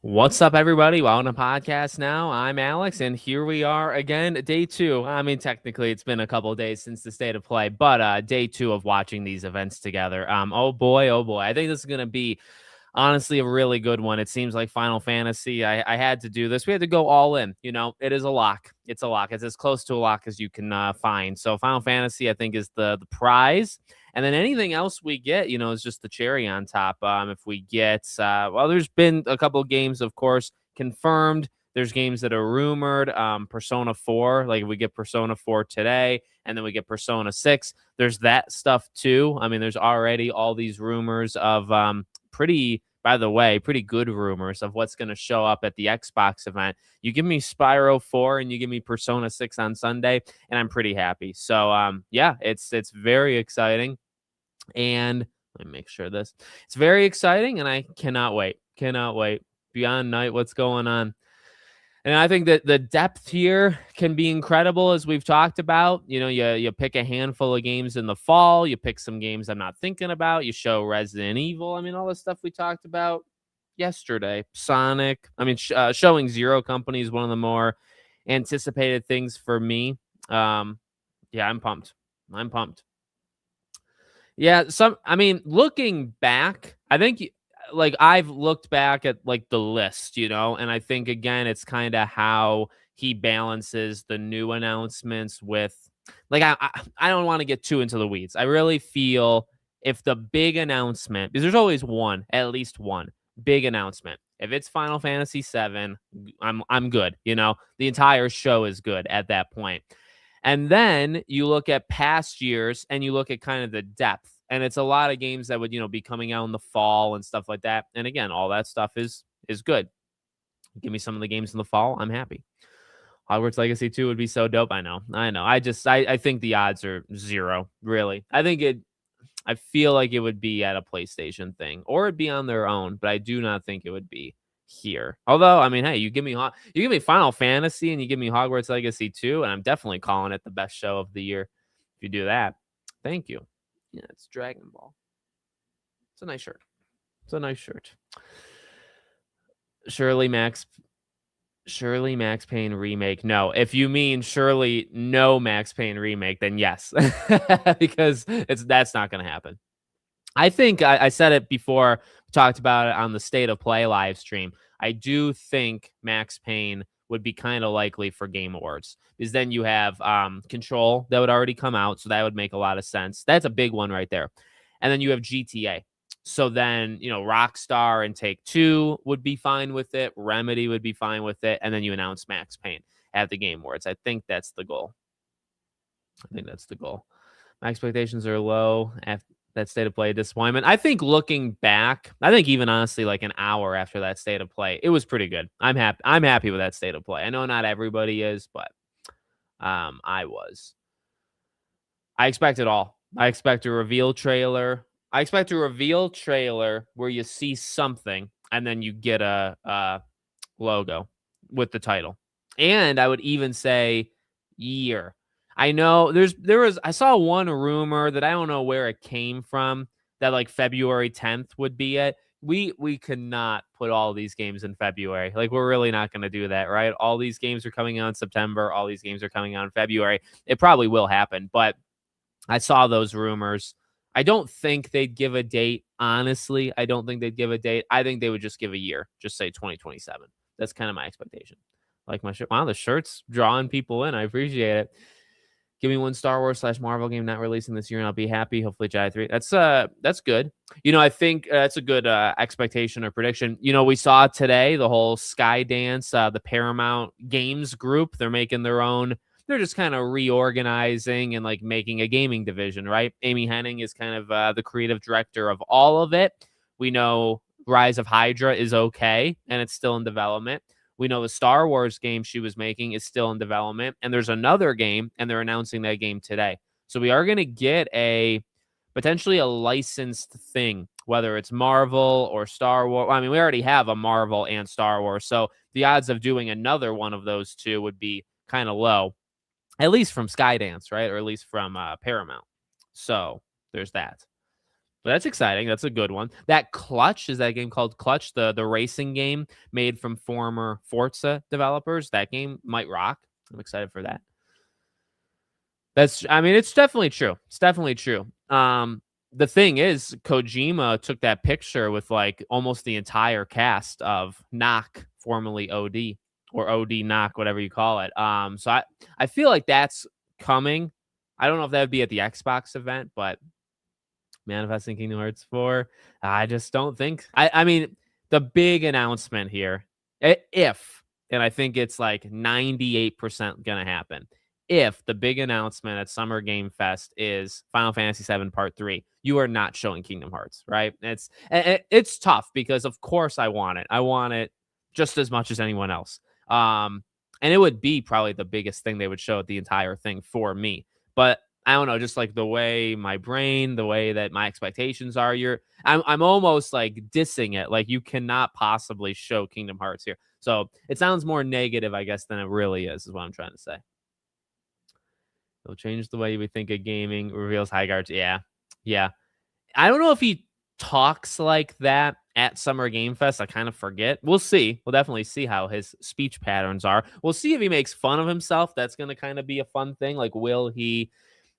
What's up, everybody? Welcome to podcast now. I'm Alex, and here we are again, day two. I mean, technically, it's been a couple of days since the state of play, but day two of watching these events together. Oh boy, oh boy. I think this is going to be honestly a really good one. It seems like Final Fantasy. I had to do this. We had to go all in. It is a lock. It's a lock. It's as close to a lock as you can find. So Final Fantasy, I think, is the prize. And then anything else we get, is just the cherry on top. If we get, there's been a couple of games, of course, confirmed. There's games that are rumored. Persona 4, like we get Persona 4 today, and then we get Persona 6. There's that stuff too. I mean, there's already all these rumors of pretty good rumors of what's going to show up at the Xbox event. You give me Spyro 4 and you give me Persona 6 on Sunday, and I'm pretty happy. So, yeah, it's very exciting. And let me make sure it's very exciting, and I cannot wait. Cannot wait. Beyond Night, what's going on? And I think that the depth here can be incredible, as we've talked about. You pick a handful of games in the fall. You pick some games I'm not thinking about. You show Resident Evil. I mean, all the stuff we talked about yesterday. Sonic. I mean, showing Zero Company is one of the more anticipated things for me. Yeah, I'm pumped. I'm pumped. Yeah, looking back, I think like I've looked back at like the list, and I think again it's kind of how he balances the new announcements with like I don't want to get too into the weeds. I really feel if the big announcement, because there's always at least one big announcement. If it's Final Fantasy 7, I'm good, The entire show is good at that point. And then you look at past years and you look at kind of the depth. And it's a lot of games that would, be coming out in the fall and stuff like that. And again, all that stuff is good. Give me some of the games in the fall. I'm happy. Hogwarts Legacy 2 would be so dope. I know. I think the odds are zero, really. I feel like it would be at a PlayStation thing or it'd be on their own, but I do not think it would be here. Although, I mean, hey, you give me Final Fantasy and you give me Hogwarts Legacy 2, and I'm definitely calling it the best show of the year if you do that. Thank you. Yeah, it's Dragon Ball. It's a nice shirt. Shirley Max Payne remake. No, if you mean Shirley no Max Payne remake, then yes, because that's not going to happen. I think I said it before, talked about it on the State of Play live stream. I do think Max Payne would be kind of likely for Game Awards, because then you have Control that would already come out, so that would make a lot of sense. That's a big one right there. And then you have GTA. So then, Rockstar and Take-Two would be fine with it. Remedy would be fine with it. And then you announce Max Payne at the Game Awards. I think that's the goal. My expectations are low after that State of Play disappointment. I think looking back, even honestly, like an hour after that State of Play, it was pretty good. I'm happy with that State of Play. I know not everybody is, but I was. I expect it all. I expect a reveal trailer. Where you see something and then you get a logo with the title. And I would even say year. I know I saw one rumor that I don't know where it came from, that like February 10th would be it. We could not put all these games in February. Like, we're really not going to do that, right? All these games are coming out in September. All these games are coming out in February. It probably will happen, but I saw those rumors. I don't think they'd give a date. Honestly, I don't think they'd give a date. I think they would just give a year. Just say 2027. That's kind of my expectation. Like my shirt. Wow, the shirt's drawing people in. I appreciate it. Give me one Star Wars / Marvel game not releasing this year, and I'll be happy. Hopefully, Jedi 3. That's good. I think that's a good expectation or prediction. We saw today the whole Skydance, the Paramount Games group. They're making their own. They're just kind of reorganizing and like making a gaming division, right? Amy Hennig is kind of the creative director of all of it. We know Rise of Hydra is okay, and it's still in development. We know the Star Wars game she was making is still in development, and there's another game, and they're announcing that game today. So we are going to get potentially a licensed thing, whether it's Marvel or Star Wars. I mean, we already have a Marvel and Star Wars, so the odds of doing another one of those two would be kind of low, at least from Skydance, right? Or at least from Paramount. So there's that. That's exciting. That's a good one. That Clutch, is that game called Clutch, the racing game made from former Forza developers? That game might rock. I'm excited for that. I mean, it's definitely true. It's definitely true. The thing is, Kojima took that picture with like almost the entire cast of Knock, formerly OD, or OD Knock, whatever you call it. So I feel like that's coming. I don't know if that would be at the Xbox event, but manifesting Kingdom Hearts 4, I just don't think. I mean, the big announcement here, if, and I think it's like 98% gonna happen. If the big announcement at Summer Game Fest is Final Fantasy VII Part 3, you are not showing Kingdom Hearts, right? It's tough because of course I want it. I want it just as much as anyone else. And it would be probably the biggest thing they would show at the entire thing for me. But I don't know, just like the way my brain, the way that my expectations are, I'm almost like dissing it. Like you cannot possibly show Kingdom Hearts here. So it sounds more negative, I guess, than it really is what I'm trying to say. It'll change the way we think of gaming, reveals high guards. Yeah. Yeah. I don't know if he talks like that at Summer Game Fest. I kind of forget. We'll see. We'll definitely see how his speech patterns are. We'll see if he makes fun of himself. That's going to kind of be a fun thing. Like, will he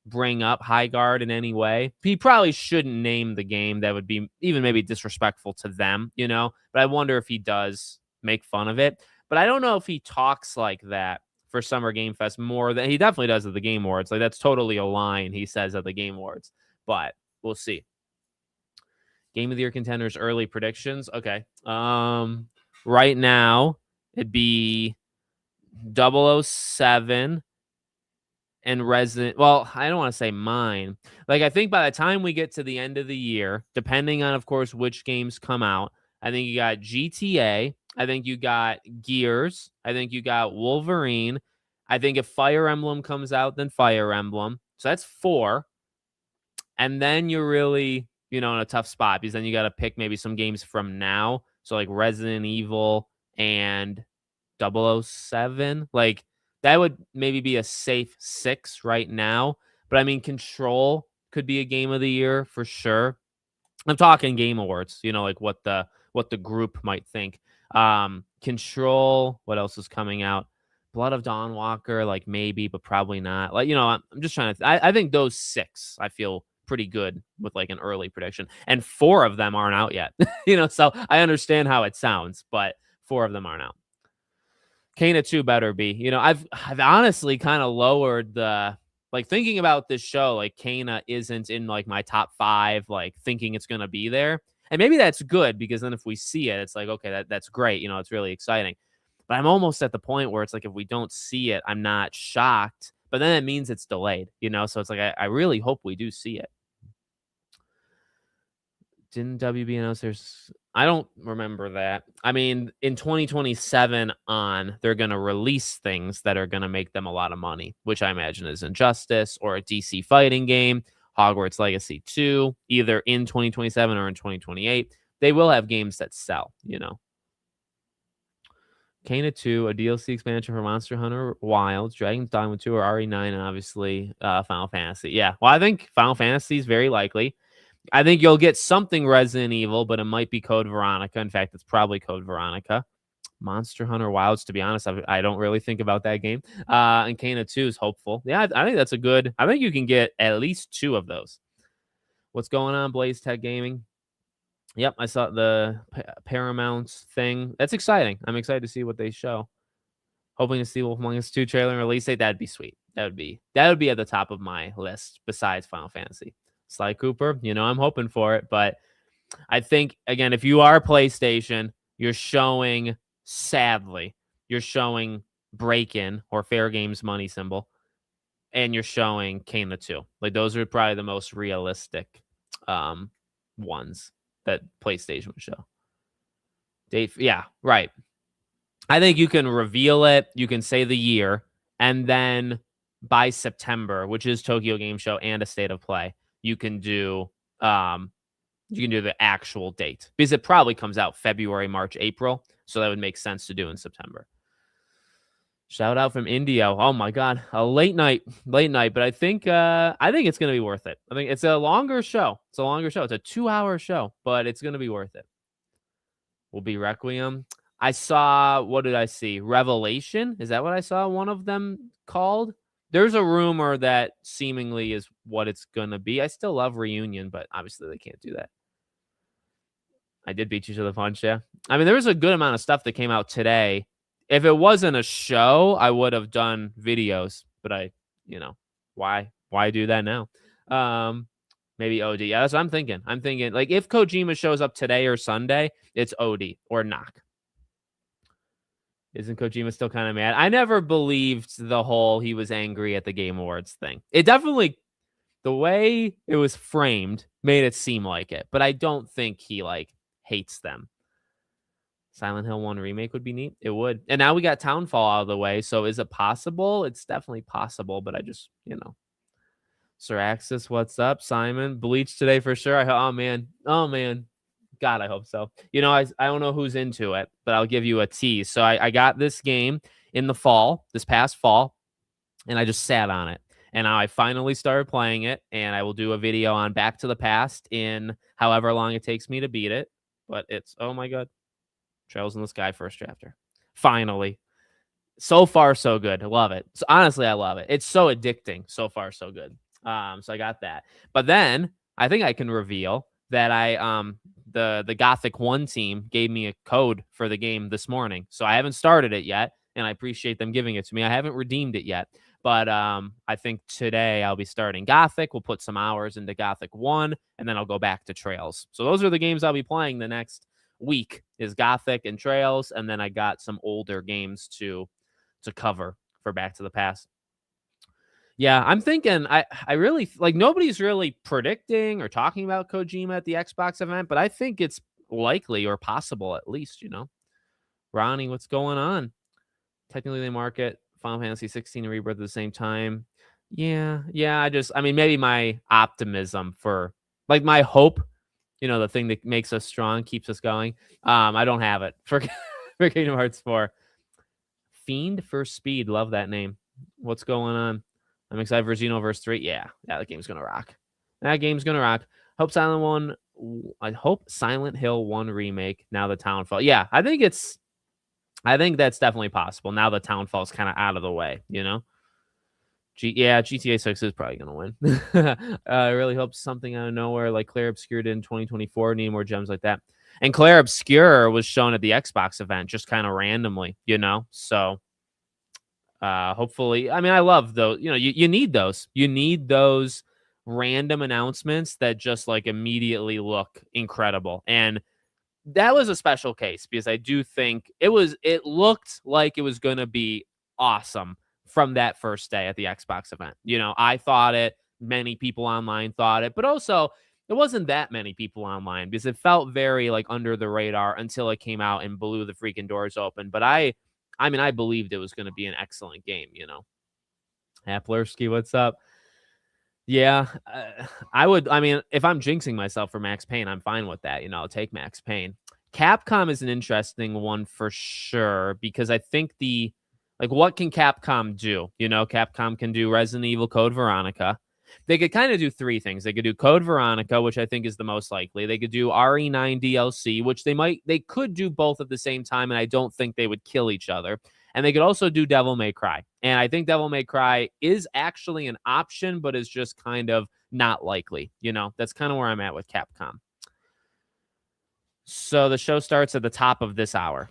bring up High Guard in any way? He probably shouldn't name the game. That would be even maybe disrespectful to them, you know? But I wonder if he does make fun of it. But I don't know if he talks like that for Summer Game Fest more than he definitely does at the Game Awards. Like, that's totally a line he says at the Game Awards. But we'll see. Game of the Year contenders, early predictions. Okay. Right now, it'd be 007 and Resident. Well, I don't want to say mine. Like, I think by the time we get to the end of the year, depending on, of course, which games come out, I think you got GTA. I think you got Gears. I think you got Wolverine. I think if Fire Emblem comes out, then Fire Emblem. So that's 4. And then you're really, in a tough spot because then you got to pick maybe some games from now. So like Resident Evil and 007. Like that would maybe be a safe 6 right now. But I mean, Control could be a game of the year for sure. I'm talking Game Awards, like what the group might think. Control, what else is coming out? Blood of Dawn Walker, like maybe, but probably not. Like, I'm just trying to I think those 6 I feel pretty good with like an early prediction. And 4 of them aren't out yet. So I understand how it sounds, but 4 of them aren't out. Kana 2 better be. I've honestly kind of lowered the like thinking about this show, like Kana isn't in like my top 5, like thinking it's gonna be there. And maybe that's good because then if we see it, it's like, okay, that's great. It's really exciting. But I'm almost at the point where it's like if we don't see it, I'm not shocked. But then it means it's delayed, So it's like I really hope we do see it. Didn't WB announce I don't remember that. I mean, in 2027 on, they're going to release things that are going to make them a lot of money, which I imagine is Injustice or a DC fighting game, Hogwarts Legacy 2, either in 2027 or in 2028. They will have games that sell, Kana 2, a DLC expansion for Monster Hunter Wilds, Dragon's Dogma 2, or RE9, and obviously Final Fantasy. Yeah, well, I think Final Fantasy is very likely. I think you'll get something Resident Evil, but it might be Code Veronica. In fact, it's probably Code Veronica. Monster Hunter Wilds, to be honest, I don't really think about that game. And Kana 2 is hopeful. Yeah, I think that's a good. I think you can get at least 2 of those. What's going on, Blaze Tech Gaming? Yep, I saw the Paramount thing. That's exciting. I'm excited to see what they show. Hoping to see Wolf Among Us 2 trailer and release date. That'd be sweet. That would be at the top of my list besides Final Fantasy. Sly Cooper, I'm hoping for it. But I think, again, if you are PlayStation, you're showing, sadly, you're showing Break-In or Fair Games money symbol, and you're showing Kana 2. Like, those are probably the most realistic ones that PlayStation would show. Date, yeah, right. I think you can reveal it. You can say the year, and then by September, which is Tokyo Game Show and a State of Play, you can do the actual date because it probably comes out February, March, April. So that would make sense to do in September. Shout out from India. Oh my god, a late night, but I think it's gonna be worth it. I think it's a longer show. It's a longer show. It's a 2-hour show, but it's gonna be worth it. Will be Requiem. I saw, what did I see? Revelation? Is that what I saw one of them called? There's a rumor that seemingly is what it's gonna be. I still love Reunion, but obviously they can't do that. I did beat you to the punch, yeah. I mean, there was a good amount of stuff that came out today. If it wasn't a show, I would have done videos, but you know, why do that now? Maybe OD. Yeah, that's what I'm thinking. I'm thinking like if Kojima shows up today or Sunday, it's OD or knock. Isn't Kojima still kind of mad? I never believed the whole he was angry at the Game Awards thing. It definitely, the way it was framed made it seem like it, but I don't think he like hates them. Silent Hill 1 remake would be neat. It would. And now we got Townfall out of the way. So is it possible? It's definitely possible, but I just, Sir Axis, what's up? Simon, Bleach today for sure. Oh man. Oh man. God, I hope so. I don't know who's into it, but I'll give you a tease. So I got this game in the fall, this past fall, and I just sat on it. And now I finally started playing it, and I will do a video on Back to the Past in however long it takes me to beat it. But it's, oh my God. Trails in the Sky first chapter. Finally. So far, so good. I love it. So honestly, I love it. It's so addicting. So far, so good. So I got that. But then I think I can reveal that the Gothic 1 team gave me a code for the game this morning. So I haven't started it yet, and I appreciate them giving it to me. I haven't redeemed it yet. But I think today I'll be starting Gothic. We'll put some hours into Gothic 1, and then I'll go back to Trails. So those are the games I'll be playing the next week is Gothic and Trails, and then I got some older games to cover for Back to the Past. Yeah, I'm thinking I really like nobody's really predicting or talking about Kojima at the Xbox event, but I think it's likely or possible at least, Ronnie, what's going on? Technically they market Final Fantasy 16 and Rebirth at the same time. Yeah, I mean maybe my optimism for like my hope, the thing that makes us strong, keeps us going. I don't have it for for Kingdom Hearts 4. Fiend for Speed, love that name. What's going on? I'm excited for Xenoverse 3. Yeah, that game's gonna rock. That game's gonna rock. I hope Silent Hill 1 remake. Now the Townfall. Yeah, I think that's definitely possible. Now the Townfall's kind of out of the way, GTA 6 is probably gonna win. I really hope something out of nowhere like Claire Obscure did in 2024. Need more gems like that. And Claire Obscure was shown at the Xbox event just kind of randomly, So hopefully, I mean, I love those. You need those. You need those random announcements that just like immediately look incredible. And that was a special case because I do think it looked like it was going to be awesome from that first day at the Xbox event. I thought it, many people online thought it, but also it wasn't that many people online because it felt very like under the radar until it came out and blew the freaking doors open. But I believed it was going to be an excellent game, Applersky, what's up? Yeah, I mean, if I'm jinxing myself for Max Payne, I'm fine with that. I'll take Max Payne. Capcom is an interesting one for sure because I think what can Capcom do? Capcom can do Resident Evil Code Veronica. They could kind of do three things. They could do Code Veronica, which I think is the most likely. They could do RE9 DLC, which they could do both at the same time, and I don't think they would kill each other. And they could also do Devil May Cry. And I think Devil May Cry is actually an option, but is just kind of not likely. That's kind of where I'm at with Capcom. So the show starts at the top of this hour.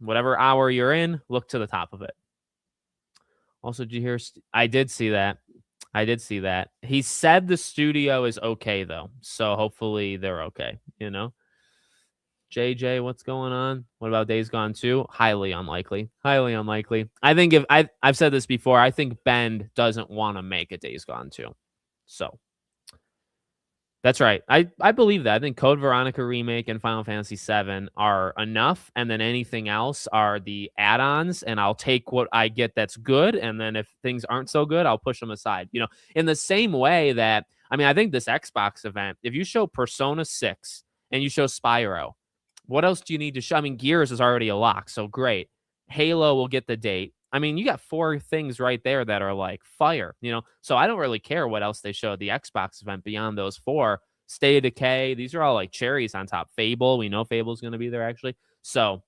Whatever hour you're in, look to the top of it. Also, did you hear? I did see that. He said the studio is okay, though. So hopefully they're okay, JJ, what's going on? What about Days Gone 2? Highly unlikely. I think I've said this before. I think Bend doesn't want to make a Days Gone 2. So that's right. I believe that. I think Code Veronica remake and Final Fantasy 7 are enough, and then anything else are the add-ons, and I'll take what I get that's good, and then if things aren't so good, I'll push them aside. In the same way that, I think this Xbox event, if you show Persona 6 and you show Spyro, what else do you need to show? Gears is already a lock, so great. Halo will get the date. I mean, you got 4 things right there that are like fire, So I don't really care what else they show at the Xbox event beyond those 4. Stay of Decay, these are all like cherries on top. Fable, we know Fable's going to be there actually. So,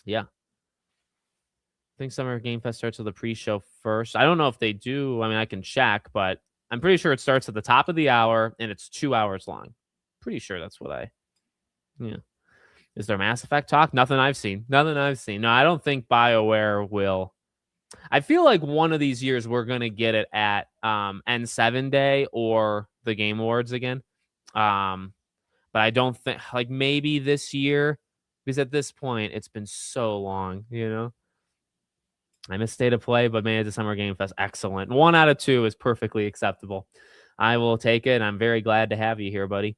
yeah. I think Summer Game Fest starts with a pre-show first. I don't know if they do. I mean, I can check, but I'm pretty sure it starts at the top of the hour and it's 2 hours long. Pretty sure that's what yeah. Is there Mass Effect talk? Nothing I've seen. Nothing I've seen. No, I don't think BioWare will. I feel like one of these years we're gonna get it at N7 Day or the Game Awards again. Um, but I don't think like maybe this year because at this point it's been so long. I miss State of Play, but man, the Summer Game Fest, excellent. 1 out of 2 is perfectly acceptable. I will take it. I'm very glad to have you here, buddy.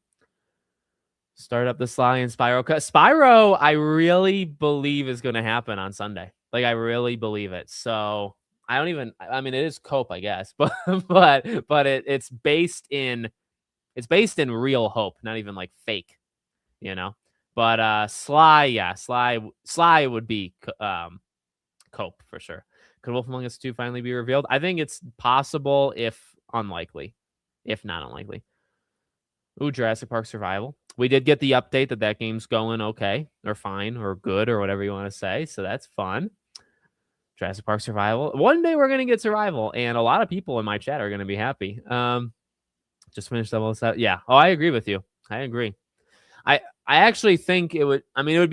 Start up the Sly and Spyro. Spyro, I really believe is going to happen on Sunday. Like, I really believe it. So I don't even. I mean, it is cope, I guess, but it's based in real hope, not even like fake, you know. But Sly, yeah, Sly would be cope for sure. Could Wolf Among Us 2 finally be revealed? I think it's possible, if unlikely, if not unlikely. Ooh, Jurassic Park Survival. We did get the update that game's going okay, or fine, or good, or whatever you want to say. So that's fun. Jurassic Park Survival. One day we're gonna get Survival, and a lot of people in my chat are gonna be happy. Just finished 007. Yeah. Oh, I agree with you. I agree. I actually think it would. I mean, it would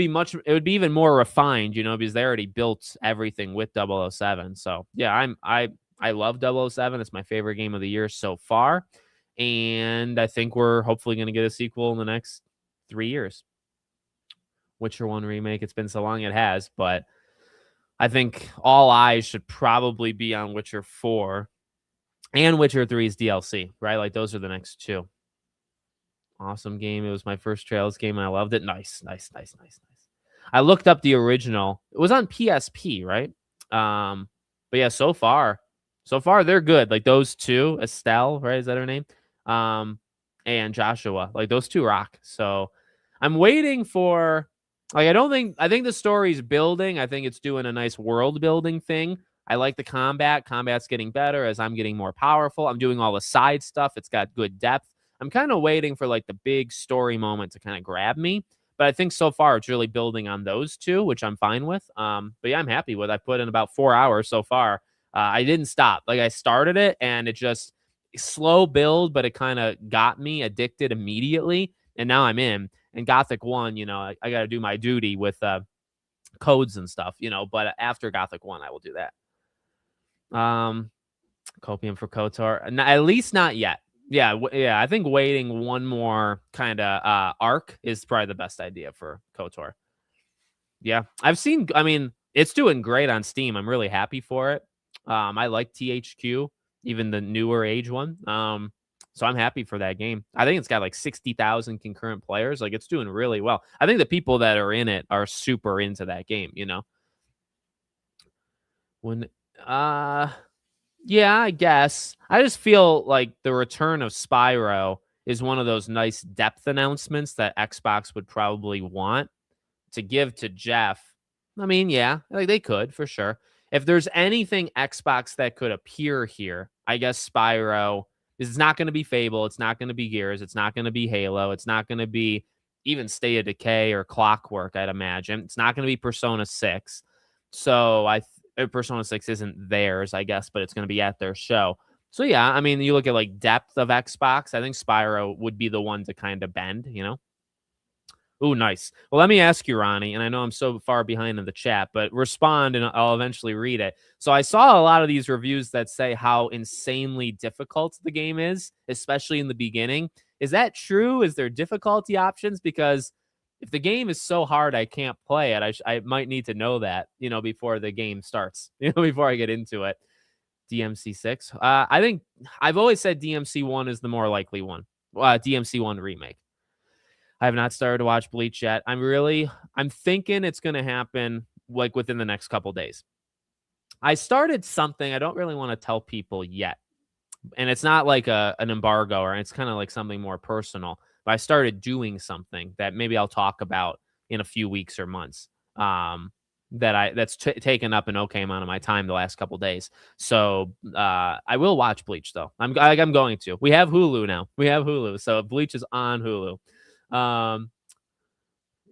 be even more refined, because they already built everything with 007. So yeah, I love 007. It's my favorite game of the year so far. And I think we're hopefully going to get a sequel in the next 3 years. Witcher 1 remake. It's been so long, it has, but I think all eyes should probably be on Witcher 4 and Witcher 3's DLC, right? Like those are the next 2. Awesome game. It was my first Trails game and I loved it. Nice. I looked up the original. It was on PSP, right? But yeah, so far they're good. Like those 2, Estelle, right? Is that her name? And Joshua. Like those 2 rock. So I'm waiting for I think the story's building. I think it's doing a nice world building thing. I like the combat. Combat's getting better as I'm getting more powerful. I'm doing all the side stuff. It's got good depth. I'm kind of waiting for like the big story moment to kind of grab me. But I think so far it's really building on those 2, which I'm fine with. But yeah, I'm happy with. I put in about 4 hours so far. I didn't stop. Like I started it and it just slow build, but it kind of got me addicted immediately. And now I'm in. And Gothic 1, I got to do my duty with codes and stuff, But after Gothic 1, I will do that. Copium for KOTOR. At least not yet. Yeah, I think waiting one more kind of arc is probably the best idea for KOTOR. Yeah, I mean, it's doing great on Steam. I'm really happy for it. I like THQ, even the newer age one. So I'm happy for that game. I think it's got like 60,000 concurrent players. Like it's doing really well. I think the people that are in it are super into that game, When yeah, I guess. I just feel like the return of Spyro is one of those nice depth announcements that Xbox would probably want to give to Jeff. I mean, yeah, like they could for sure. If there's anything Xbox that could appear here, I guess Spyro is not going to be Fable. It's not going to be Gears. It's not going to be Halo. It's not going to be even State of Decay or Clockwork, I'd imagine. It's not going to be Persona 6. So Persona 6 isn't theirs, I guess, but it's going to be at their show. So yeah, I mean, you look at like depth of Xbox, I think Spyro would be the one to kind of bend, Ooh, nice. Well, let me ask you, Ronnie, and I know I'm so far behind in the chat, but respond and I'll eventually read it. So I saw a lot of these reviews that say how insanely difficult the game is, especially in the beginning. Is that true? Is there difficulty options? Because if the game is so hard I can't play it, I might need to know that, before the game starts, before I get into it. DMC 6. I think I've always said DMC 1 is the more likely one. DMC 1 remake. I have not started to watch Bleach yet. I'm thinking it's going to happen like within the next couple days. I started something I don't really want to tell people yet. And it's not like an embargo, or it's kind of like something more personal. But I started doing something that maybe I'll talk about in a few weeks or months. that's taken up an okay amount of my time the last couple days. So I will watch Bleach though. I'm going to. We have Hulu now. We have Hulu, so Bleach is on Hulu.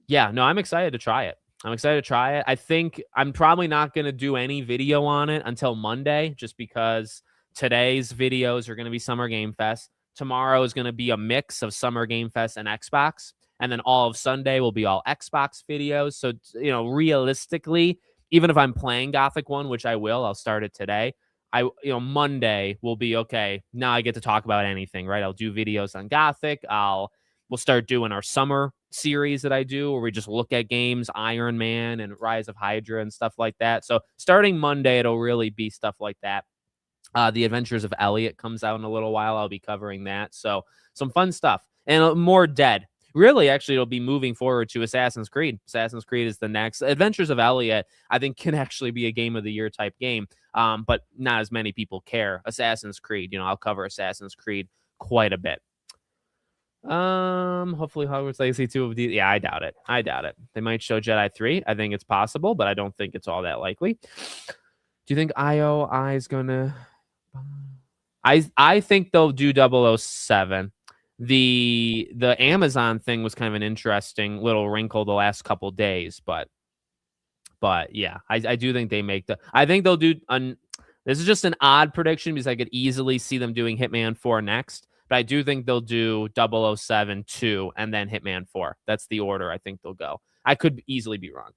Yeah, no, I'm excited to try it. I'm excited to try it. I think I'm probably not going to do any video on it until Monday, just because today's videos are going to be Summer Game Fest. Tomorrow is going to be a mix of Summer Game Fest and Xbox. And then all of Sunday will be all Xbox videos. So, realistically, even if I'm playing Gothic 1, which I will, I'll start it today. Monday will be okay. Now I get to talk about anything, right? I'll do videos on Gothic. We'll start doing our summer series that I do where we just look at games, Iron Man and Rise of Hydra and stuff like that. So starting Monday, it'll really be stuff like that. The Adventures of Elliot comes out in a little while. I'll be covering that. So some fun stuff and more Dead. Really, actually, it'll be moving forward to Assassin's Creed. Assassin's Creed is the next. Adventures of Elliot, I think, can actually be a game of the year type game, but not as many people care. Assassin's Creed, I'll cover Assassin's Creed quite a bit. Hopefully Hogwarts Legacy 2 will be. Yeah, I doubt it. They might show Jedi 3. I think it's possible, but I don't think it's all that likely. Do you think IOI is gonna? I think they'll do 007. The Amazon thing was kind of an interesting little wrinkle the last couple days, but yeah, I do think they make I think they'll do. This is just an odd prediction because I could easily see them doing Hitman 4 next. But I do think they'll do 007 2 and then Hitman 4. That's the order I think they'll go. I could easily be wrong.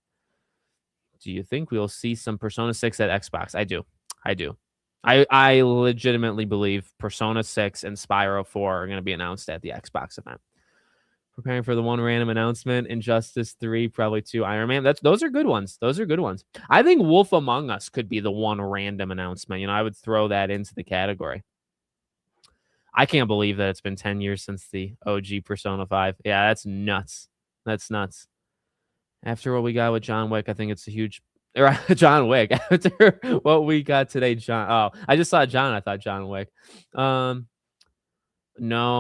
Do you think we'll see some Persona 6 at Xbox? I do. I legitimately believe Persona 6 and Spyro 4 are going to be announced at the Xbox event. Preparing for the one random announcement. Injustice 3, probably 2 Iron Man. Those are good ones. I think Wolf Among Us could be the one random announcement. I would throw that into the category. I can't believe that it's been 10 years since the OG Persona 5. Yeah, that's nuts. After what we got with John Wick, I think it's a huge... John Wick. After what we got today, John... Oh, I just saw John. I thought John Wick. No,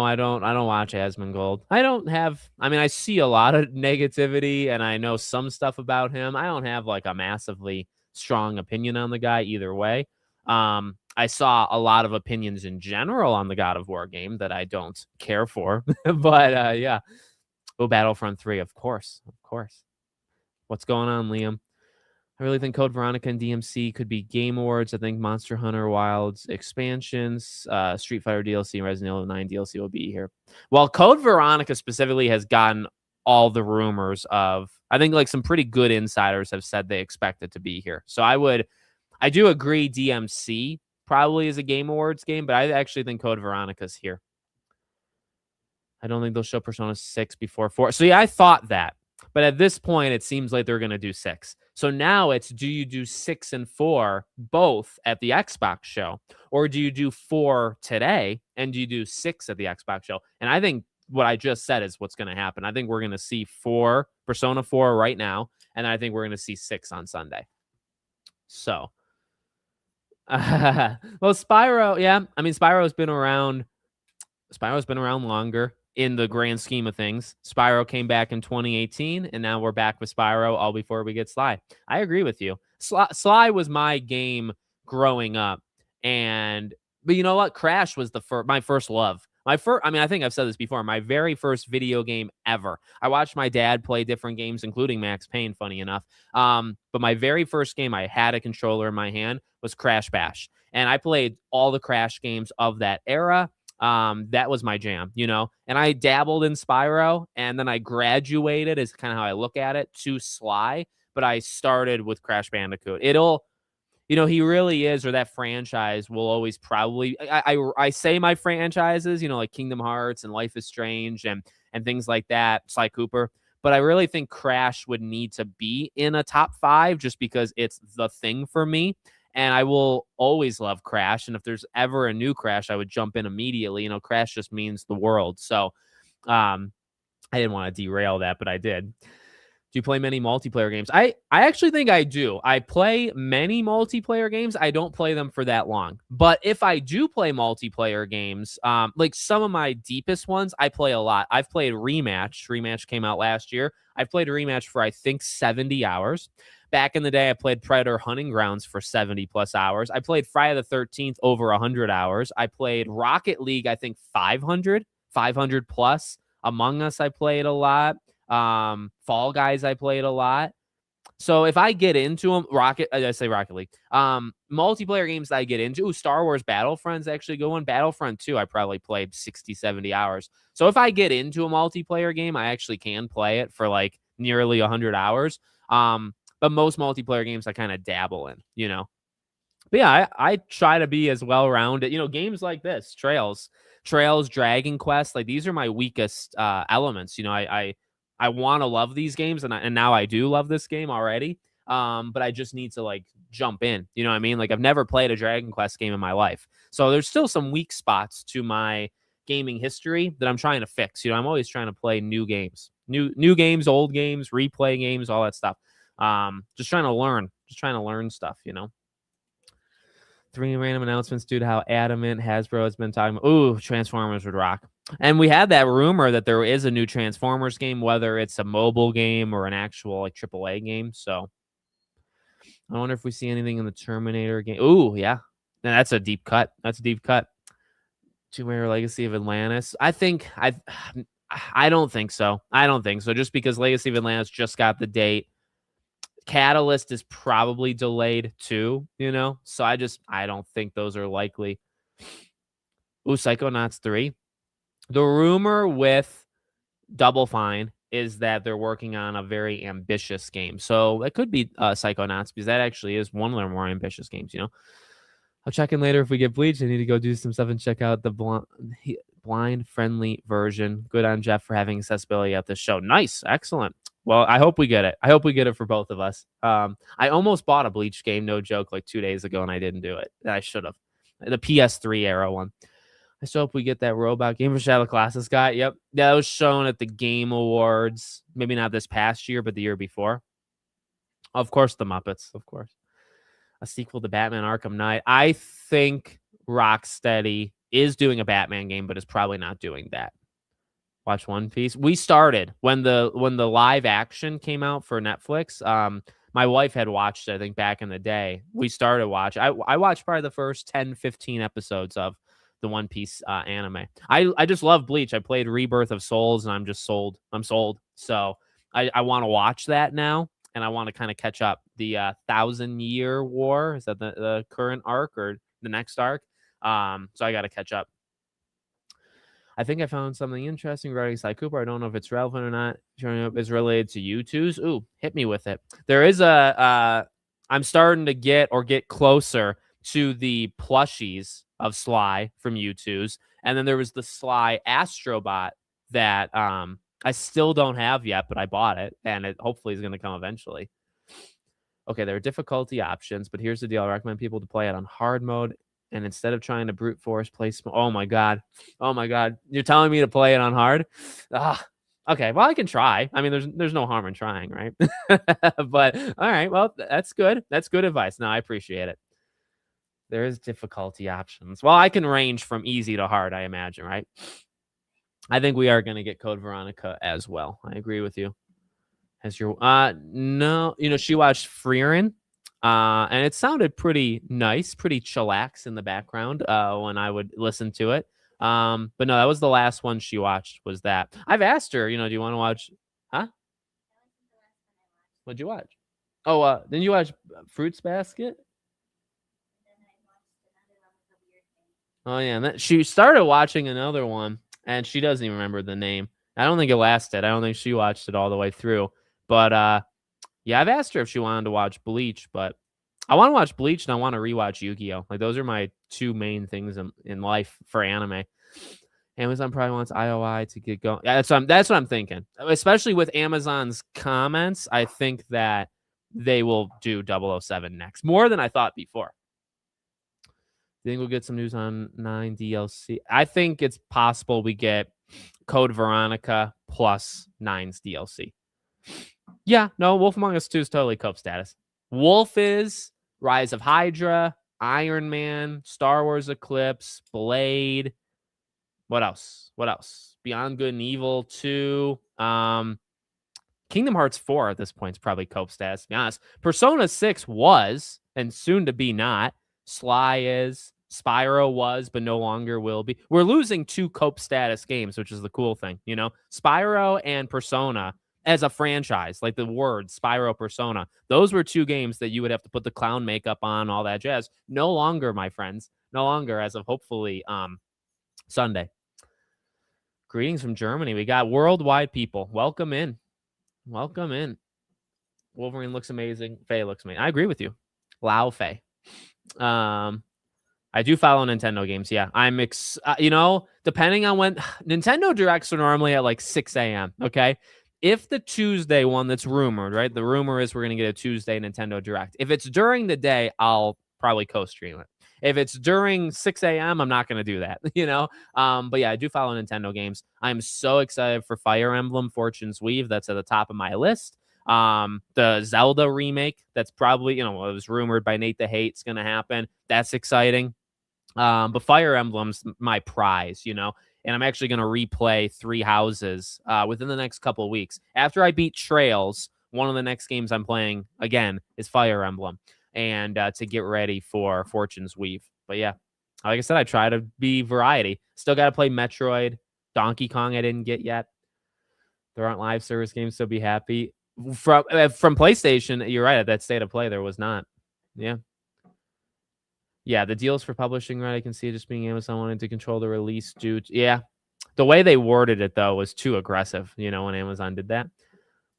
I don't watch Asmongold. I see a lot of negativity, and I know some stuff about him. I don't have, a massively strong opinion on the guy either way. I saw a lot of opinions in general on the God of War game that I don't care for. But, yeah. Oh, Battlefront 3, of course. What's going on, Liam? I really think Code Veronica and DMC could be Game Awards. I think Monster Hunter Wilds expansions, Street Fighter DLC, and Resident Evil 9 DLC will be here. Well, Code Veronica specifically has gotten all the rumors of... I think, some pretty good insiders have said they expect it to be here. So I do agree DMC probably is a Game Awards game, but I actually think Code Veronica's here. I don't think they'll show Persona 6 before 4. So, yeah, I thought that. But at this point, it seems like they're going to do 6. So now it's, do you do 6 and 4 both at the Xbox show? Or do you do 4 today and do you do 6 at the Xbox show? And I think what I just said is what's going to happen. I think we're going to see Persona 4 right now. And I think we're going to see 6 on Sunday. So... well, Spyro, yeah. Spyro's been around longer in the grand scheme of things. Spyro came back in 2018, and now we're back with Spyro all before we get Sly. I agree with you. Sly was my game growing up, but you know what? Crash was my first love. I think I've said this before. My very first video game ever. I watched my dad play different games, including Max Payne, funny enough. But my very first game I had a controller in my hand was Crash Bash. And I played all the Crash games of that era. That was my jam, and I dabbled in Spyro, and then I graduated, is kind of how I look at it, to Sly. But I started with Crash Bandicoot. He really is, or that franchise will always probably... I say my franchises, like Kingdom Hearts and Life is Strange and things like that, Sly Cooper. But I really think Crash would need to be in a top 5 just because it's the thing for me. And I will always love Crash. And if there's ever a new Crash, I would jump in immediately. Crash just means the world. So I didn't want to derail that, but I did. Do you play many multiplayer games? I actually think I do. I play many multiplayer games. I don't play them for that long. But if I do play multiplayer games, like some of my deepest ones, I play a lot. I've played Rematch. Rematch came out last year. I've played Rematch for I think 70 hours. Back in the day, I played Predator Hunting Grounds for 70 plus hours. I played Friday the 13th over 100 hours. I played Rocket League, I think 500 plus. Among Us, I played a lot. Fall Guys, I played a lot. So if I get into them, Rocket League. Multiplayer games that I get into, Star Wars Battlefront's actually good one. Battlefront 2, I probably played 60, 70 hours. So if I get into a multiplayer game, I actually can play it for like nearly 100 hours. But most multiplayer games I kind of dabble in, you know. But yeah, I try to be as well-rounded. You know, games like this, Trails, Dragon Quest, like these are my weakest elements. You know, I want to love these games, and now I do love this game already. But I just need to like jump in. You know what I mean? Like I've never played a Dragon Quest game in my life, so there's still some weak spots to my gaming history that I'm trying to fix. You know, I'm always trying to play new games, new games, old games, replay games, all that stuff. Just trying to learn stuff. You know. 3 random announcements due to how adamant Hasbro has been talking about. Ooh, Transformers would rock. And we had that rumor that there is a new Transformers game, whether it's a mobile game or an actual like AAA game. So I wonder if we see anything in the Terminator game. Ooh, yeah. And that's a deep cut. Tomb Raider Legacy of Atlantis. I don't think so. Just because Legacy of Atlantis just got the date. Catalyst is probably delayed too, you know? So I don't think those are likely. Ooh, Psychonauts 3. The rumor with Double Fine is that they're working on a very ambitious game. So it could be Psychonauts because that actually is one of their more ambitious games, you know? I'll check in later if we get Bleach. I need to go do some stuff and check out the blind-friendly version. Good on Jeff for having accessibility at this show. Nice. Excellent. Well, I hope we get it. I hope we get it for both of us. I almost bought a Bleach game, no joke, like 2 days ago, and I didn't do it. I should have. The PS3 era one. I still hope we get that robot game for Shadow Colossus guy. Yep. That was shown at the Game Awards. Maybe not this past year, but the year before. Of course, the Muppets. Of course. A sequel to Batman Arkham Knight. I think Rocksteady is doing a Batman game, but is probably not doing that. Watch One Piece. We started when the live action came out for Netflix. My wife had watched it, I think, back in the day. We started watching. I watched probably the first 10, 15 episodes of the One Piece anime. I just love Bleach. I played Rebirth of Souls, and I'm just sold. I'm sold. So I want to watch that now, and I want to kind of catch up. The 1,000-Year War, is that the current arc or the next arc? So I got to catch up. I think I found something interesting regarding Sly Cooper. I don't know if it's relevant or not. Showing up is related to U2's. Ooh, hit me with it. There is I'm starting to get closer to the plushies of Sly from U2's. And then there was the Sly Astrobot that I still don't have yet, but I bought it. And it hopefully is going to come eventually. Okay, there are difficulty options, but here's the deal. I recommend people to play it on hard mode. And instead of trying to brute force play small, oh my god, you're telling me to play it on hard? Okay, well I can try. I mean, there's no harm in trying, right? But all right, well that's good. That's good advice. No, I appreciate it. There is difficulty options. Well, I can range from easy to hard, I imagine, right? I think we are going to get Code Veronica as well. I agree with you. Has your no, you know, she watched Freerin. And it sounded pretty nice, pretty chillax in the background when I would listen to it. But no, that was the last one she watched, was that. I've asked her, you know, do you want to watch? Huh? What'd you watch? Oh, didn't you watch Fruits Basket? Oh, yeah. And she started watching another one, and she doesn't even remember the name. I don't think it lasted. I don't think she watched it all the way through. But yeah, I've asked her if she wanted to watch Bleach, but I want to watch Bleach and I want to rewatch Yu-Gi-Oh! Like those are my two main things in life for anime. Amazon probably wants IOI to get going. Yeah, that's what I'm thinking. Especially with Amazon's comments, I think that they will do 007 next, more than I thought before. Do you think we'll get some news on 9 DLC? I think it's possible we get Code Veronica plus 9's DLC. Yeah, no, Wolf Among Us 2 is totally cope status. Wolf is Rise of Hydra, Iron Man, Star Wars Eclipse, Blade. What else? What else? Beyond Good and Evil 2. Kingdom Hearts 4 at this point is probably cope status, to be honest. Persona 6 was, and soon to be not. Sly is. Spyro was, but no longer will be. We're losing two cope status games, which is the cool thing, you know? Spyro and Persona as a franchise, like the word Spyro Persona, those were two games that you would have to put the clown makeup on, all that jazz. No longer, my friends. No longer, as of hopefully Sunday. Greetings from Germany. We got worldwide people. Welcome in. Welcome in. Wolverine looks amazing. Faye looks amazing. I agree with you. Lao Faye. I do follow Nintendo games. Yeah, I'm depending on when Nintendo Directs are normally at like 6 a.m. Okay. If the Tuesday one that's rumored, right? The rumor is we're going to get a Tuesday Nintendo Direct. If it's during the day, I'll probably co-stream it. If it's during 6 a.m., I'm not going to do that, But yeah, I do follow Nintendo games. I'm so excited for Fire Emblem Fortune's Weave. That's at the top of my list. The Zelda remake, that's probably, it was rumored by Nate the Hate's going to happen. That's exciting. But Fire Emblem's my prize, and I'm actually going to replay Three Houses within the next couple of weeks. After I beat Trails, one of the next games I'm playing again is Fire Emblem, and to get ready for Fortune's Weave. But yeah, like I said, I try to be variety. Still got to play Metroid, Donkey Kong I didn't get yet. There aren't live service games, so be happy. From PlayStation, you're right, at that state of play, there was not. Yeah. Yeah, the deals for publishing, right? I can see it just being Amazon wanting to control the release due to, yeah. The way they worded it, though, was too aggressive, when Amazon did that.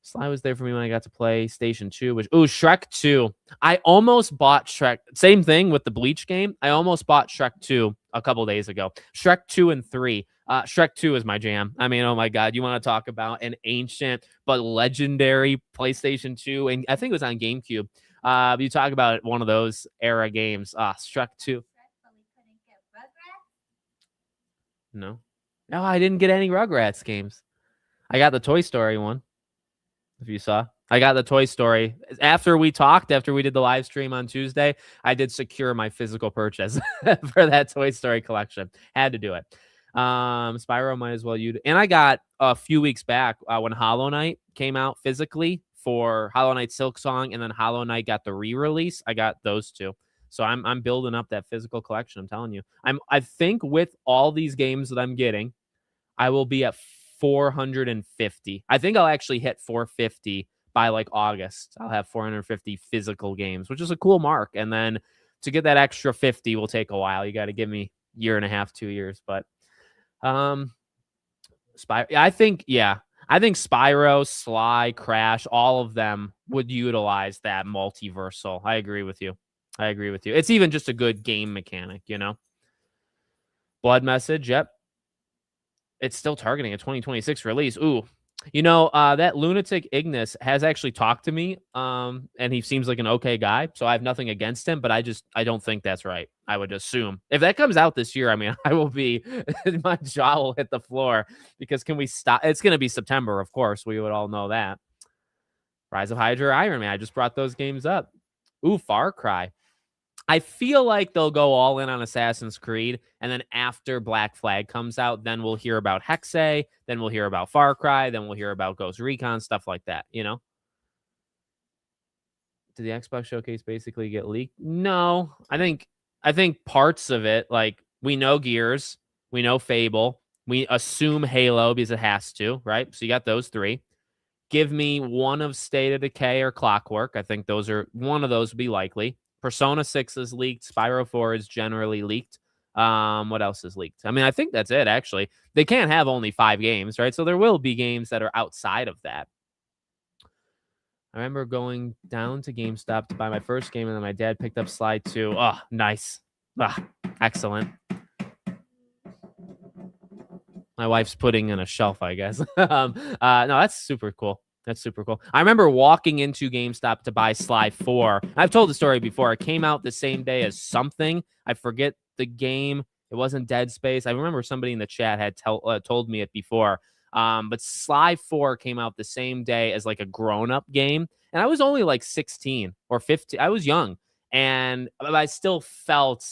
Sly was there for me when I got to play Station 2, Shrek 2. I almost bought Shrek. Same thing with the Bleach game. I almost bought Shrek 2 a couple days ago. Shrek 2 and 3. Shrek 2 is my jam. I mean, oh my God, you want to talk about an ancient but legendary PlayStation 2, and I think it was on GameCube. You talk about one of those era games. Shrek 2. No, I didn't get any Rugrats games. I got the Toy Story one. If you saw, I got the Toy Story. After we did the live stream on Tuesday, I did secure my physical purchase for that Toy Story collection. Had to do it. Spyro might as well and I got a few weeks back when Hollow Knight came out physically for Hollow Knight Silksong, and then Hollow Knight got the re-release. I got those two. So I'm building up that physical collection. I'm telling you. I think with all these games that I'm getting, I will be at 450. I think I'll actually hit 450 by like August. I'll have 450 physical games, which is a cool mark. And then to get that extra 50 will take a while. You got to give me a year and a half, 2 years. But I think Spyro, Sly, Crash, all of them would utilize that multiversal. I agree with you. It's even just a good game mechanic, Blood Message, yep. It's still targeting a 2026 release. Ooh, that lunatic Ignis has actually talked to me, and he seems like an okay guy. So I have nothing against him, but I don't think that's right. I would assume if that comes out this year, I mean, I will be, my jaw will hit the floor, because can we stop? It's going to be September, of course. We would all know that. Rise of Hydra, Iron Man. I just brought those games up. Ooh, Far Cry. I feel like they'll go all in on Assassin's Creed, and then after Black Flag comes out, then we'll hear about Hexe, then we'll hear about Far Cry, then we'll hear about Ghost Recon, stuff like that, Did the Xbox showcase basically get leaked? No. I think parts of it, like, we know Gears, we know Fable, we assume Halo because it has to, right? So you got those three. Give me one of State of Decay or Clockwork. I think one of those would be likely. Persona 6 is leaked. Spyro 4 is generally leaked. What else is leaked? I mean, I think that's it, actually. They can't have only 5 games, right? So there will be games that are outside of that. I remember going down to GameStop to buy my first game, and then my dad picked up Sly 2. Oh, nice. Excellent. My wife's putting in a shelf, I guess. No, that's super cool. That's super cool. I remember walking into GameStop to buy Sly 4. I've told the story before. It came out the same day as something. I forget the game. It wasn't Dead Space. I remember somebody in the chat had told me it before. But Sly 4 came out the same day as like a grown-up game, and I was only like 16 or 15. I was young, and I still felt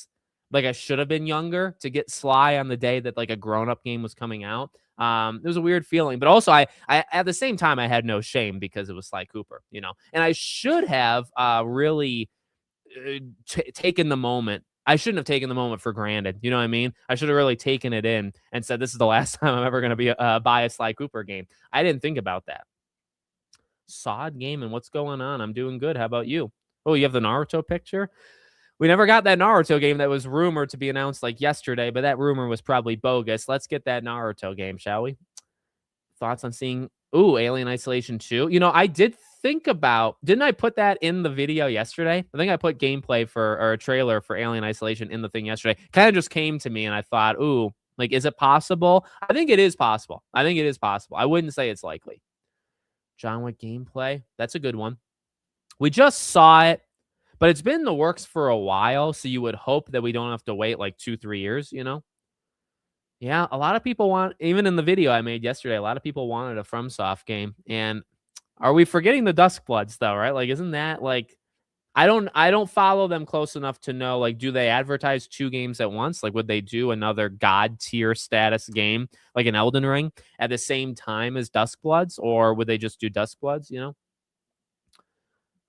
like I should have been younger to get Sly on the day that like a grown-up game was coming out. It was a weird feeling, but also I at the same time I had no shame because it was Sly Cooper, and I should have really taken the moment. I shouldn't have taken the moment for granted. You know what I mean? I should have really taken it in and said, this is the last time I'm ever going to be buy a Sly Cooper game. I didn't think about that. Sod game and what's going on? I'm doing good. How about you? Oh, you have the Naruto picture? We never got that Naruto game that was rumored to be announced like yesterday, but that rumor was probably bogus. Let's get that Naruto game, shall we? Thoughts on seeing Alien Isolation 2? I did think about, didn't I put that in the video yesterday? I think I put gameplay or a trailer for Alien Isolation in the thing yesterday. Kind of just came to me and I thought, like, is it possible? I think it is possible. I wouldn't say it's likely. John Wick gameplay. That's a good one. We just saw it, but it's been in the works for a while. So you would hope that we don't have to wait like 2-3 years, Yeah, a lot of people want, even in the video I made yesterday, a lot of people wanted a FromSoft game. And are we forgetting the Duskbloods though, right? Like, isn't that like, I don't follow them close enough to know, like, do they advertise 2 games at once? Like, would they do another God tier status game, like an Elden Ring, at the same time as Duskbloods? Or would they just do Duskbloods,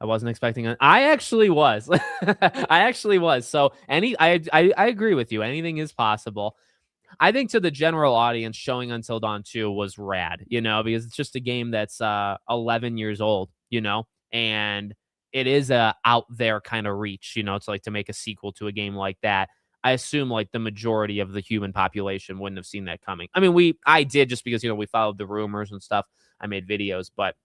I wasn't expecting it. I actually was. So I agree with you. Anything is possible. I think to the general audience, showing Until Dawn 2 was rad, because it's just a game that's 11 years old, and it is a out there kind of reach, it's like to make a sequel to a game like that. I assume like the majority of the human population wouldn't have seen that coming. I mean, I did, just because, we followed the rumors and stuff. I made videos, but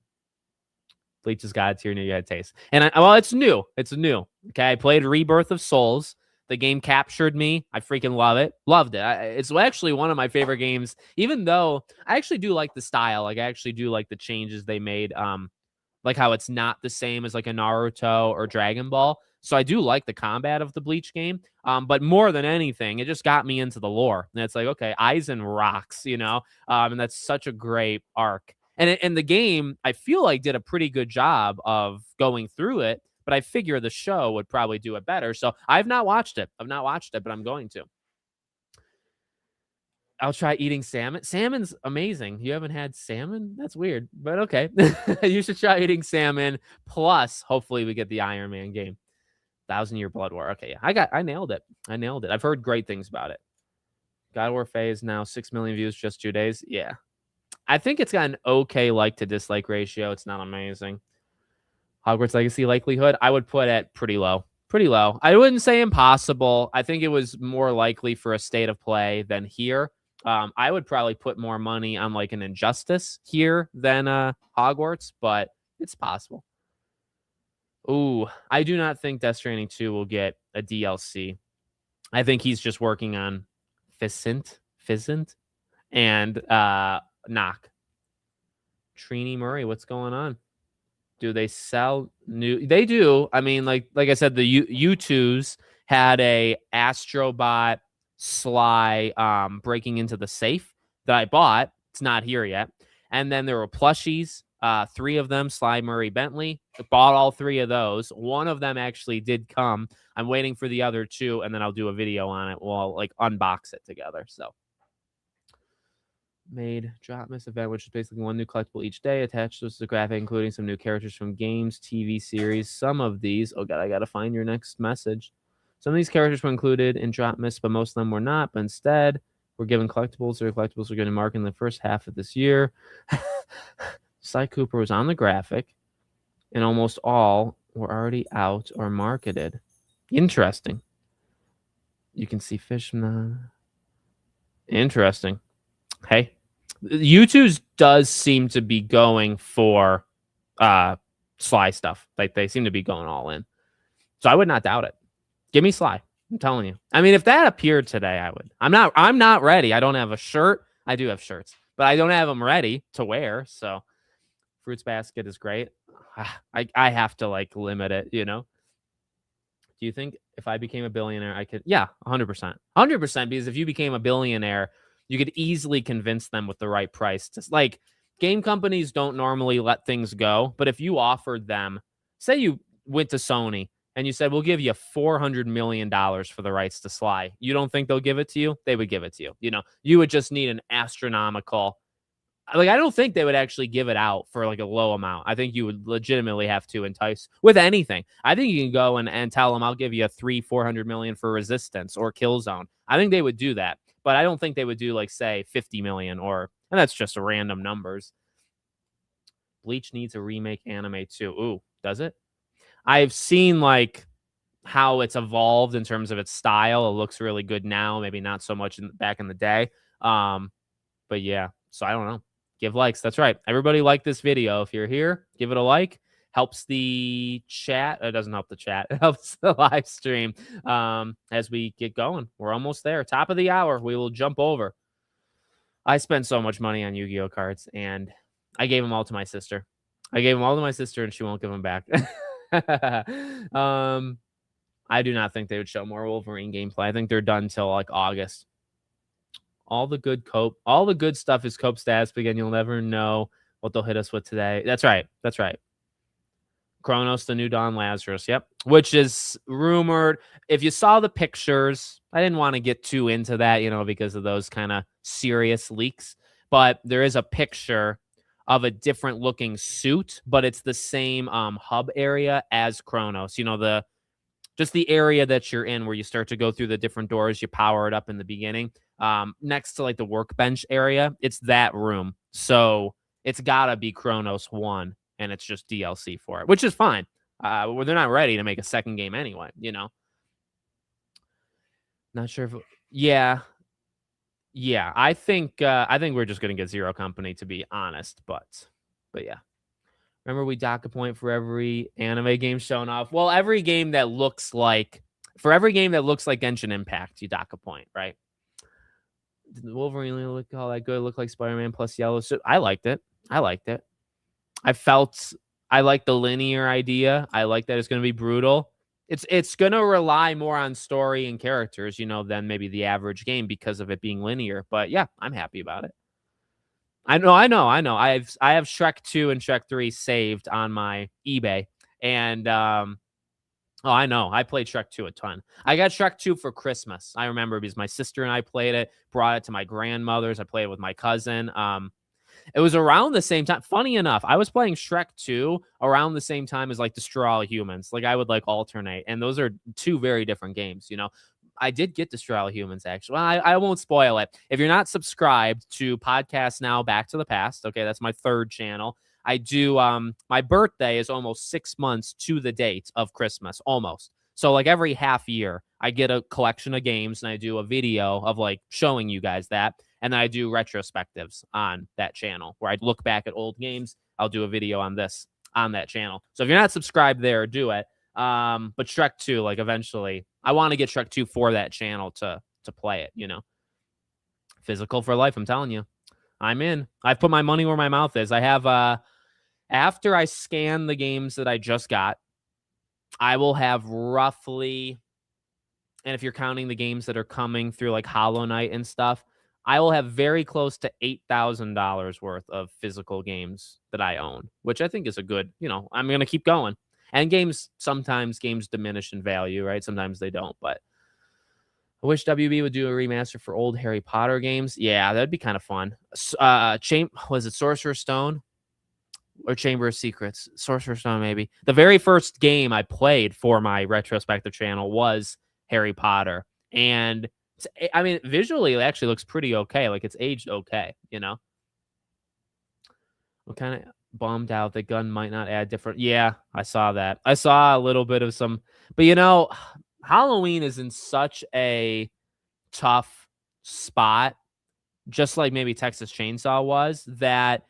Bleach is God's here, new taste. And it's new. It's new. Okay. I played Rebirth of Souls. The game captured me. I freaking love it. Loved it. It's actually one of my favorite games, even though I actually do like the style. Like, I actually do like the changes they made. Like how it's not the same as like a Naruto or Dragon Ball. So I do like the combat of the Bleach game. But more than anything, it just got me into the lore. And it's like, okay, Aizen rocks, and that's such a great arc. And the game, I feel like, did a pretty good job of going through it, but I figure the show would probably do it better. So I've not watched it, but I'm going to. I'll try eating salmon. Salmon's amazing. You haven't had salmon? That's weird, but okay. You should try eating salmon. Plus, hopefully we get the Iron Man game. 1,000-Year Blood War. Okay, yeah. I nailed it. I've heard great things about it. God of War Phase now 6 million views just 2 days. Yeah. I think it's got an okay like to dislike ratio. It's not amazing. Hogwarts Legacy likelihood, I would put at pretty low. Pretty low. I wouldn't say impossible. I think it was more likely for a state of play than here. I would probably put more money on like an Injustice here than Hogwarts, but it's possible. Ooh, I do not think Death Stranding 2 will get a DLC. I think he's just working on Fizzant, and Knock. Trini Murray, what's going on? Do they sell new? They do. I mean, like I said, the U2s had a Astrobot Sly breaking into the safe that I bought. It's not here yet. And then there were plushies, 3 of them, Sly, Murray, Bentley. I bought all 3 of those. One of them actually did come. I'm waiting for the other 2, and then I'll do a video on it. We'll like unbox it together. So. Made Drop Miss event, which is basically 1 new collectible each day. Attached to the graphic, including some new characters from games, TV series. Some of these, oh god, I gotta find your next message. Some of these characters were included in Drop Miss, but most of them were not. But instead, we're given collectibles. The collectibles are going to mark in the first half of this year. Sly Cooper was on the graphic, and almost all were already out or marketed. Interesting. You can see fish from the... Interesting. Hey. U2's does seem to be going for Sly stuff. Like, they seem to be going all in. So I would not doubt it. Give me Sly. I'm telling you. I mean, if that appeared today, I would. I'm not ready. I don't have a shirt. I do have shirts, but I don't have them ready to wear. So Fruits Basket is great. I have to like limit it, Do you think if I became a billionaire, I could? Yeah, 100%. 100%, because if you became a billionaire, You could easily convince them with the right price. Just like game companies don't normally let things go, but if you offered them, say you went to Sony and you said, we'll give you $400 million for the rights to Sly, you don't think they'll give it to you? They would give it to you. You would just need an astronomical, like, I don't think they would actually give it out for like a low amount. I think you would legitimately have to entice with anything. I think you can go and tell them, I'll give you a 400 million for Resistance or Killzone. I think they would do that, but I don't think they would do like, say, 50 million, and that's just a random numbers. Bleach needs a remake anime too. Ooh, does it? I've seen like how it's evolved in terms of its style. It looks really good now, maybe not so much back in the day. But yeah, so I don't know. Give likes. That's right. Everybody like this video. If you're here, give it a like. Helps the chat. It doesn't help the chat. It helps the live stream as we get going. We're almost there. Top of the hour. We will jump over. I spent so much money on Yu-Gi-Oh cards, and I gave them all to my sister. I gave them all to my sister, and she won't give them back. I do not think they would show more Wolverine gameplay. I think they're done till like August. All the good stuff is Cope stats, but again, you'll never know what they'll hit us with today. That's right. That's right. Kronos, the new Don Lazarus. Yep. Which is rumored. If you saw the pictures, I didn't want to get too into that, because of those kind of serious leaks. But there is a picture of a different looking suit, but it's the same hub area as Kronos. Just the area that you're in where you start to go through the different doors, you power it up in the beginning. Next to like the workbench area, it's that room. So it's gotta be Kronos 1, and it's just DLC for it, which is fine. Well, they're not ready to make a second game anyway, Not sure if yeah. I think we're just gonna get Zero Company, to be honest, but yeah. Remember, we dock a point for every anime game shown off. Well, for every game that looks like Genshin Impact, you dock a point, right? Did the Wolverine really look all that good? Look like Spider-Man plus yellow. So I liked it. I like the linear idea. I like that it's going to be brutal. It's going to rely more on story and characters, than maybe the average game because of it being linear. But yeah, I'm happy about it. I know. I have Shrek 2 and Shrek 3 saved on my eBay, and I know. I played Shrek 2 a ton. I got Shrek 2 for Christmas. I remember because my sister and I played it, brought it to my grandmother's. I played it with my cousin. It was around the same time. Funny enough, I was playing Shrek 2 around the same time as like Destroy All Humans. Like I would like alternate, and those are two very different games, I did get Destroy All Humans, actually. Well, I won't spoil it. If you're not subscribed to Podcast Now Back to the Past, okay, that's my third channel. I do, my birthday is almost 6 months to the date of Christmas, almost. So like every half year, I get a collection of games and I do a video of like showing you guys that. And then I do retrospectives on that channel where I look back at old games. I'll do a video on that channel. So if you're not subscribed there, do it. But Shrek 2, like eventually, I want to get Shrek 2 for that channel to play it, Physical for life, I'm telling you. I'm in. I've put my money where my mouth is. I have, after I scan the games that I just got, I will have roughly, and if you're counting the games that are coming through like Hollow Knight and stuff, I will have very close to $8,000 worth of physical games that I own, which I think is a good, I'm going to keep going. And sometimes games diminish in value, right? Sometimes they don't, but I wish WB would do a remaster for old Harry Potter games. Yeah, that'd be kind of fun. Was it Sorcerer's Stone or Chamber of Secrets? Sorcerer's Stone, maybe. The very first game I played for my retrospective channel was Harry Potter. And I mean, visually, it actually looks pretty okay. Like it's aged okay, I'm kind of bummed out that gun might not add different. Yeah, I saw that. I saw a little bit of some, but Halloween is in such a tough spot, just like maybe Texas Chainsaw was, that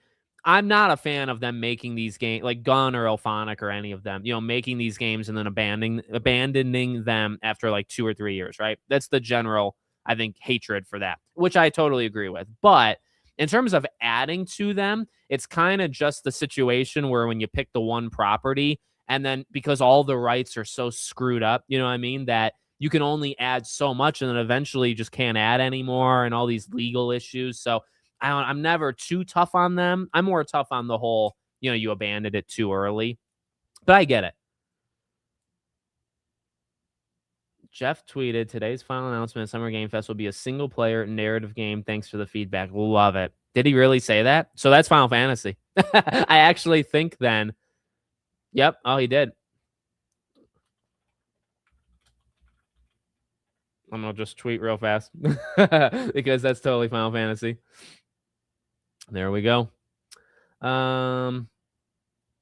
I'm not a fan of them making these games, like Gun or Elphonic or any of them, making these games and then abandoning them after like 2 or 3 years, right? That's the general, I think, hatred for that, which I totally agree with. But in terms of adding to them, it's kind of just the situation where when you pick the one property, and then because all the rights are so screwed up, you know what I mean, that you can only add so much, and then eventually you just can't add anymore, and all these legal issues. So I'm never too tough on them. I'm more tough on the whole, you abandoned it too early, but I get it. Jeff tweeted, today's final announcement of Summer Game Fest will be a single player narrative game. Thanks for the feedback. Love it. Did he really say that? So that's Final Fantasy. I actually think then. Yep. Oh, he did. I'm going to just tweet real fast because that's totally Final Fantasy. There we go.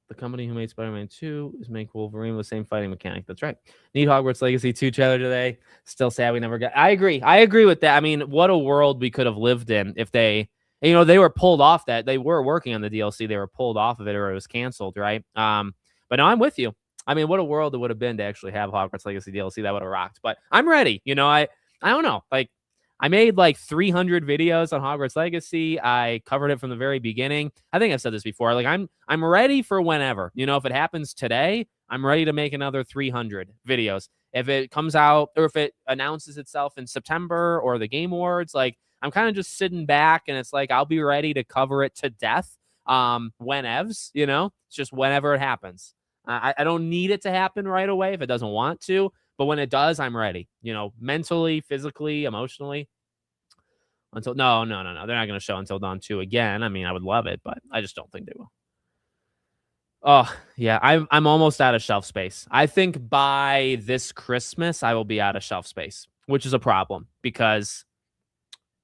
The company who made Spider-Man 2 is making Wolverine with the same fighting mechanic. That's right. Need Hogwarts Legacy 2 trailer today. Still sad we never got. I agree with that. I mean, what a world we could have lived in if they were pulled off that. They were working on the DLC. They were pulled off of it or it was canceled, right? But no, I'm with you. I mean, what a world it would have been to actually have Hogwarts Legacy DLC. That would have rocked. But I'm ready. I don't know. Like, I made like 300 videos on Hogwarts Legacy. I covered it from the very beginning. I think I've said this before. Like I'm ready for whenever. If it happens today, I'm ready to make another 300 videos. If it comes out or if it announces itself in September or the Game Awards, like I'm kind of just sitting back and it's like I'll be ready to cover it to death. Whenevs, it's just whenever it happens. I don't need it to happen right away if it doesn't want to. But when it does, I'm ready, mentally, physically, emotionally. No. They're not going to show Until Dawn 2 again. I mean, I would love it, but I just don't think they will. Oh, yeah. I'm almost out of shelf space. I think by this Christmas, I will be out of shelf space, which is a problem because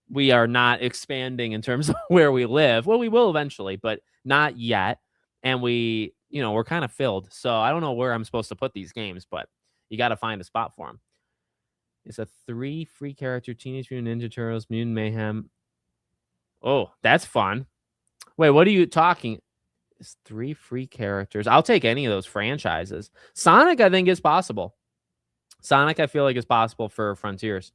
we are not expanding in terms of where we live. Well, we will eventually, but not yet. And we're kind of filled. So I don't know where I'm supposed to put these games, but you got to find a spot for them. It's a 3 free character Teenage Mutant Ninja Turtles, Mutant Mayhem. Oh, that's fun. Wait, what are you talking? It's 3 free characters. I'll take any of those franchises. Sonic, I think, is possible. Sonic, I feel like, is possible for Frontiers.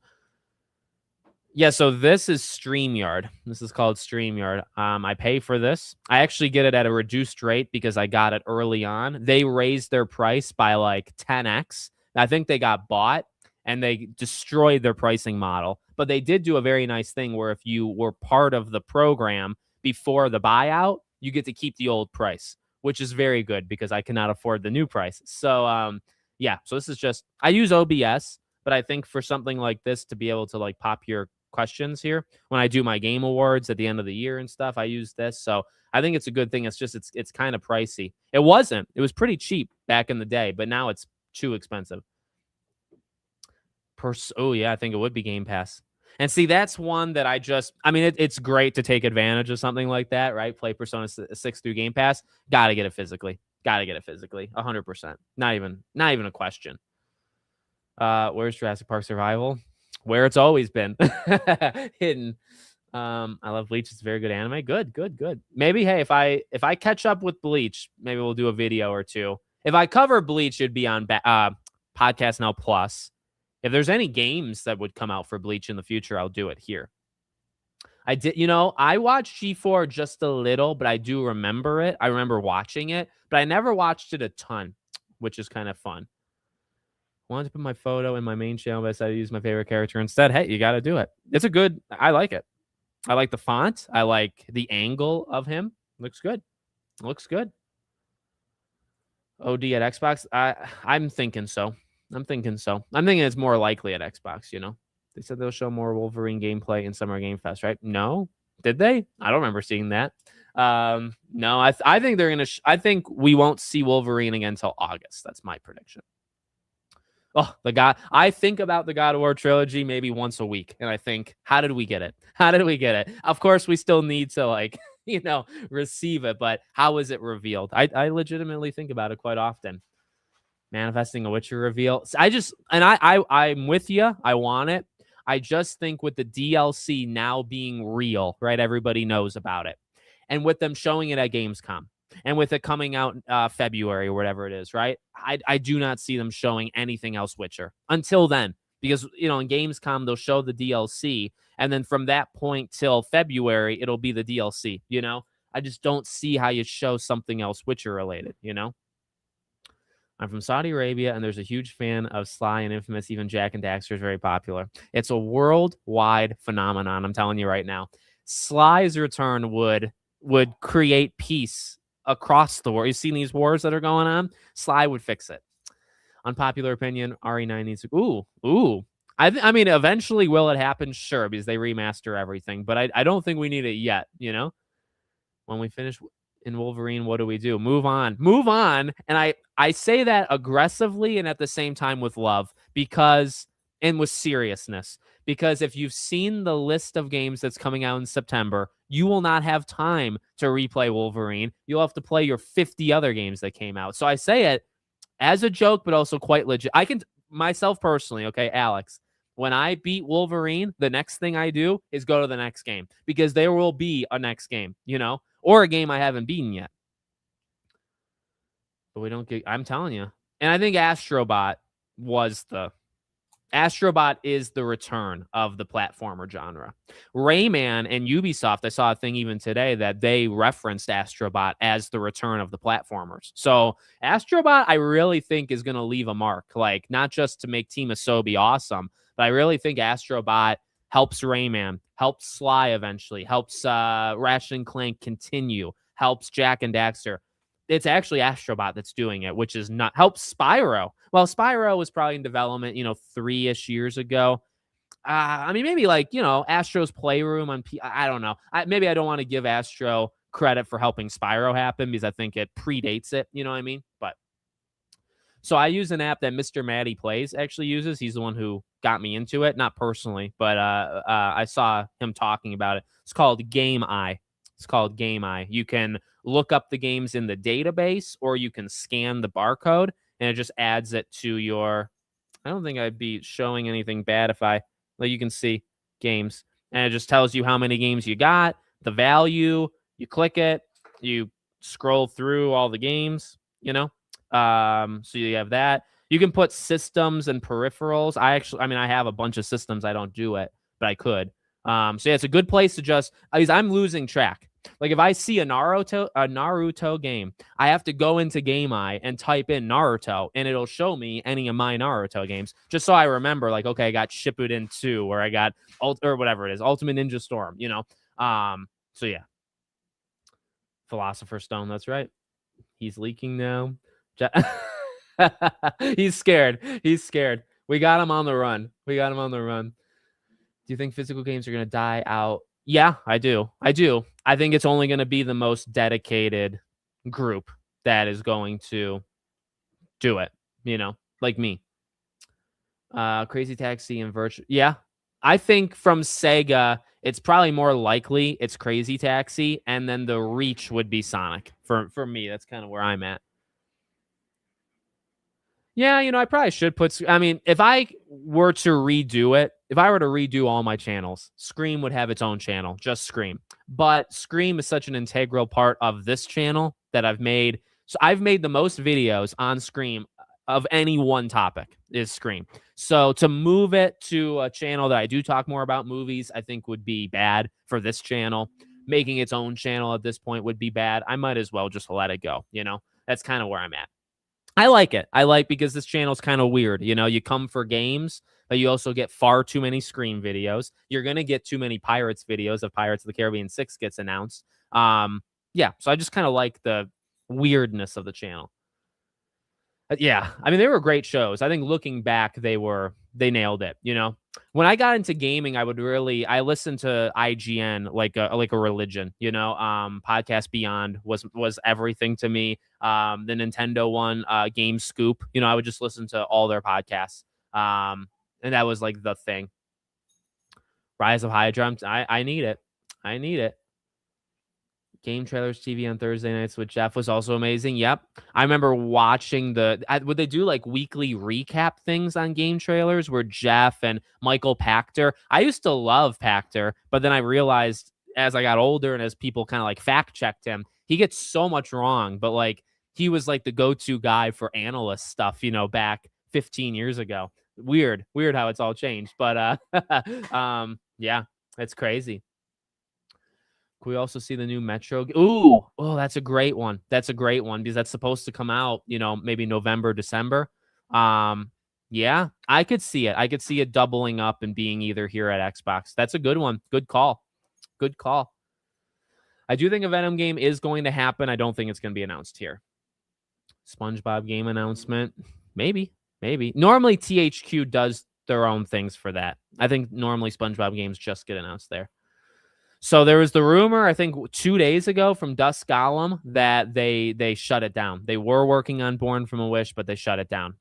Yeah, so this is StreamYard. This is called StreamYard. I pay for this. I actually get it at a reduced rate because I got it early on. They raised their price by like 10x. I think they got bought and they destroyed their pricing model. But they did do a very nice thing where if you were part of the program before the buyout, you get to keep the old price, which is very good because I cannot afford the new price. So, yeah, so this is just, I use OBS, but I think for something like this to be able to like pop your questions here when I do my game awards at the end of the year and stuff, I use this. So I think it's a good thing. It's just, it's kind of pricey. It was pretty cheap back in the day, but now it's too expensive. Oh yeah, I think it would be Game Pass. And see, that's one that it's great to take advantage of something like that, right? Play Persona 6 through Game Pass. Got to get it physically. 100%. Not even a question. Where's Jurassic Park Survival? Where it's always been. Hidden. I love Bleach. It's a very good anime. Good. Maybe, hey, if I catch up with Bleach, maybe we'll do a video or two. If I cover Bleach, it'd be on Podcast Now Plus. If there's any games that would come out for Bleach in the future, I'll do it here. I watched G4 just a little, but I do remember it. I remember watching it, but I never watched it a ton, which is kind of fun. I wanted to put my photo in my main channel, but I decided to use my favorite character instead. Hey, you got to do it. I like it. I like the font. I like the angle of him. Looks good. OD at Xbox? I'm thinking so. I'm thinking it's more likely at Xbox, They said they'll show more Wolverine gameplay in Summer Game Fest, right? No. Did they? I don't remember seeing that. No, I think they're going to I think we won't see Wolverine again until August. That's my prediction. Oh, I think about the God of War trilogy maybe once a week. And I think, how did we get it? Of course, we still need to receive it. But how was it revealed? I legitimately think about it quite often. Manifesting a Witcher reveal. I'm with you. I want it. I just think with the DLC now being real, right? Everybody knows about it. And with them showing it at Gamescom and with it coming out February or whatever it is, right? I do not see them showing anything else Witcher until then. Because, in Gamescom, they'll show the DLC. And then from that point till February, it'll be the DLC, I just don't see how you show something else Witcher related, I'm from Saudi Arabia, and there's a huge fan of Sly and Infamous. Even Jack and Daxter is very popular. It's a worldwide phenomenon. I'm telling you right now. Sly's return would create peace across the world. You've seen these wars that are going on. Sly would fix it. Unpopular opinion: RE9 needs to. Ooh. I mean, eventually, will it happen? Sure, because they remaster everything. But I don't think we need it yet. You know, when we finish in Wolverine, what do we do? Move on. Move on. And I say that aggressively and at the same time with love, because and with seriousness. Because if you've seen the list of games that's coming out in September, you will not have time to replay Wolverine. You'll have to play your 50 other games that came out. So I say it as a joke, but also quite legit. I can myself personally, okay, Alex, when I beat Wolverine, the next thing I do is go to the next game, because there will be a next game, you know, or a game I haven't beaten yet. But we don't get, I'm telling you. And I think Astrobot is the return of the platformer genre. Rayman and Ubisoft, I saw a thing even today that they referenced Astrobot as the return of the platformers. So Astrobot, I really think, is going to leave a mark, like not just to make Team Asobi awesome, but I really think Astrobot helps Rayman, helps Sly eventually, helps Ratchet and Clank continue, helps Jack and Daxter. It's actually Astrobot that's doing it, which is not helps Spyro. Well, Spyro was probably in development, 3-ish years ago. I mean, maybe like, Astro's Playroom on I don't know. Maybe I don't want to give Astro credit for helping Spyro happen, because I think it predates it. You know what I mean? But so I use an app that Mr. Matty Plays actually uses. He's the one who got me into it, not personally, but I saw him talking about it. It's called Game Eye. It's called Game Eye. You can look up the games in the database, or you can scan the barcode, and it just adds it to your. I don't think I'd be showing anything bad if you can see games, and it just tells you how many games you got, the value. You click it, you scroll through all the games, so you have that. You can put systems and peripherals. I have a bunch of systems. I don't do it, but I could. So yeah, it's a good place to just, because I'm losing track. Like if I see a Naruto game, I have to go into Game Eye and type in Naruto, and it'll show me any of my Naruto games, just so I remember, like, okay, I got Shippuden 2, or I got or whatever it is, Ultimate Ninja Storm, So yeah. Philosopher's Stone, that's right. He's leaking now. He's scared. He's scared. We got him on the run. Do you think physical games are going to die out? Yeah, I do. I think it's only going to be the most dedicated group that is going to do it, like me. Crazy Taxi and Virtual. Yeah, I think from Sega, it's probably more likely it's Crazy Taxi, and then the reach would be Sonic. For me, that's kind of where I'm at. Yeah, I probably should put. I mean, if I were to redo all my channels, Scream would have its own channel, just Scream. But Scream is such an integral part of this channel that I've made. So I've made the most videos on Scream of any one topic is Scream. So to move it to a channel that I do talk more about movies, I think would be bad for this channel. Making its own channel at this point would be bad. I might as well just let it go. That's kind of where I'm at. I like it. Because this channel's kind of weird. You come for games, but you also get far too many Scream videos. You're going to get too many Pirates videos if Pirates of the Caribbean 6 gets announced. Yeah, so I just kind of like the weirdness of the channel. Yeah, I mean, they were great shows. I think looking back, they nailed it. When I got into gaming, I listened to IGN like a religion. Podcast Beyond was everything to me. The Nintendo one, Game Scoop. I would just listen to all their podcasts. And that was like the thing. Rise of Hydra. I need it. Game Trailers TV on Thursday nights with Jeff was also amazing. Yep. I remember watching would they do like weekly recap things on Game Trailers where Jeff and Michael Pachter. I used to love Pachter, but then I realized as I got older and as people kind of like fact checked him, he gets so much wrong, but like he was like the go-to guy for analyst stuff, back 15 years ago. Weird how it's all changed, but yeah, it's crazy. Can we also see the new Metro? Ooh, oh, that's a great one. That's a great one because that's supposed to come out, maybe November, December. Um, yeah, I could see it. I could see it doubling up and being either here at Xbox. That's a good one. Good call. Good call. I do think a Venom game is going to happen. I don't think it's going to be announced here. SpongeBob game announcement. Maybe. Normally THQ does their own things for that. I think normally SpongeBob games just get announced there. So there was the rumor, I think 2 days ago from Dusk Golem that they shut it down. They were working on Born from a Wish, but they shut it down.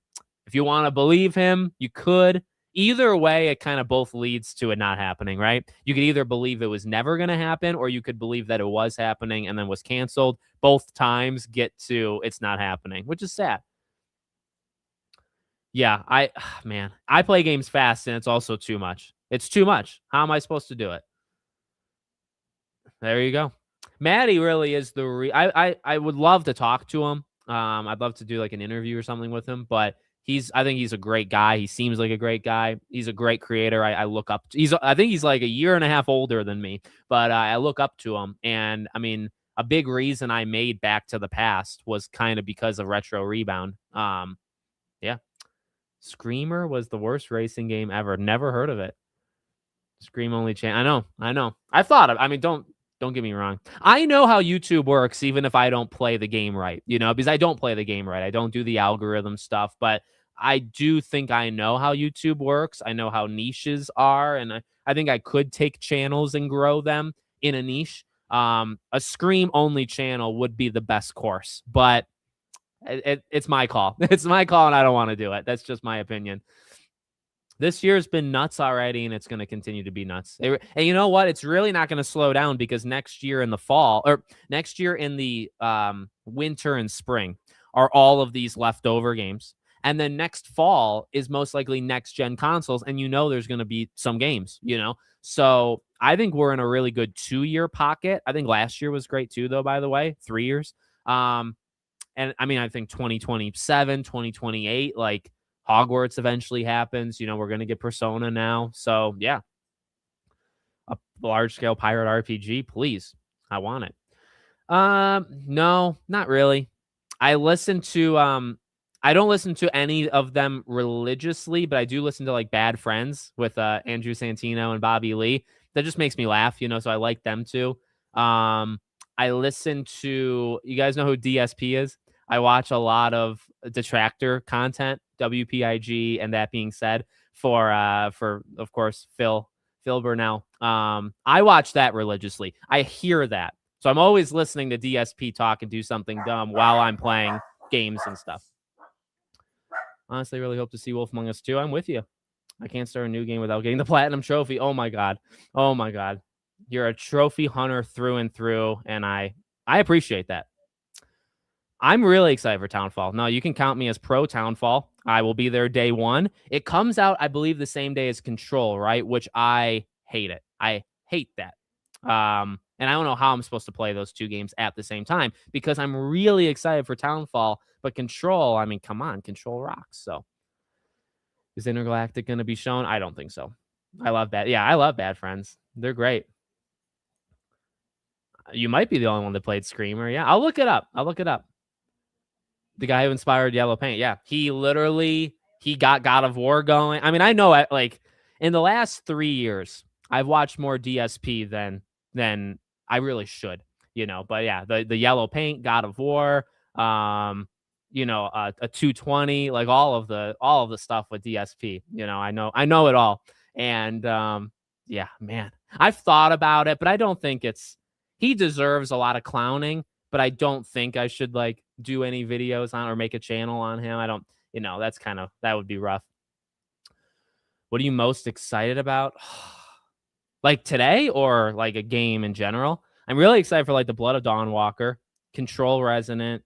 If you want to believe him, you could. Either way, it kind of both leads to it not happening, right? You could either believe it was never going to happen, or you could believe that it was happening and then was canceled. Both times get to it's not happening, which is sad. Yeah, I play games fast and it's also too much. It's too much. How am I supposed to do it? There you go. Maddie really is I would love to talk to him. I'd love to do like an interview or something with him, but I think he's a great guy. He seems like a great guy. He's a great creator. I look up to, I think he's like a year and a half older than me, but I look up to him. And I mean, a big reason I made Back to the Past was kind of because of Retro Rebound. Yeah. Screamer was the worst racing game ever. Never heard of it. Scream only change. I know. I've thought of, I mean, don't get me wrong. I know how YouTube works, even if I don't play the game right, because I don't play the game right. I don't do the algorithm stuff, but I do think I know how YouTube works. I know how niches are, and I think I could take channels and grow them in a niche. A Scream only channel would be the best course, but it's my call. It's my call, and I don't want to do it. That's just my opinion. This year's been nuts already, and it's going to continue to be nuts. And you know what? It's really not going to slow down because next year in the fall, or next year in the winter and spring, are all of these leftover games. And then next fall is most likely next-gen consoles, and there's going to be some games, So I think we're in a really good 2-year pocket. I think last year was great too, though, by the way, 3 years. And I mean, I think 2027, 2028, like, Hogwarts eventually happens. We're going to get Persona now. So, yeah. A large-scale pirate RPG, please. I want it. No, not really. I don't listen to any of them religiously, but I do listen to like Bad Friends with Andrew Santino and Bobby Lee. That just makes me laugh, so I like them too. I listen to, you guys know who DSP is? I watch a lot of detractor content, WPIG, and That Being Said, for of course Phil Burnell. I watch that religiously. I hear that, so I'm always listening to DSP talk and do something dumb while I'm playing games and stuff. Honestly, really hope to see Wolf Among Us 2. I'm with you. I can't start a new game without getting the platinum trophy. Oh my god. You're a trophy hunter through and through, and I appreciate that. I'm really excited for Townfall. No, you can count me as pro Townfall. I will be there day one. It comes out, I believe, the same day as Control, right? Which I hate it. I hate that. And I don't know how I'm supposed to play those two games at the same time because I'm really excited for Townfall, but Control, I mean, come on, Control rocks. So is Intergalactic going to be shown? I don't think so. I love Bad Friends. They're great. You might be the only one that played Screamer. Yeah, I'll look it up. The guy who inspired Yellow Paint. Yeah, he got God of War going. I mean, I know, like, in the last 3 years, I've watched more DSP than I really should, But yeah, the Yellow Paint, God of War, a 220, like all of the stuff with DSP. I know it all. And yeah, man, I've thought about it, but I don't think he deserves a lot of clowning. But I don't think I should like do any videos on or make a channel on him. I don't, that would be rough. What are you most excited about? Like today or like a game in general? I'm really excited for like the Blood of Dawnwalker, Control Resonant,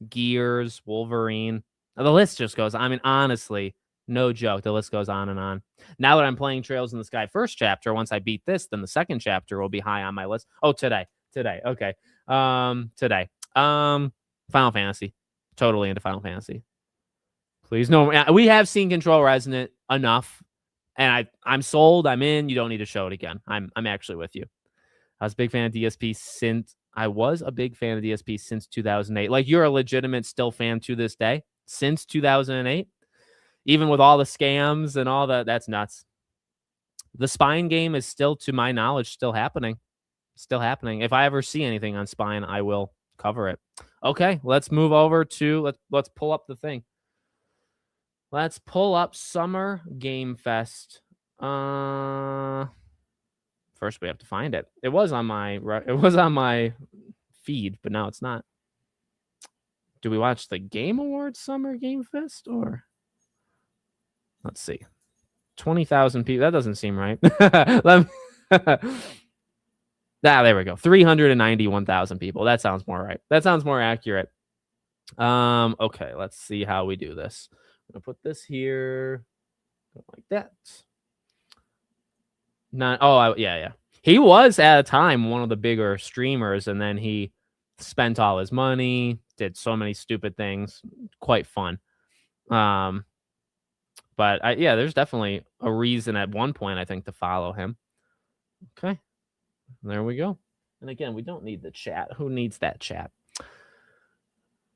Gears, Wolverine. The list just goes, I mean, honestly, no joke. The list goes on and on. Now that I'm playing Trails in the Sky first chapter, once I beat this, then the second chapter will be high on my list. Oh, today. Okay. Today. Final Fantasy. Totally into Final Fantasy. Please. No, we have seen Control Resonant enough. And I'm sold. I'm in. You don't need to show it again. I'm actually with you. I was a big fan of DSP since 2008. Like, you're a legitimate still fan to this day since 2008, even with all the scams and all that. That's nuts. The Spine game is still, to my knowledge, still happening. Still happening. If I ever see anything on Spine, I will cover it. Okay, let's move over to let's pull up the thing. Let's pull up Summer Game Fest. First we have to find it. It was on my feed, but now it's not. Do we watch the Game Awards Summer Game Fest, or let's see. 20,000 people. That doesn't seem right. There we go. 391,000 people. That sounds more right. That sounds more accurate. Okay, let's see how we do this. I'm gonna put this here like that. Yeah. He was at a time one of the bigger streamers, and then he spent all his money, did so many stupid things. Quite fun. But there's definitely a reason at one point, I think, to follow him. Okay. There we go. And again, we don't need the chat. Who needs that chat?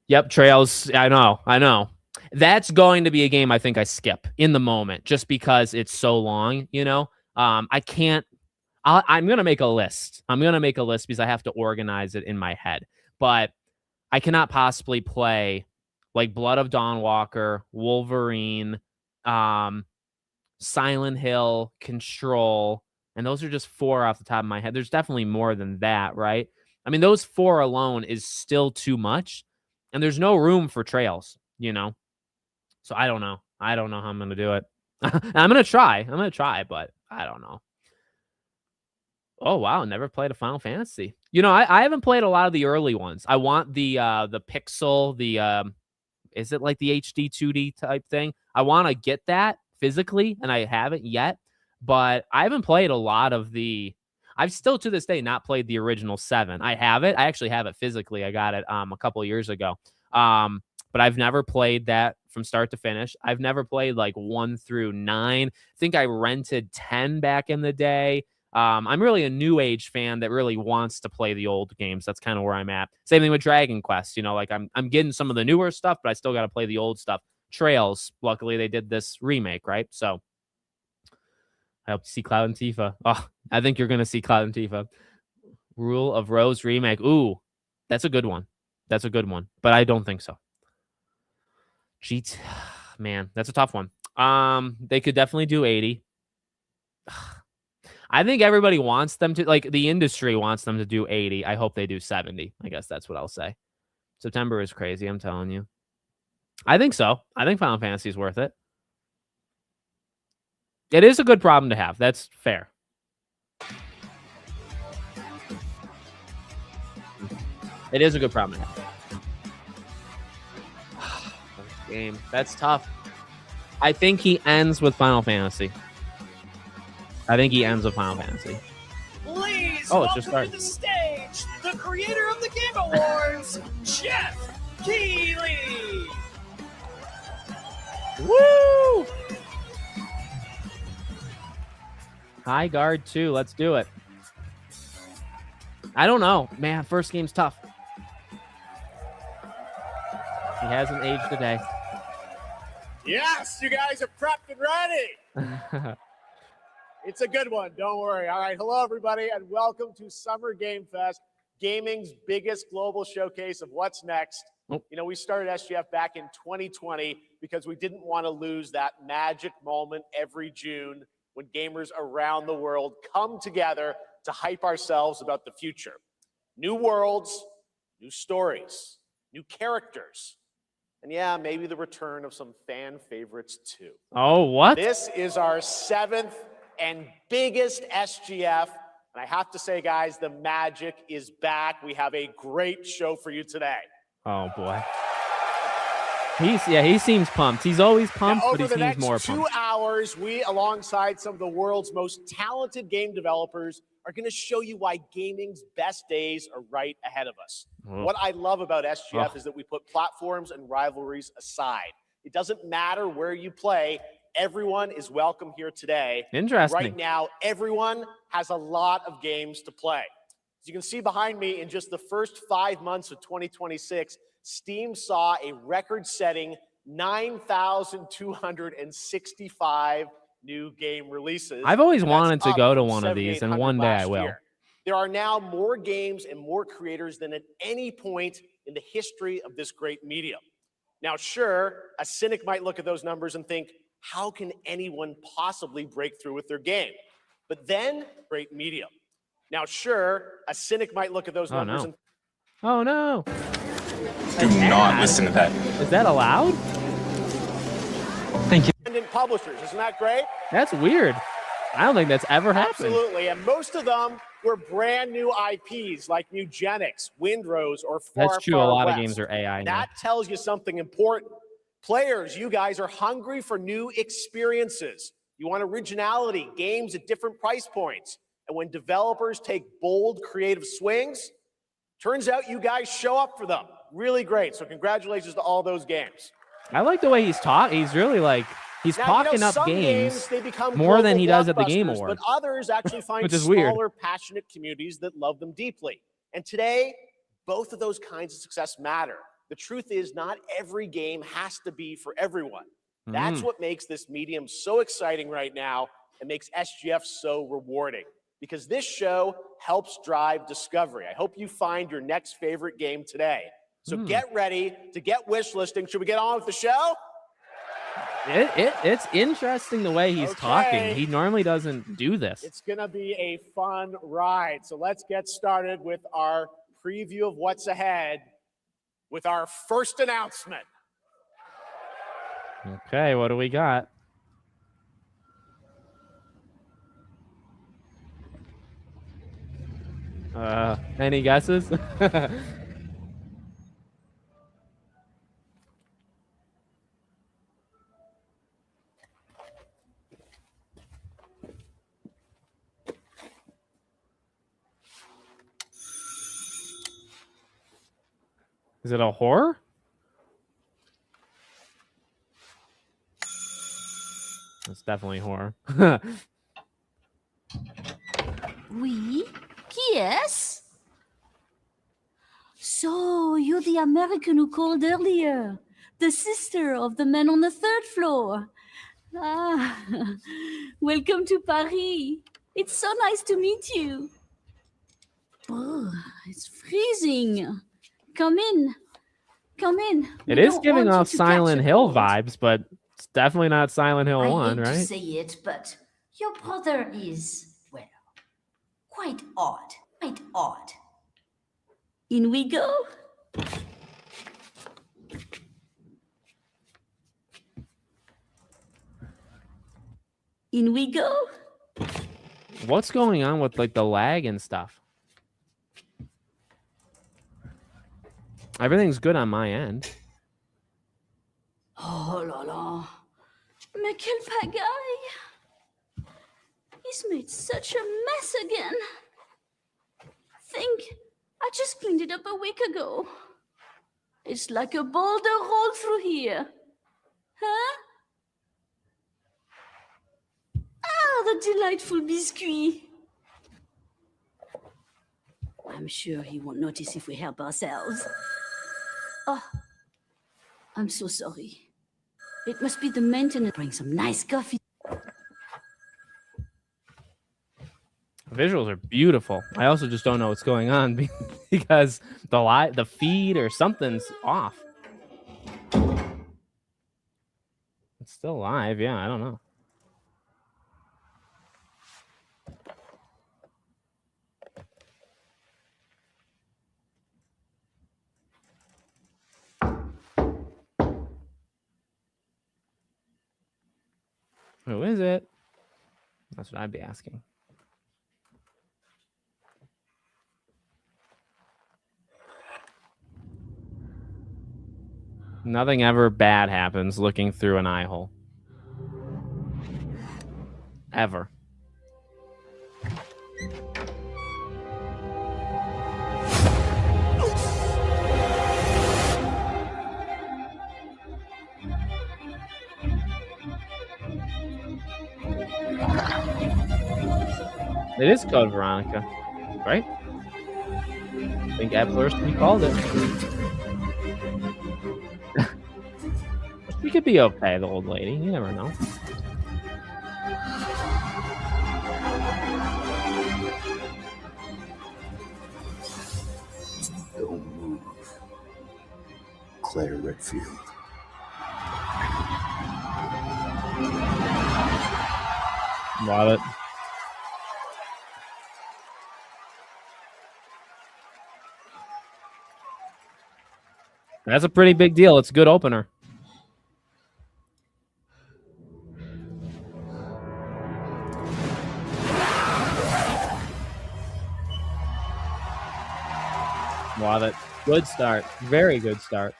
Yep, Trails. I know. That's going to be a game I think I skip in the moment just because it's so long, I can't. I'm going to make a list. Because I have to organize it in my head. But I cannot possibly play like Blood of Dawnwalker, Wolverine, Silent Hill, Control, and those are just 4 off the top of my head. There's definitely more than that, right? I mean, those 4 alone is still too much, and there's no room for Trails, So I don't know. I don't know how I'm going to do it. I'm going to try, but I don't know. Oh, wow. Never played a Final Fantasy. I haven't played a lot of the early ones. I want the Pixel, is it like the HD 2D type thing? I want to get that physically, and I haven't yet. But I haven't played a lot of I've still to this day not played the original 7. I have it. I actually have it physically. I got it a couple of years ago. But I've never played that from start to finish. I've never played like 1 through 9. I think I rented 10 back in the day. I'm really a new age fan that really wants to play the old games. That's kind of where I'm at. Same thing with Dragon Quest. Like I'm getting some of the newer stuff, but I still got to play the old stuff. Trails, luckily they did this remake, right? So I hope to see Cloud and Tifa. Oh, I think you're going to see Cloud and Tifa. Rule of Rose remake. Ooh, that's a good one. But I don't think so. Man, that's a tough one. They could definitely do 80. I think everybody wants them to, like, the industry wants them to do 80. I hope they do 70. I guess that's what I'll say. September is crazy, I'm telling you. I think so. I think Final Fantasy is worth it. It is a good problem to have. That's fair. It is a good problem to have. Game. That's tough. I think he ends with Final Fantasy. Please it just started. To the stage, the creator of the Game Awards, Jeff Keighley. Woo! High Guard 2. Let's do it. I don't know. Man, first game's tough. He hasn't aged a day. Yes, you guys are prepped and ready. It's a good one. Don't worry. All right. Hello, everybody, and welcome to Summer Game Fest, gaming's biggest global showcase of what's next. Oh. We started SGF back in 2020 because we didn't want to lose that magic moment every June when gamers around the world come together to hype ourselves about the future. New worlds, new stories, new characters, and yeah, maybe the return of some fan favorites too. Oh, what? This is our 7th and biggest SGF. And I have to say, guys, the magic is back. We have a great show for you today. Oh, boy. He seems pumped. He's always pumped, but he seems more pumped. Over the next 2 hours, we, alongside some of the world's most talented game developers, are going to show you why gaming's best days are right ahead of us. Oh. What I love about SGF is that we put platforms and rivalries aside. It doesn't matter where you play. Everyone is welcome here today. Interesting. Right now, everyone has a lot of games to play. As you can see behind me, in just the first 5 months of 2026, Steam saw a record-setting 9,265 new game releases. I've always and that's wanted to up go to from one of these, and 7,800 one day I last will. year. There are now more games and more creators than at any point in the history of this great medium. Now, sure, a cynic might look at those numbers and think, how can anyone possibly break through with their game? But then, great medium. Now, sure, a cynic might look at those numbers and oh no! Do not listen to that. Is that allowed? Thank you. independent publishers. Isn't that great? That's weird. I don't think that's ever happened. Absolutely, and most of them were brand new IPs like Nugenics, Windrose, or Far That's true. Far A lot West. of games are AI now. That tells you something important. Players, you guys are hungry for new experiences. You want originality, games at different price points. And when developers take bold, creative swings, turns out you guys show up for them. Really great. So congratulations to all those games. I like the way he's talking. He's really like, he's talking up some games they become more than he does at the blockbusters, Game Awards. But others actually find Which is smaller, weird. passionate communities that love them deeply. And today, both of those kinds of success matter. The truth is, not every game has to be for everyone. That's what makes this medium so exciting right now and makes SGF so rewarding. Because this show helps drive discovery. I hope you find your next favorite game today. So get ready to get wish listing. Should we get on with the show? It's interesting the way he's talking. He normally doesn't do this. It's going to be a fun ride. So let's get started with our preview of what's ahead with our first announcement. Okay, what do we got? Any guesses? Is it a horror? It's definitely horror. Oui? Qui est-ce? So, you're the American who called earlier. The sister of the man on the third floor. Ah, welcome to Paris. It's so nice to meet you. Oh, it's freezing. Come in. Come in. It We is don't giving want you off to catch Silent a Hill cold. vibes, but it's definitely not Silent Hill 1, I hate to right? say it, but your brother is, well, quite odd. Quite odd. In we go. In we go. What's going on with like the lag and stuff? Everything's good on my end. Oh là là. Mais quel pagaille. He's made such a mess again. Think, I just cleaned it up a week ago. It's like a boulder rolled through here. Huh? Ah, the delightful biscuit. I'm sure he won't notice if we help ourselves. Oh, I'm so sorry. It must be the maintenance. Bring some nice coffee. Visuals are beautiful. I also just don't know what's going on because the feed or something's off. It's still live, yeah. I don't know. Who is it? That's what I'd be asking. Nothing ever bad happens looking through an eye hole. Ever. It is Code Veronica, right? I think at first we called it. She could be okay, the old lady. You never know. Don't move. Claire Redfield. Love it. That's a pretty big deal. It's a good opener. Love it. Good start. Very good start.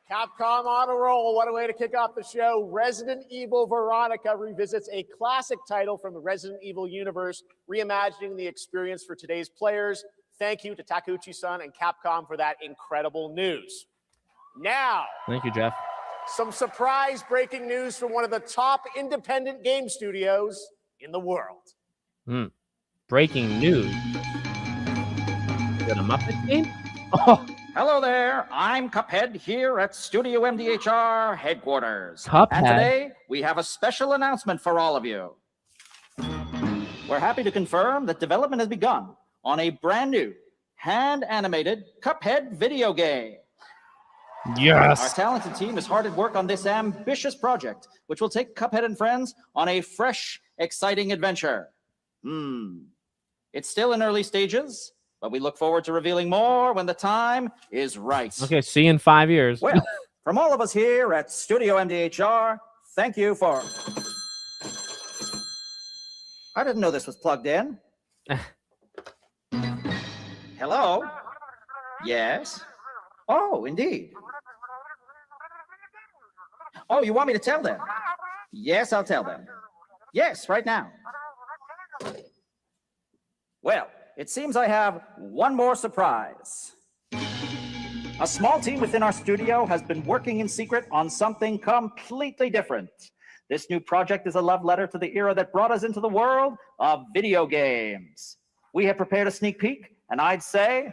Capcom on a roll. What a way to kick off the show. Resident Evil Veronica revisits a classic title from the Resident Evil universe, reimagining the experience for today's players. Thank you to Takeuchi-san and Capcom for that incredible news. Now, Thank you, Jeff. some surprise breaking news from one of the top independent game studios in the world. Breaking news. Is it a Muppet game? Oh, Hello there, I'm Cuphead here at Studio MDHR headquarters. Cuphead? And today, we have a special announcement for all of you. We're happy to confirm that development has begun on a brand new, hand-animated Cuphead video game. Our yes. talented team is hard at work on this ambitious project, which will take Cuphead and friends on a fresh, exciting adventure. It's still in early stages, but we look forward to revealing more when the time is right. Okay, see you in 5 years. Well, from all of us here at Studio MDHR, thank you for... I didn't know this was plugged in. Hello? Yes? Oh, indeed. Oh, you want me to tell them? Yes, I'll tell them. Yes, right now. Well, it seems I have one more surprise. A small team within our studio has been working in secret on something completely different. This new project is a love letter to the era that brought us into the world of video games. We have prepared a sneak peek, and I'd say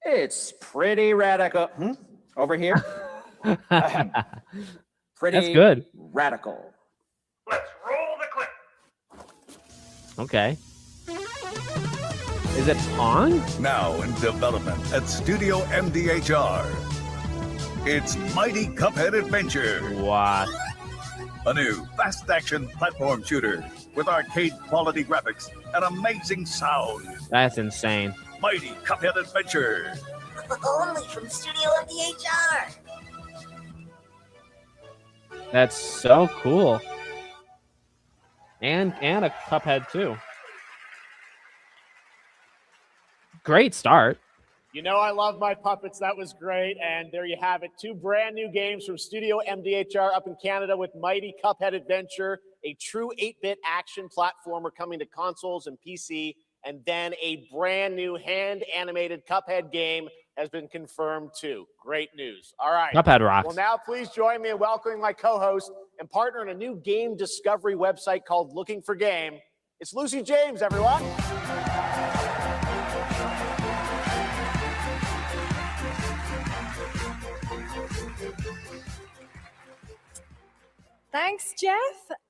it's pretty radical. Over here. Pretty That's good. radical. Let's roll the clip. Okay. Is it Pong? Now in development at Studio MDHR. It's Mighty Cuphead Adventure, What? a new fast-action platform shooter with arcade-quality graphics and amazing sound. That's insane. Mighty Cuphead Adventure. Only from Studio MDHR. That's so cool. And a Cuphead too. Great start. You know I love my puppets. That was great. And there you have it. 2 brand new games from Studio MDHR up in Canada with Mighty Cuphead Adventure, a true 8-bit action platformer coming to consoles and PC, and then a brand new hand-animated Cuphead game has been confirmed too. Great news. All right. Cuphead rocks. Well, now please join me in welcoming my co-host and partner in a new game discovery website called Looking for Game. It's Lucy James, everyone. Thanks, Jeff.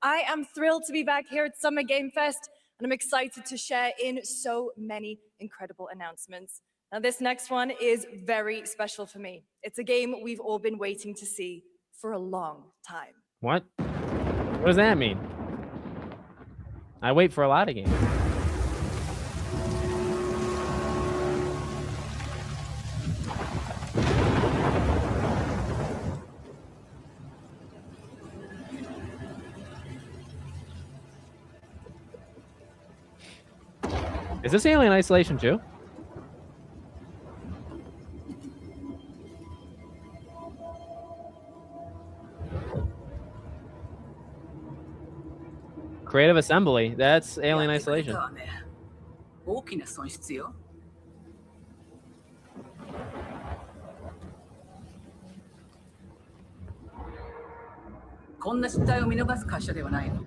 I am thrilled to be back here at Summer Game Fest, and I'm excited to share in so many incredible announcements. Now, this next one is very special for me. It's a game we've all been waiting to see for a long time. What? What does that mean? I wait for a lot of games. Is this Alien Isolation 2? Creative Assembly. That's Alien Isolation. 大きな損失よ。こんな失態を見逃す会社ではないの。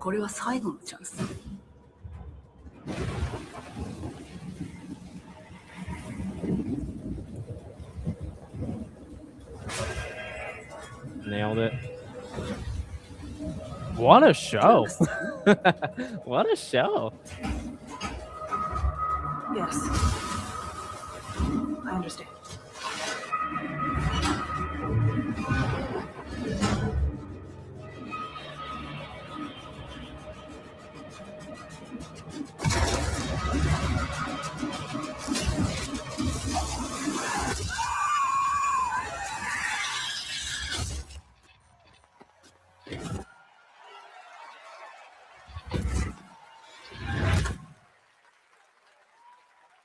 これは最後のチャンス。Nailed it. What a show. What a show. Yes. I understand.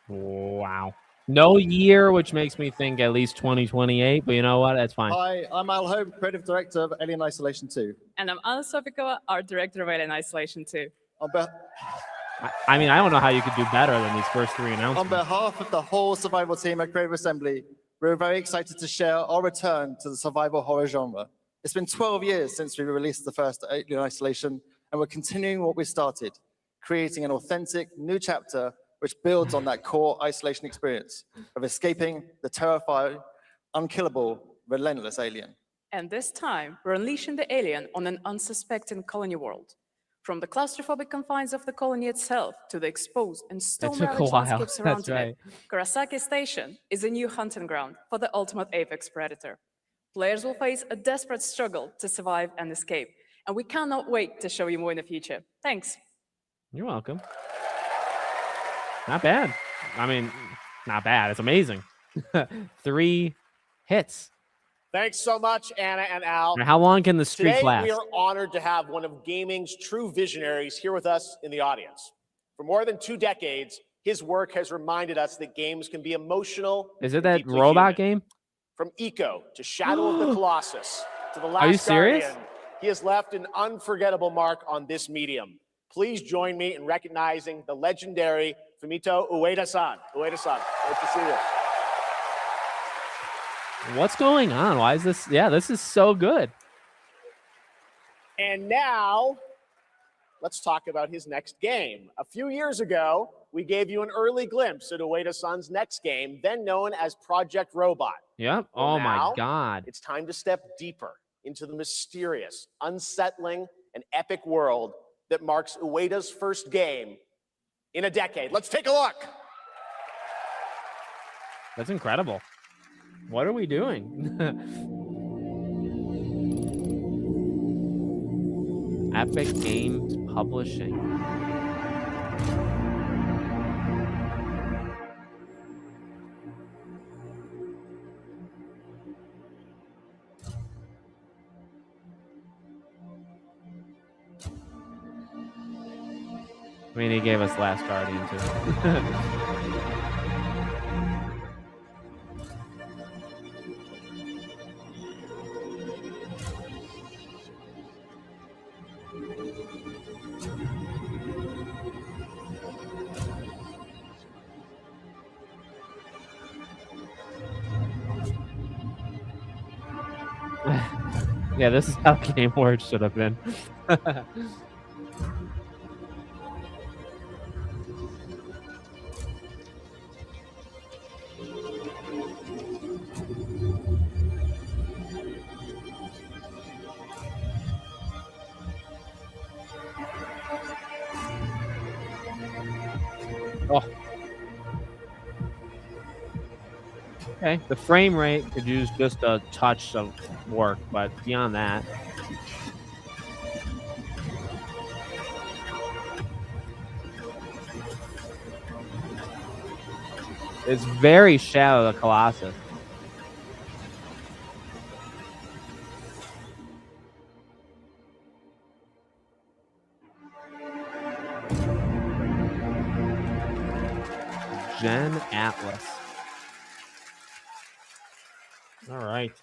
Wow. No year, which makes me think at least 2028, but you know what? That's fine. Hi, I'm Al Hope, Creative Director of Alien Isolation 2. And I'm Anna Sofikowa, Art Director of Alien Isolation 2. I mean, I don't know how you could do better than these first three announcements. On behalf of the whole survival team at Creative Assembly, we're very excited to share our return to the survival horror genre. It's been 12 years since we released the first Alien Isolation, and we're continuing what we started, creating an authentic new chapter which builds on that core isolation experience of escaping the terrifying, unkillable, relentless alien. And this time, we're unleashing the alien on an unsuspecting colony world. From the claustrophobic confines of the colony itself to the exposed and stone-ravaged landscape surrounding it, Kurosaki Station is a new hunting ground for the ultimate apex predator. Players will face a desperate struggle to survive and escape, and we cannot wait to show you more in the future. Thanks. You're welcome. Not bad. I mean, not bad. It's amazing. 3 hits. Thanks so much, Anna and Al. Now, how long can the streak Today, last? we are honored to have one of gaming's true visionaries here with us in the audience. For more than 2 decades, his work has reminded us that games can be emotional. Is it that robot game? From Eco to Shadow of the Colossus to The Last Are you serious? Guardian, he has left an unforgettable mark on this medium. Please join me in recognizing the legendary Fumito Ueda-san. Ueda-san, great to see you. What's going on? Why is this? Yeah, this is so good. And now, let's talk about his next game. A few years ago, we gave you an early glimpse at Ueda-san's next game, then known as Project Robot. Yep. Well, Oh now, my God. It's time to step deeper into the mysterious, unsettling, and epic world that marks Ueda's first game in a decade. Let's take a look. That's incredible. What are we doing? Epic Games Publishing. I mean, he gave us Last Guardian too. Yeah, this is how Game Awards should have been. Oh. Okay, the frame rate could use just a touch of work, but beyond that. It's very Shadow of the Colossus. Gen Atlas. All right.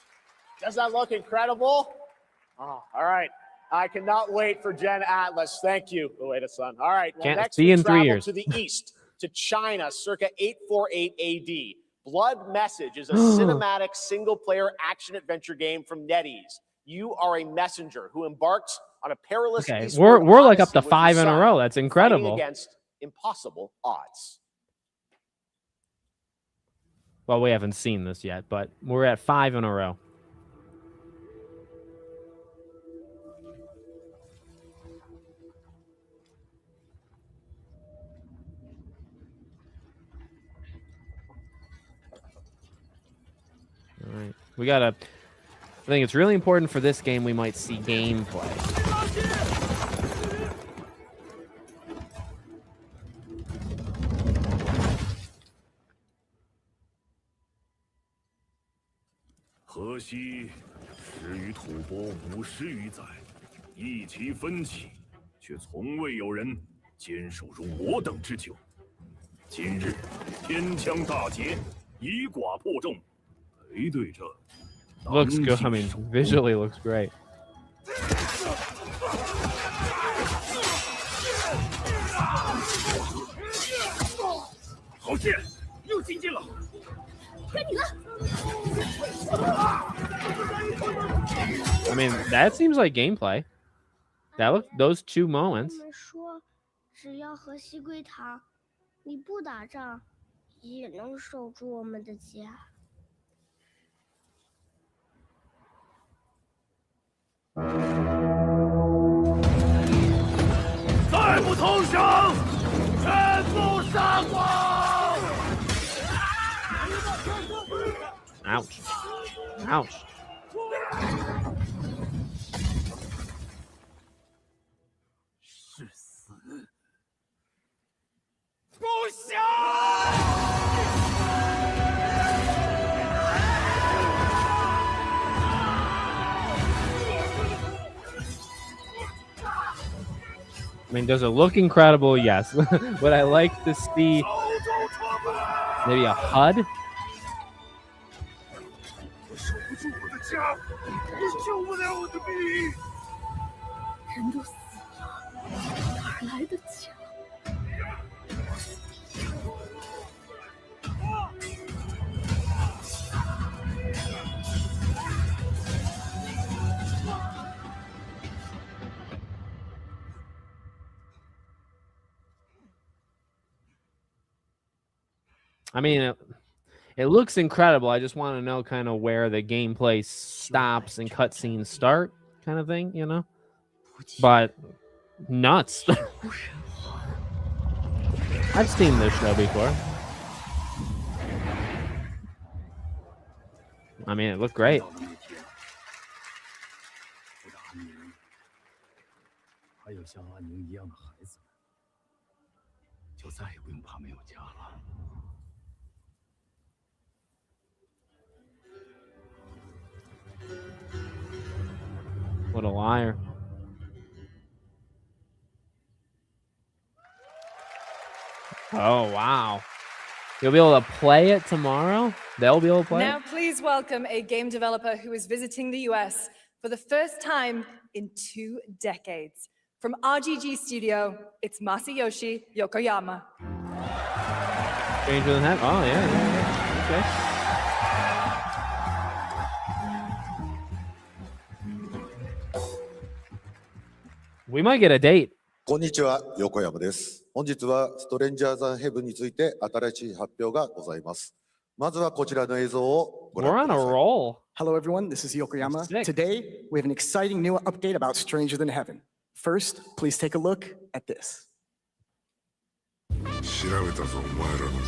Does that look incredible? Oh, all right. I cannot wait for Gen Atlas. Thank you, Ueda-san. All right. Well, Can't next see we in 3 travel years. to the east, to China, circa 848 AD. Blood Message is a cinematic single-player action-adventure game from NetEase. You are a messenger who embarks on a perilous Okay, eastward we're like up odyssey to with 5 your in a son, row. That's fighting incredible. against impossible odds. Well, we haven't seen this yet, but we're at 5 in a row. All right. We got to... I think it's really important for this game we might see gameplay. Looks good. I mean, visually looks great. I mean, that seems like gameplay. That look, those 2 moments. Ouch. Ouch. I mean, does it look incredible? Yes. Would I like to see maybe a HUD? I mean, it looks incredible. I just want to know kind of where the gameplay stops and cutscenes start, kind of thing, you know? But nuts. I've seen this show before. I mean, it looked great. What a liar. Oh, wow. You'll be able to play it tomorrow? They'll be able to play Now, it? please welcome a game developer who is visiting the US for the first time in 2 decades. From RGG Studio, it's Masayoshi Yokoyama. Stranger than that? Oh, yeah. Okay. We might get a date. こんにちは、横山です。本日はストレンジャーズ・ヘブンについて新しい発表がございます。まずはこちらの映像をご We're 覧 on く a ださい。 roll. Hello, everyone. This is Yokoyama. Sick. Today, we have an exciting new update about Stranger Than Heaven. First, please take a look at this. 調べたぞ、お前らのこ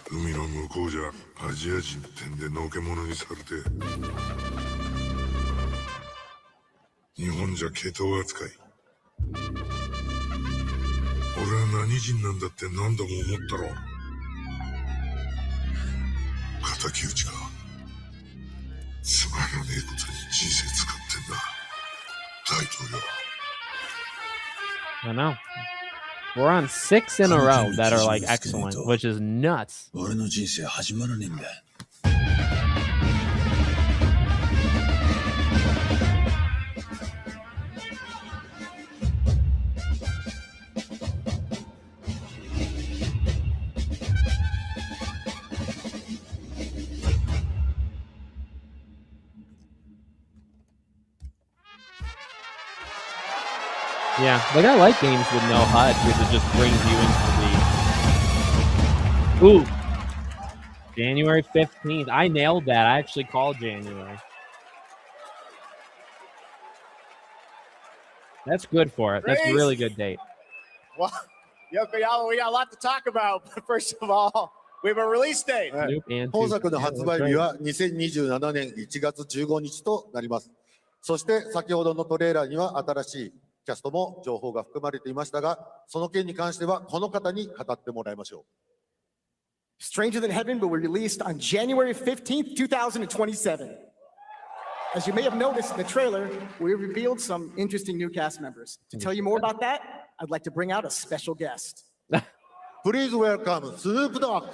と。海の向こうじゃアジア人ってんでのけ者にされて。日本じゃ毛頭扱い。俺は何人なんだって何度も思ったろ。敵討ちか。つまらねえことに人生使ってんだ。大統領。I know. We're on 6 in a row that are like excellent, which is nuts. 俺の人生始まらねえんだ。Yeah, like I like games with no HUD because it just brings you into the. Ooh, January 15th. I nailed that. I actually called January. That's good for it. That's a really good date. Well, Yokoyama, we got a lot to talk about. But first of all, we have a release date. 本作の発売日は2027年1月15日となります。そして先ほどのトレーラーには新しいキャストも情報が含まれていましたが、その件に関してはこの方に語ってもらいましょう。Stranger Than Heaven will be released on January 15th, 2027. As you may have noticed in the trailer, we revealed some interesting new cast members. To tell you more about that, I'd like to bring out a special guest. Please welcome Snoop Dogg.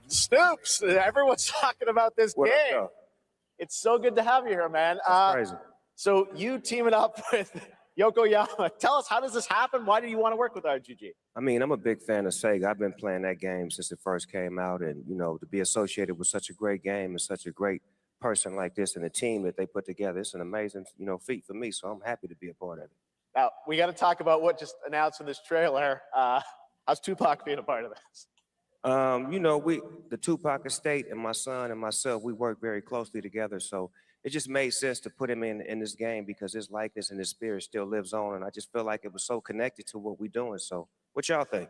Snoops, everyone's talking about this game. It's so good to have you here, man. Crazy. So you teaming up with Yokoyama. Tell us, how does this happen? Why do you want to work with RGG? I mean, I'm a big fan of Sega. I've been playing that game since it first came out, and to be associated with such a great game and such a great person like this and the team that they put together, it's an amazing, feat for me. So I'm happy to be a part of it. Now we got to talk about what just announced in this trailer. How's Tupac being a part of this? The Tupac estate and my son and myself, we work very closely together. So it just made sense to put him in this game because his likeness and his spirit still lives on. And I just feel like it was so connected to what we're doing. So what y'all think?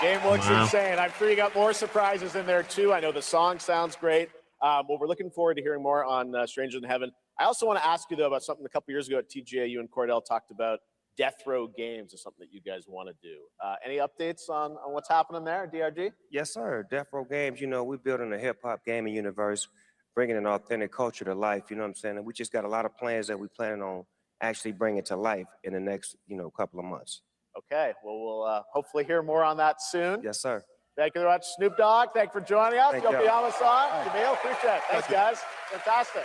Game looks insane. I'm sure you got more surprises in there too. I know the song sounds great. Well, we're looking forward to hearing more on Stranger Than Heaven. I also want to ask you though about something a couple years ago at TGA, you and Cordell talked about Death Row Games is something that you guys want to do. Any updates on what's happening there, DRG? Yes, sir. Death Row Games, we're building a hip-hop gaming universe, bringing an authentic culture to life, you know what I'm saying? And we just got a lot of plans that we're planning on actually bringing to life in the next, couple of months. Okay, well, we'll hopefully hear more on that soon. Yes, sir. Thank you very much, Snoop Dogg. Thank you for joining us. Thank you. Yokoyama-san, Jamil, appreciate it. Thanks, guys. Fantastic.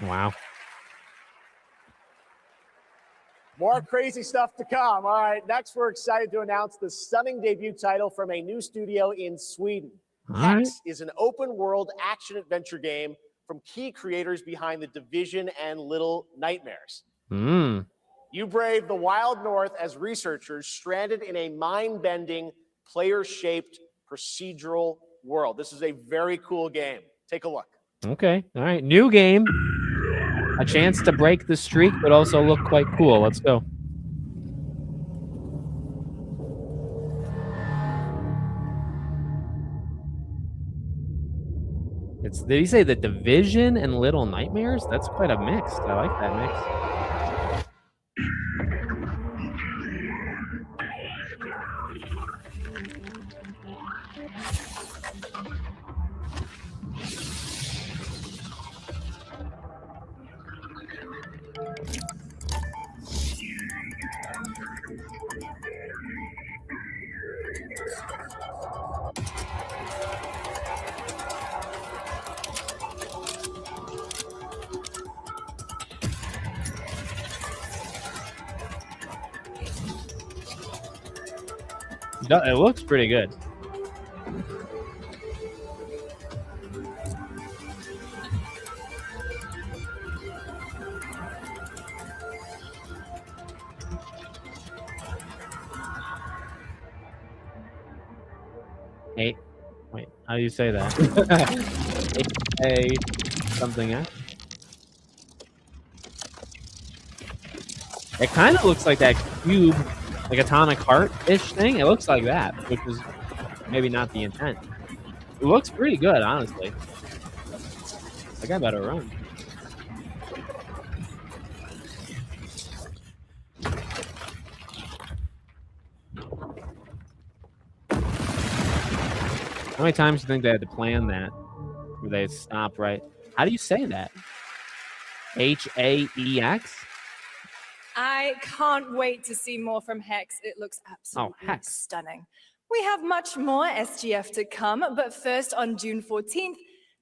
Wow. More crazy stuff to come. All right, next we're excited to announce the stunning debut title from a new studio in Sweden. Hex is an open-world action-adventure game from key creators behind The Division and Little Nightmares. You brave the wild north as researchers stranded in a mind-bending, player-shaped procedural world. This is a very cool game. Take a look. Okay. All right. New game. A chance to break the streak, but also look quite cool. Let's go. Did he say The Division and Little Nightmares? That's quite a mix. I like that mix. It looks pretty good. Wait, how do you say that? Something else. It kind of looks like that cube, like Atomic Heart-ish thing. It looks like that, which is maybe not the intent. It looks pretty good, honestly. I got better run. How many times do you think they had to plan that? Where they stop right? How do you say that? H-A-E-X? I can't wait to see more from Hex. It looks absolutely stunning. We have much more SGF to come, but first on June 14th,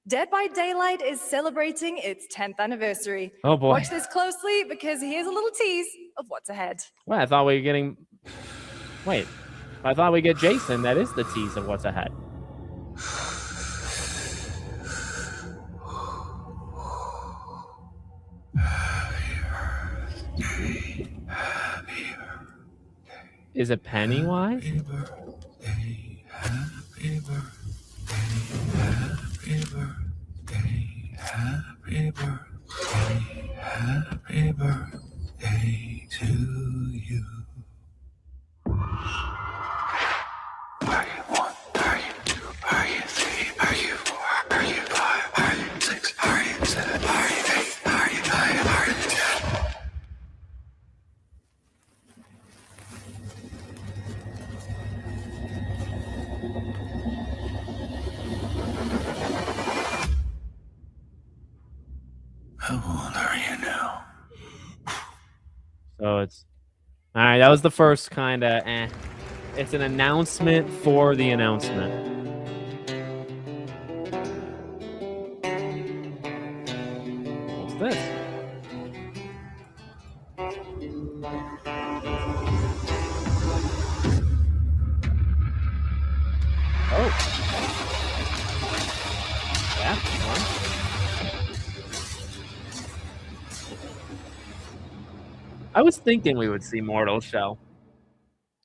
Dead by Daylight is celebrating its 10th anniversary. Oh boy. Watch this closely because here's a little tease of what's ahead. Well, I thought we were getting... Wait. I thought we get Jason. That is the tease of what's ahead. Is it Pennywise? Happy birthday, happy birthday, happy birthday, happy birthday to you. Are you 1? Are you 2? Are you 3? Are you 4? Are you 5? Are you 6? Are you 7? Are you 8? Are you 9? Are you 10? How old are you now? So it's... All right, that was the first kind of It's an announcement for the announcement. What's this? Oh. That's fun. I was thinking we would see Mortal Shell.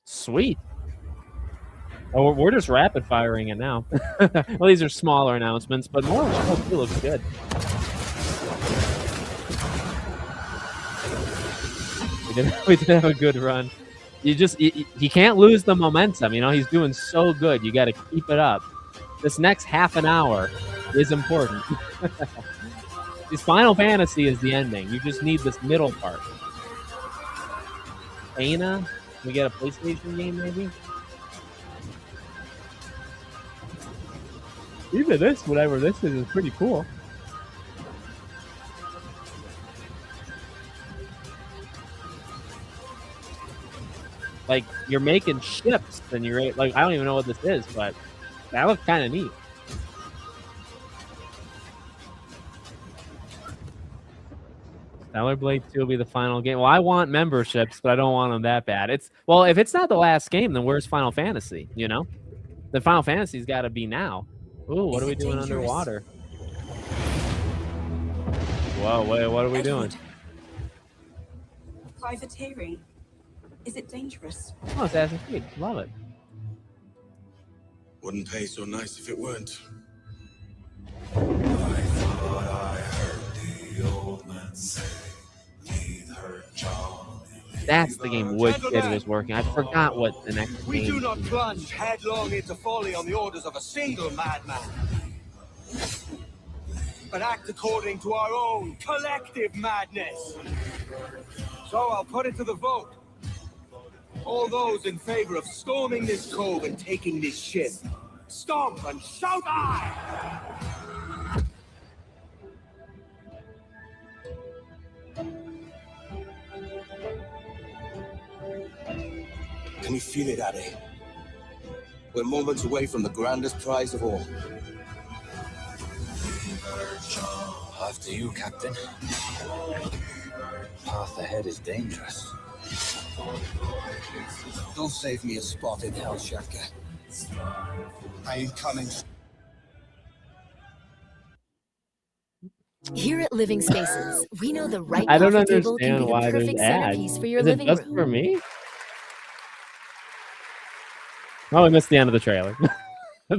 Sweet. Oh, we're just rapid firing it now. Well, these are smaller announcements, but Mortal Shell still looks good. We did have a good run. You can't lose the momentum. You know, he's doing so good. You got to keep it up. This next half an hour is important. This Final Fantasy is the ending. You just need this middle part. Ana? We get a PlayStation game, maybe? Even this, whatever this is pretty cool. Like, you're making ships, and you're like, I don't even know what this is, but that looks kind of neat. Stellar Blade 2 will be the final game. Well, I want memberships, but I don't want them that bad. Well, if it's not the last game, then where's Final Fantasy, you know? The Final Fantasy's got to be now. Ooh, what are we doing underwater? Whoa, wait, what are we doing? Privateering. Is it dangerous? Oh, it's Assassin's Creed. Love it. Wouldn't pay so nice if it weren't. I thought I heard the old man say, leave her John. That's the game Wood Kid was working. I forgot what the next We game do not plunge headlong into folly on the orders of a single madman, but act according to our own collective madness. So I'll put it to the vote. All those in favor of storming this cove and taking this ship, stomp and shout aye! Can you feel it, Addy? We're moments away from the grandest prize of all. After you, Captain. Path ahead is dangerous. Don't save me a spot in hell, Shaka. I ain't coming. Here at Living Spaces, we know the right I don't coffee table can understand be why the there's perfect ads. centerpiece for your Is it living just room. for me? Oh, we missed the end of the trailer.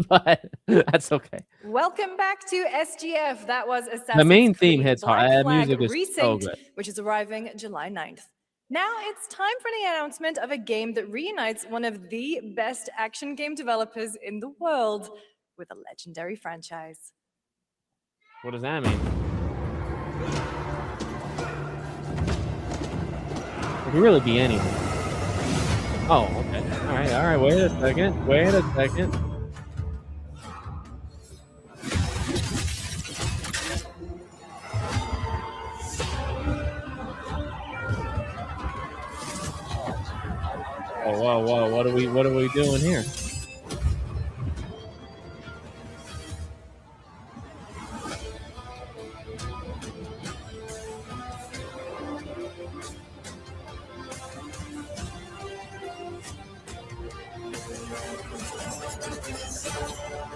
But that's okay. Welcome back to SGF. That was Assassin's The main theme Creed hits Black hard. Flag Music is so Resynced, good. which is arriving July 9th. Now it's time for the announcement of a game that reunites one of the best action game developers in the world with a legendary franchise. What does that mean? It could really be anything. Oh, okay. All right. Wait a second. Oh, whoa. What are we doing here?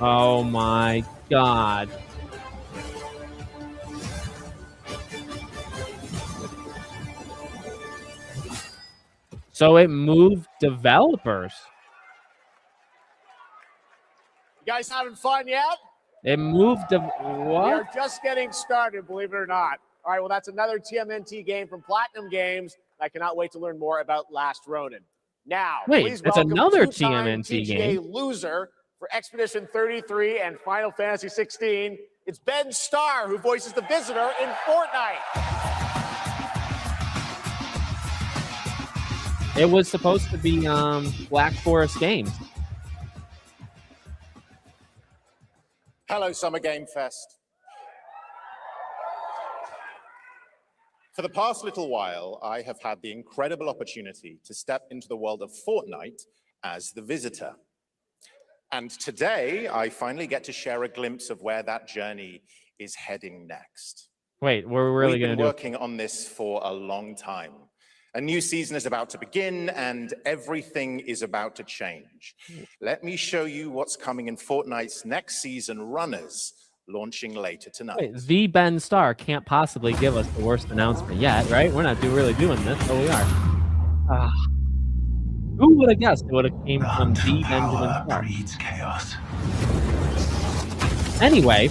Oh my god. So it moved developers. You guys having fun yet? It moved We what? are just getting started, believe it or not. All right, well, that's another TMNT game from Platinum Games. I cannot wait to learn more about Last Ronin. Now, Wait, please that's welcome another two-time TMNT TGA game. loser for Expedition 33 and Final Fantasy 16. It's Ben Starr, who voices the Visitor in Fortnite. It was supposed to be Black Forest Games. Hello, Summer Game Fest. For the past little while, I have had the incredible opportunity to step into the world of Fortnite as the visitor. And today, I finally get to share a glimpse of where that journey is heading next. Wait, we're really going to We've do been working on this for a long time. A new season is about to begin, and everything is about to change. Let me show you what's coming in Fortnite's next season runners, launching later tonight. Wait, the Ben Starr can't possibly give us the worst announcement yet, right? We're not really doing this, but we are. Who would have guessed it would have came from the Benjamin Starr? Breeds chaos. Anyway,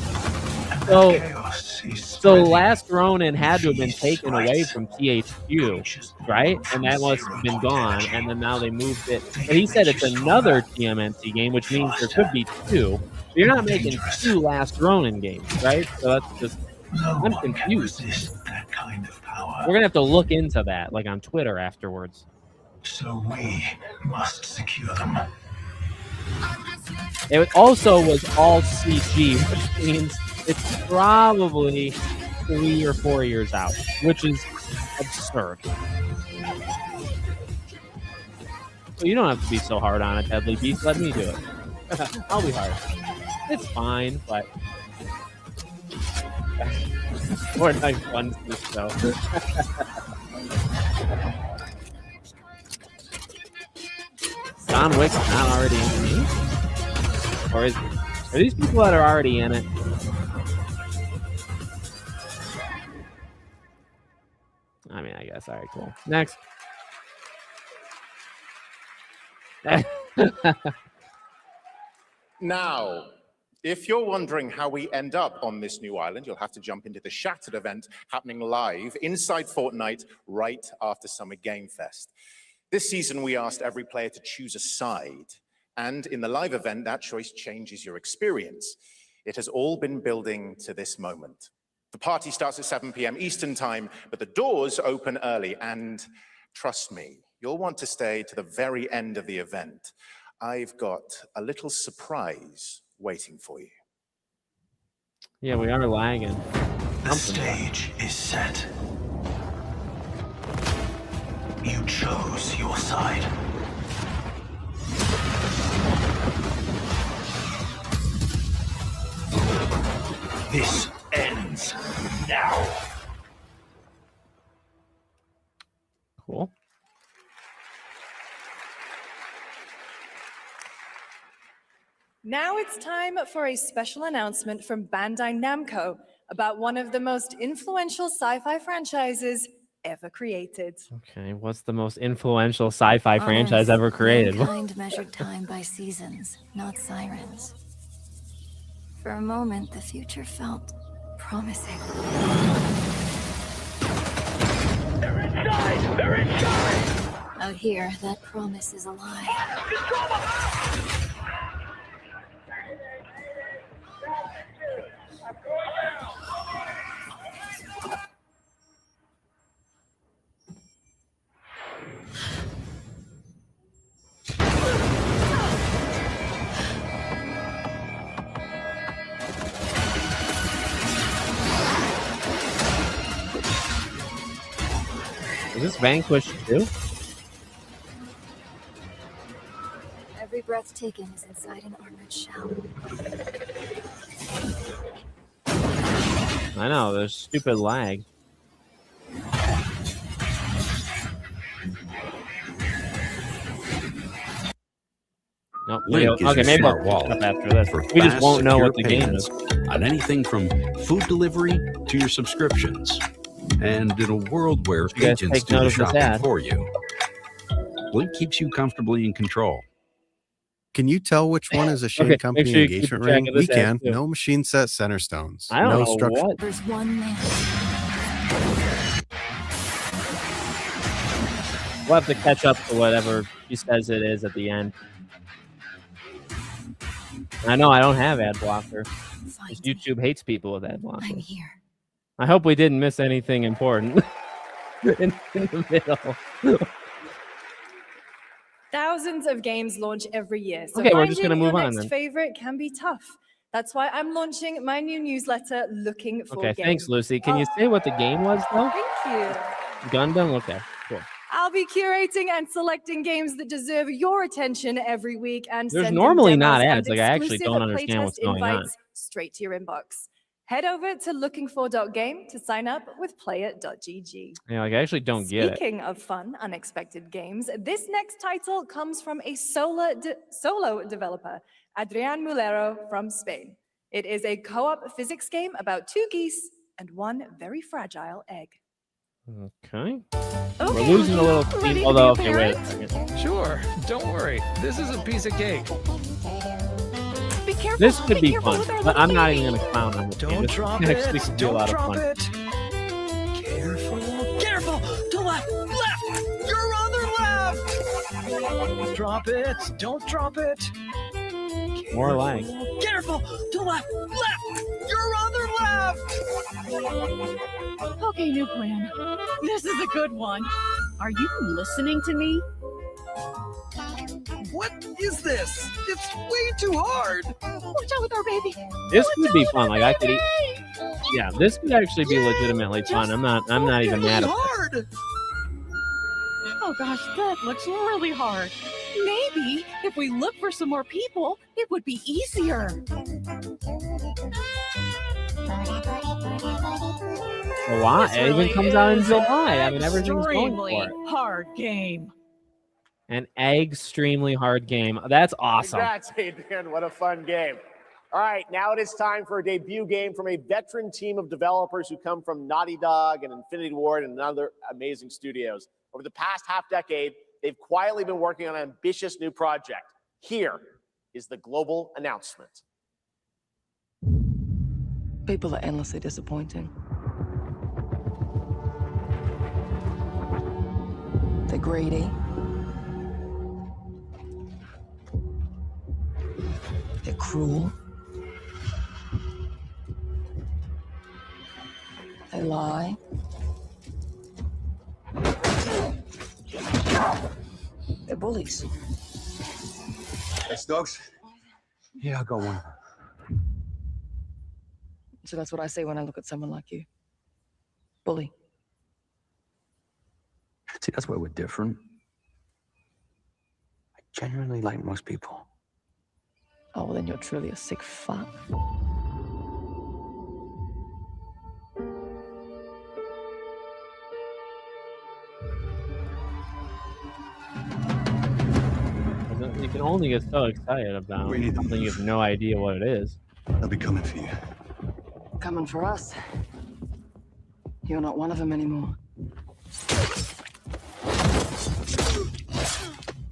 so Last Ronin had to have been taken away from THQ, right? And that must have been gone, and then now they moved it. But he said it's another TMNT game, which means there could be two. But you're not making two Last Ronin games, right? So that's just, I'm confused. We're gonna have to look into that, like on Twitter afterwards. So we must secure them. It also was all CG, which means it's probably 3 or 4 years out, which is absurd. So you don't have to be so hard on it, Deadly Beast. Let me do it. I'll be hard. It's fine, but Fortnite funds this though. John Wick's not already in it? Or is he? Are these people that are already in it? I mean, I guess. All right, cool. Next. Now, if you're wondering how we end up on this new island, you'll have to jump into the Shattered event happening live inside Fortnite right after Summer Game Fest. This season, we asked every player to choose a side. And in the live event, that choice changes your experience. It has all been building to this moment. The party starts at 7 p.m. Eastern time, but the doors open early. And trust me, you'll want to stay to the very end of the event. I've got a little surprise waiting for you. Yeah, we are lagging. The stage is set. You chose your side. This ends now. Cool. Now it's time for a special announcement from Bandai Namco about one of the most influential sci-fi franchises ever created. Okay, what's the most influential sci-fi franchise ever created? Mankind measured time by seasons, not sirens. For a moment, the future felt promising. They're inside! They're inside! Out here, that promise is a lie. Is this Vanquish too? Every breath taken is inside an armored shell. I know, there's stupid lag. Nope. Link is Okay, your maybe smart I'll wallet after this. for We just fast, won't know secure what the game payments is. on anything from food delivery to your subscriptions. And in a world where You guys agents take do note the of this shopping ad. for you, Blink keeps you comfortably in control. Can you tell which one is a Shane Okay, make Company sure you keep engagement track ring? of We this ad, can. too. No machine set center stones. I don't no know structure. what. There's one man. We'll have to catch up to whatever she says it is at the end. I know I don't have ad blocker. 'Cause YouTube hates people with ad blocker. I'm here. I hope we didn't miss anything important in the middle. Thousands of games launch every year, so Okay, we're finding just gonna your move on next then. favorite can be tough. That's why I'm launching my new newsletter, Looking for Okay, Games. thanks, Lucy. Can you say what the game was, though? Thank you. Gundam? Okay, cool. I'll be curating and selecting games that deserve your attention every week and There's sending normally demos not and ads. Like, I actually exclusive don't understand what's playtest going on. invites straight to your inbox. Head over to lookingfor.game to sign up with player.gg. Yeah, like, I actually don't get it. Speaking of fun, unexpected games, this next title comes from a solo developer, Adrian Mulero from Spain. It is a co-op physics game about two geese and one very fragile egg. Okay. We're losing a little steam. Although, okay, wait a second. Sure, don't worry. This is a piece of cake. Be careful. This could be fun, but I'm not even going to clown on this game. Don't This drop actually it. could be a Don't lot of drop fun. it. Careful. Careful. To left. Left. Your other left. Drop it. Don't drop it. More lag. Careful. To left. Left. Your other left. Okay, new plan. This is a good one. Are you listening to me? What is this? It's way too hard. Watch out with our baby. This would be fun. Like, I could eat. Yeah, this could actually be legitimately fun. I'm not even mad at it. Hard. Oh gosh, that looks really hard. Maybe if we look for some more people, it would be easier. July. This It even really comes out in is July. I mean, everything's going extremely for it. hard game. An extremely hard game. That's awesome. Congrats, Adrian. What a fun game. All right, now it is time for a debut game from a veteran team of developers who come from Naughty Dog and Infinity Ward and other amazing studios. Over the past half-decade, they've quietly been working on an ambitious new project. Here is the global announcement. People are endlessly disappointing. They're greedy. They're cruel. They lie. They're bullies. Yes, dogs? Yeah, I got one. So that's what I say when I look at someone like you. Bully. See, that's where we're different. I genuinely like most people. Oh, well, then you're truly a sick fuck. You can only get so excited about something you have no idea what it is. I'll be coming for you. Coming for us. You're not one of them anymore.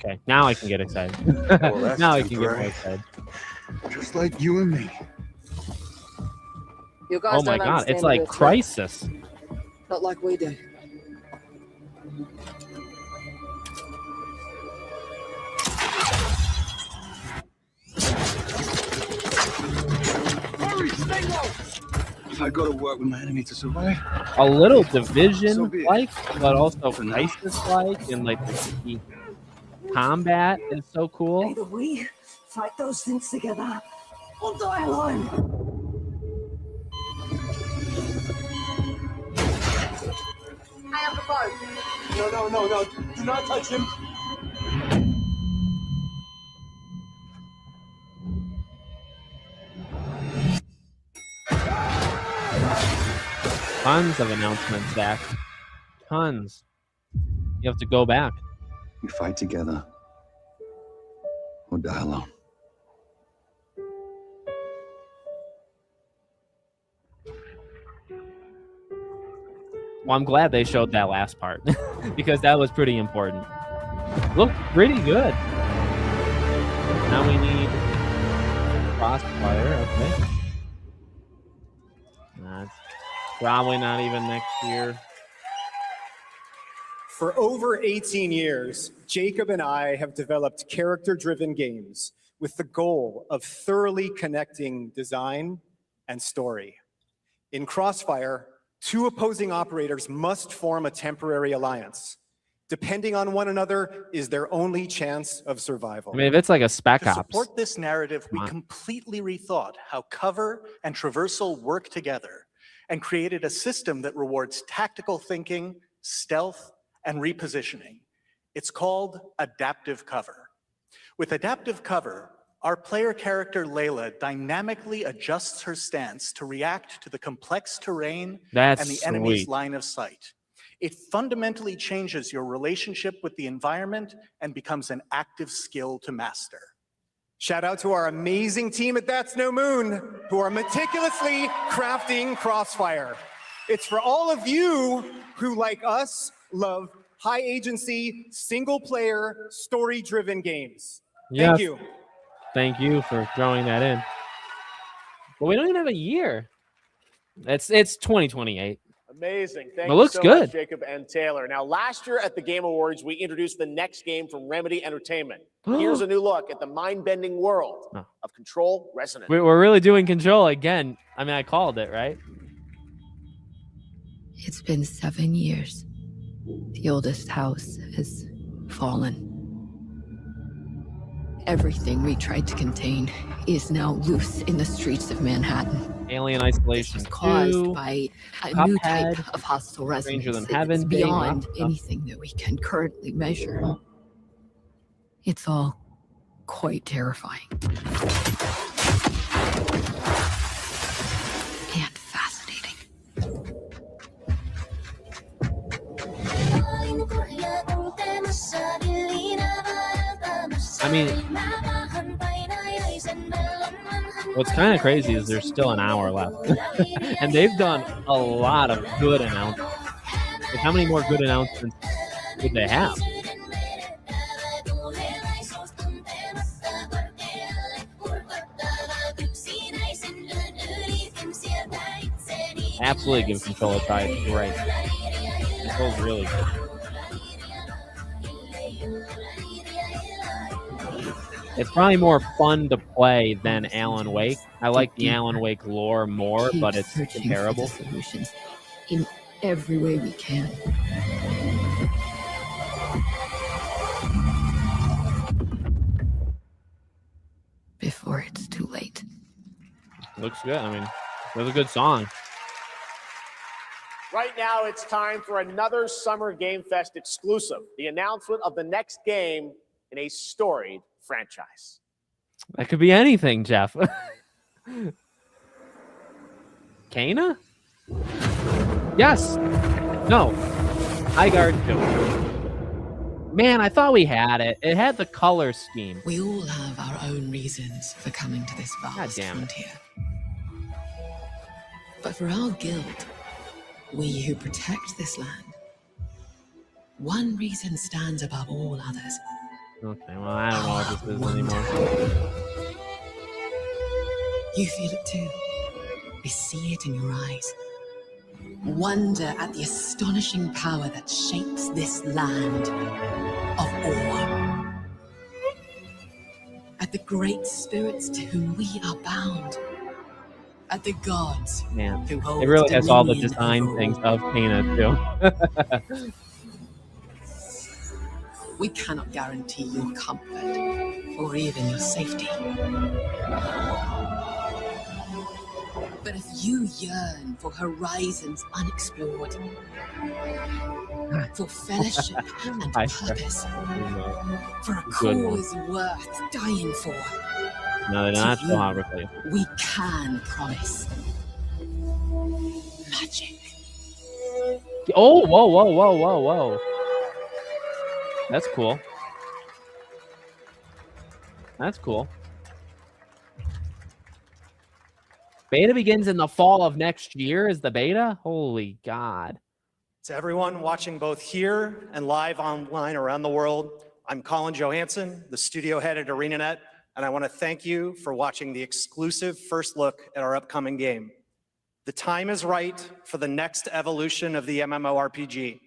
Okay, now I can get excited. Well, that's Now I can get more temporary. excited. Just like you and me. You guys Oh my don't god, understand it's the like real threat. Crisis. Not like we do. Hurry, stay low! I gotta work with my enemy to survive. A little Division-like, but also Crisis-like, and like the combat is so cool. Either we fight those things together or die alone. I have the boat. No. Do not touch him. Tons of announcements, Zach. Tons. You have to go back. We fight together, or die alone. Well, I'm glad they showed that last part because that was pretty important. Looked pretty good. Now we need Crossfire. Okay. That's probably not even next year. For over 18 years, Jacob and I have developed character-driven games with the goal of thoroughly connecting design and story. In Crossfire, two opposing operators must form a temporary alliance. Depending on one another is their only chance of survival. I mean, if it's like a Spec To Ops. support this narrative, we completely rethought how cover and traversal work together and created a system that rewards tactical thinking, stealth, and repositioning. It's called adaptive cover. With adaptive cover, our player character Layla dynamically adjusts her stance to react to the complex terrain That's and the enemy's sweet. line of sight. It fundamentally changes your relationship with the environment and becomes an active skill to master. Shout out to our amazing team at That's No Moon, who are meticulously crafting Crossfire. It's for all of you who, like us, love high agency, single player, story driven games. Yes. Thank you. Thank you for throwing that in. But we don't even have a year. It's 2028. Amazing. Thank It you looks so good. much, Jacob and Taylor. Now, last year at the Game Awards, we introduced the next game from Remedy Entertainment. Here's a new look at the mind-bending world of Control Resonant. We're really doing Control again. I mean, I called it, right? It's been 7 years. The oldest house has fallen. Everything we tried to contain is now loose in the streets of Manhattan. Alien Isolation 2. Caused by a new Cuphead, type of hostile resonance. Stranger Than It's Heaven, beyond being- anything that we can currently measure. It's all quite terrifying. And fascinating. I mean, what's kind of crazy is there's still an hour left. And they've done a lot of good announcements. Like, how many more good announcements would they have? Absolutely give Control a try. It's great. Control's really good. It's probably more fun to play than Alan Wake. I like the Alan Wake lore more, Keep but it's searching comparable. for the solutions in every way we can. Before it's too late. Looks good. I mean, it was a good song. Right now, it's time for another Summer Game Fest exclusive, the announcement of the next game in a storied franchise. That could be anything, Jeff. Kana? Yes. No. Highguard 2. Man, I thought we had it. It had the color scheme. We all have our own reasons for coming to this vast damn it. frontier. But for our guild, we who protect this land, one reason stands above all others. Okay, well, I don't know what this is anymore. You feel it too. I see it in your eyes. Wonder at the astonishing power that shapes this land of awe. At the great spirits to whom we are bound. At the gods Man, who hold it really has all the dominion design over things all. of Kana, too. We cannot guarantee your comfort or even your safety. But if you yearn for horizons unexplored, for fellowship and purpose, for a Good one. cause worth dying for, No, they're not To so you, hot really. we can promise magic. Oh, whoa, whoa, whoa, whoa, whoa. That's cool. That's cool. Beta begins in the fall of next year. Is the beta? Holy God. To everyone watching both here and live online around the world, I'm Colin Johansson, the studio head at ArenaNet, and I want to thank you for watching the exclusive first look at our upcoming game. The time is right for the next evolution of the MMORPG,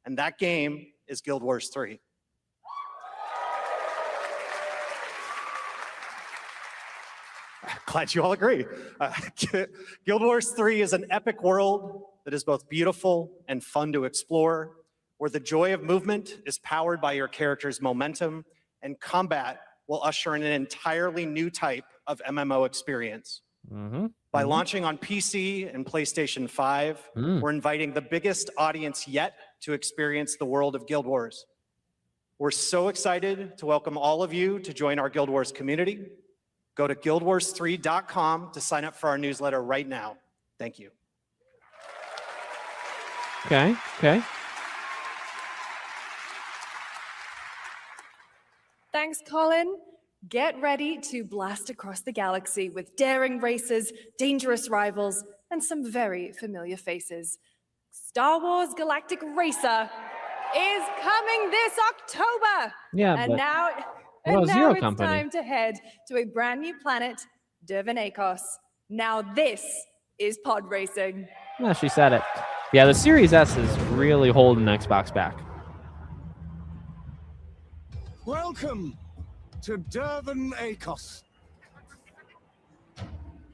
and that game is Guild Wars 3. Glad you all agree. Guild Wars 3 is an epic world that is both beautiful and fun to explore, where the joy of movement is powered by your character's momentum, and combat will usher in an entirely new type of MMO experience. By launching on PC and PlayStation 5, we're inviting the biggest audience yet to experience the world of Guild Wars. We're so excited to welcome all of you to join our Guild Wars community. Go to guildwars3.com to sign up for our newsletter right now. Thank you. Okay. Thanks, Colin. Get ready to blast across the galaxy with daring races, dangerous rivals, and some very familiar faces. Star Wars Galactic Racer is coming this October. Yeah, and but now, what about now Zero it's Company? time to head to a brand new planet, Dervanakos. Now this is pod racing. Yeah, she said it. Yeah, the Series S is really holding Xbox back. Welcome to Dervanakos.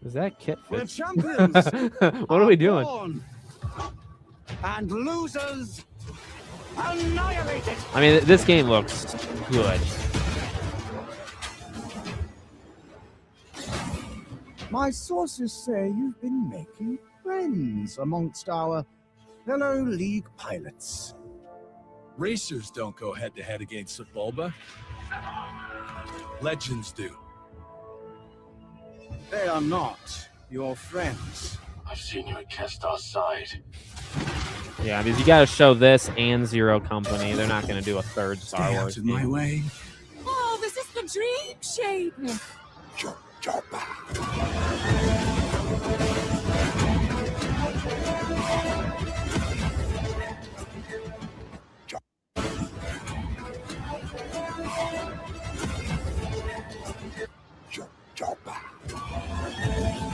Is that Kit? Where champions What are we doing? born and losers annihilated. I mean, this game looks good. My sources say you've been making friends amongst our fellow League pilots. Racers don't go head-to-head against Sebulba. Legends do. They are not your friends. I've seen you at Kestar's side. Yeah, because you got to show this and Zero Company. They're not going to do a third Star Stay Wars out of my game. way. Oh, this is the dream shape.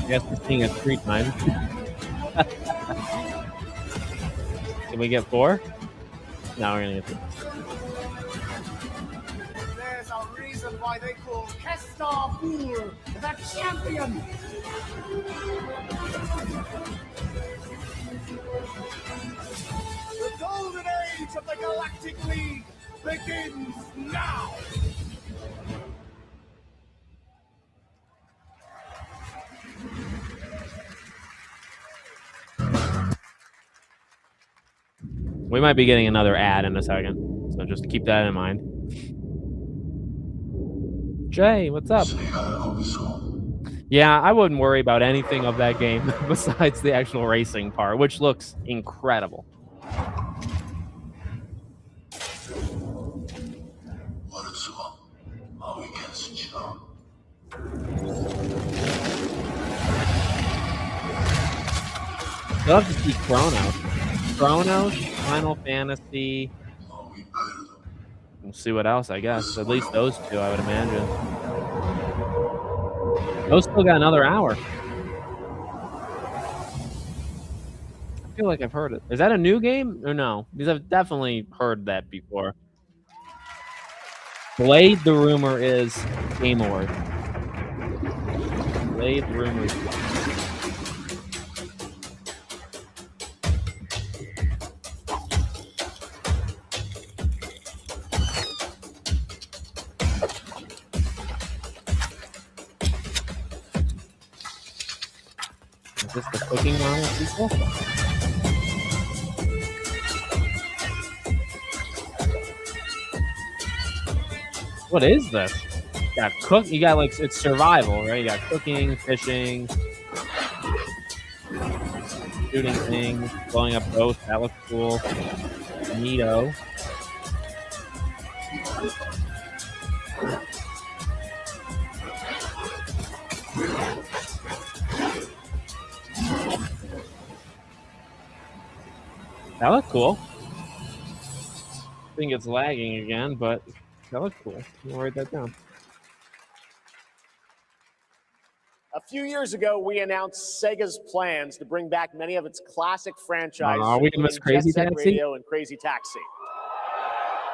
Guess we're seeing it 3 times. Can we get 4? No, we're gonna get 3. There's a reason why they call Kestar Fool the champion. The golden age of the Galactic League begins now. We might be getting another ad in a second, so just keep that in mind. Jay, what's up? Yeah, I wouldn't worry about anything of that game besides the actual racing part, which looks incredible. You'll have to see Chronos, Final Fantasy. We'll see what else, I guess. At least those two, I would imagine. Those still got another hour. I feel like I've heard it. Is that a new game or no? Because I've definitely heard that before. Blade, the rumor is Game Award. Blade, the rumor is. Is this the cooking model sequel? What is this? You got like, it's survival, right? You got cooking, fishing, shooting things, blowing up boats. That looks cool. Neato. That looked cool. I think it's lagging again, but that looked cool. I'll write that down. A few years ago, we announced Sega's plans to bring back many of its classic franchises, Are we gonna miss including Crazy Jet Set Taxi? Radio and Crazy Taxi.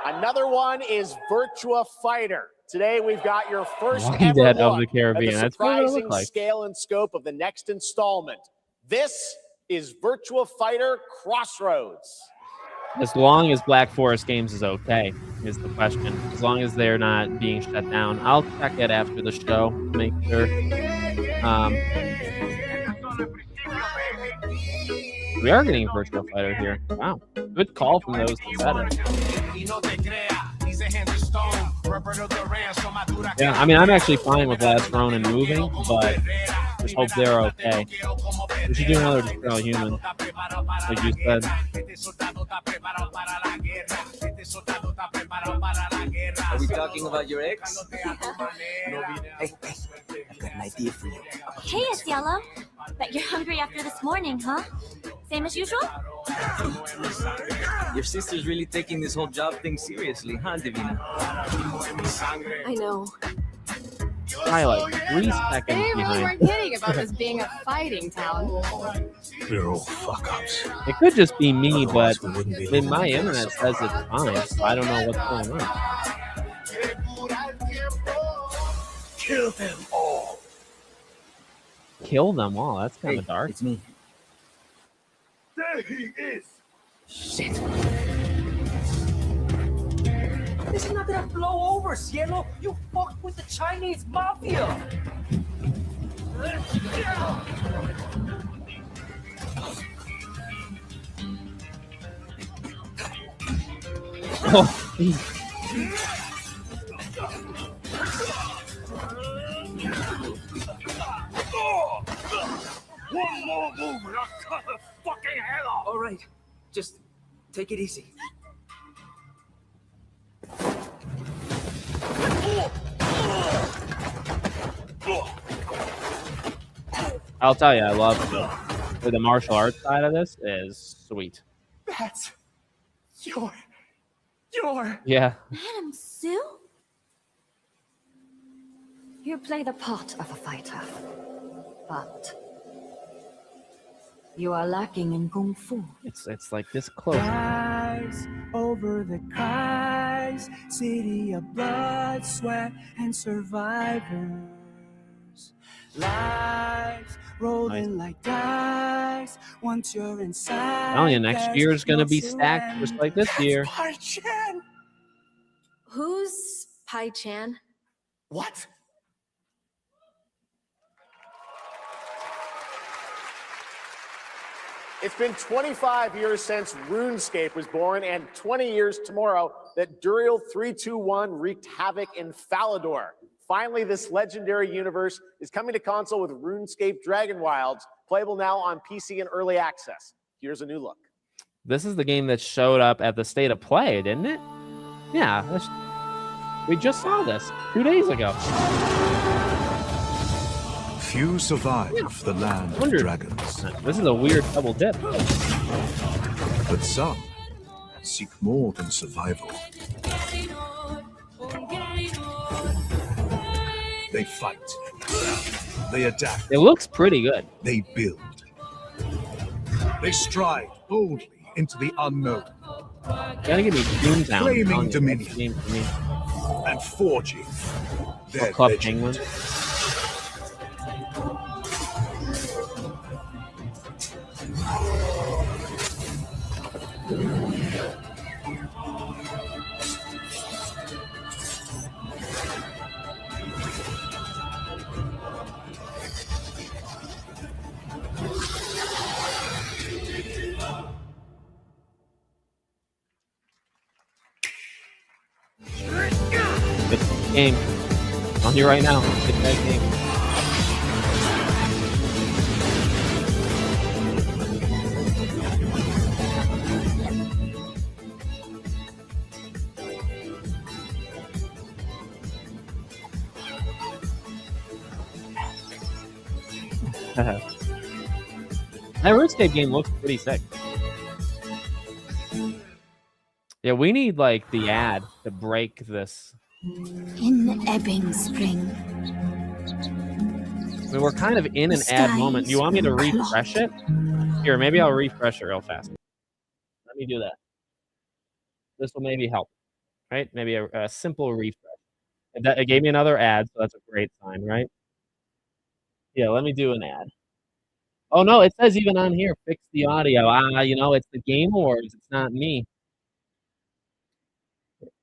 Another one is Virtua Fighter. Today, we've got your first Walking ever Dead look of the Caribbean. at the That's what it'll surprising look like. scale and scope of the next installment. This is Virtua Fighter Crossroads. As long as Black Forest Games is okay, is the question. As long as they're not being shut down. I'll check it after the show to make sure. We are getting a Virtual Fighter here. Wow. Good call from those that said it. Yeah, I mean, I'm actually fine with Last Ronin moving, but just hope they're okay. We should do another Destroy Human, like you said. Are we talking about your ex? Hey, I've got an idea for you. Hey, it's Yellow. Bet you're hungry after this morning, huh? Same as usual? Your sister's really taking this whole job thing seriously, huh, Divina? I know. Probably like 3 seconds They really behind. weren't kidding about this being a fighting town. We're all fuck-ups. It could just be me, but I mean, my internet says it's fine, so I don't know what's going on. Kill them all. Kill them all. That's kind of dark. It's me. There he is! Shit. This is not gonna blow over, Cielo. You fucked with the Chinese mafia. Oh, One more move and I'll cut the fucking head off! All right, just take it easy. I'll tell you, I love the martial arts side of this is sweet. That's your. Yeah. Madam Sue? You play the part of a fighter, but you are lacking in kung fu. It's like this close. Rise over the cries, city of blood, sweat, and survivors. Lives rolling like dice. Once you're inside, Telling you, next year is going to be stacked just like this year. Pai-Chan! Who's Pai Chan? What? It's been 25 years since RuneScape was born, and 20 years tomorrow that Duriel 321 wreaked havoc in Falador. Finally, this legendary universe is coming to console with RuneScape Dragon Wilds, playable now on PC in early access. Here's a new look. This is the game that showed up at the State of Play, didn't it? Yeah. We just saw this 2 days ago. Few survive the land of dragons, This is a weird double dip. but some seek more than survival. They fight. They adapt. It looks pretty good. They build. They stride boldly into the unknown, Gotta give me Doomtown. claiming dominion Game for me. and forging their Club legend. Penguin. Good game. On you right now. Get that game. That RuneScape game looks pretty sick. Yeah, we need like the ad to break this. In the ebbing spring. I mean, we're kind of in an ad moment. You want me to refresh it? Here, maybe I'll refresh it real fast. Let me do that. This will maybe help, right? Maybe a simple refresh. It gave me another ad, so that's a great sign, right? Yeah, let me do an ad. Oh no, it says even on here, fix the audio. You know, it's the Game Awards. It's not me.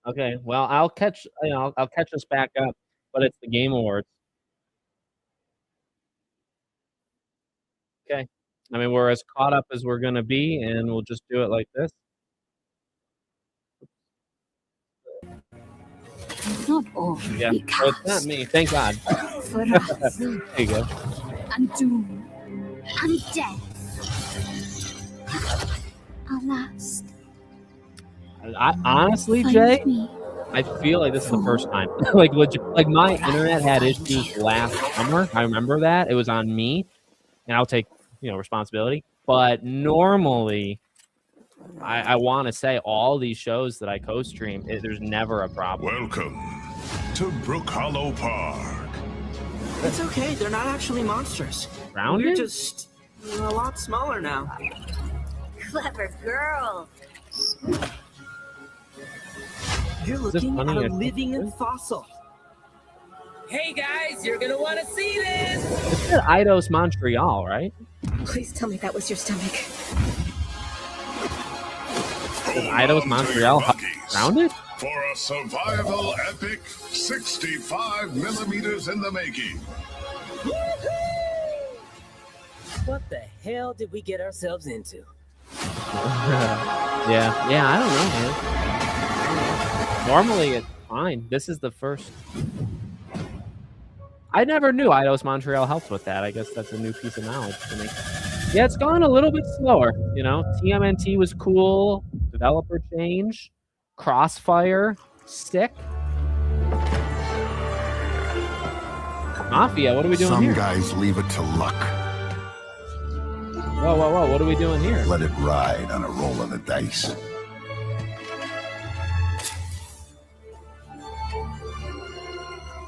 Okay, well, I'll catch us back up, but it's the Game Awards. Okay. I mean, we're as caught up as we're gonna be, and we'll just do it like this. Not all Yeah, so it's not me. Thank God. For us. There you go. And doom. And death. Alas. Honestly, Jay, I feel like this is the first time. Like legit, like my internet had issues last summer. I remember that. It was on me, and I'll take responsibility. But normally, I want to say all these shows that I co-stream, there's never a problem. Welcome to Brook Hollow Park. It's okay. They're not actually monsters. Grounded? We're just a lot smaller now. Clever girl. You're looking at a living fossil. Hey guys, you're gonna want to see this. It said Eidos Montreal, right? Please tell me that was your stomach. Eidos Montreal grounded? For a survival epic 65 millimeters in the making. What the hell did we get ourselves into? Yeah, I don't know, man. Normally it's fine. This is the first. I never knew Eidos Montreal helped with that. I guess that's a new piece of knowledge to me. Yeah, it's gone a little bit slower. TMNT was cool. Developer change. Crossfire. Sick. Mafia, what are we doing here? Some guys leave it to luck. Whoa. What are we doing here? Let it ride on a roll of the dice.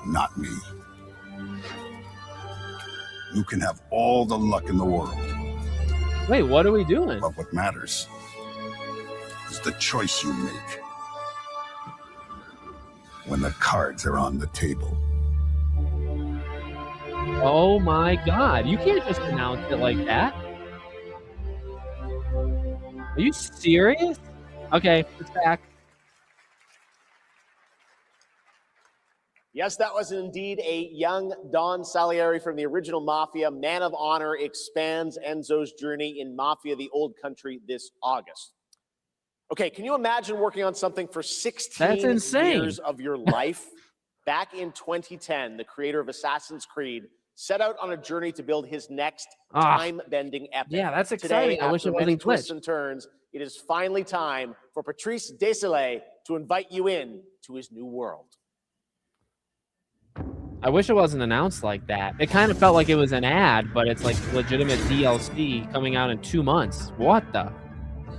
Not me. You can have all the luck in the world. Wait, what are we doing? But what matters is the choice you make when the cards are on the table. Oh my God. You can't just announce it like that. Are you serious? Okay, it's back. Yes, that was indeed a young Don Salieri from the original Mafia. Man of Honor expands Enzo's journey in Mafia: The Old Country this August. Okay, can you imagine working on something for 16 That's insane. years of your life? Back in 2010, the creator of Assassin's Creed set out on a journey to build his next time-bending epic. Yeah, that's Today, exciting. I wish it after many wasn't twists glitched. and turns, it is finally time for Patrice Désilets to invite you in to his new world. I wish it wasn't announced like that. It kind of felt like it was an ad, but it's like legitimate DLC coming out in 2 months. What the?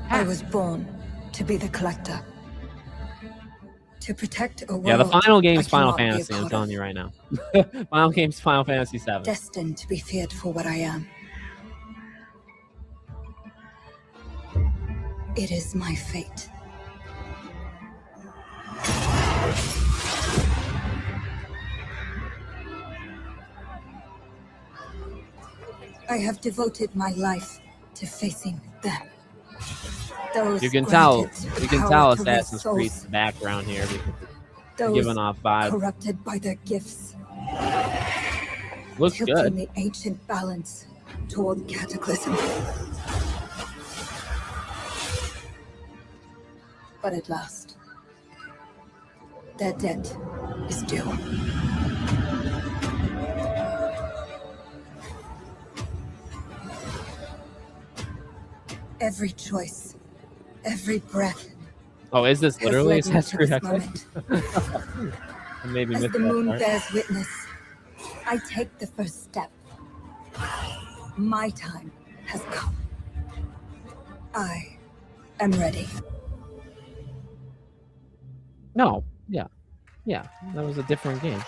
I was born to be the collector. To protect a world. Yeah, the final game's I Final cannot be a Fantasy, I'm part telling of. you right now. Final game's Final Fantasy 7. Destined to be feared for what I am. It is my fate. I have devoted my life to facing them. Those You can tell granted you can power tell to rid Assassin's souls, Creed's the background here because it's those giving off vibe. corrupted by their gifts. Looks tilting good. the ancient balance toward cataclysm. But at last, their debt is due. Every choice, every breath, Oh, is this has literally led me Assassin's to Creed this X? moment. I maybe As missed the that moon part. bears witness, I take the first step. My time has come. I am ready. No, yeah, that was a different game.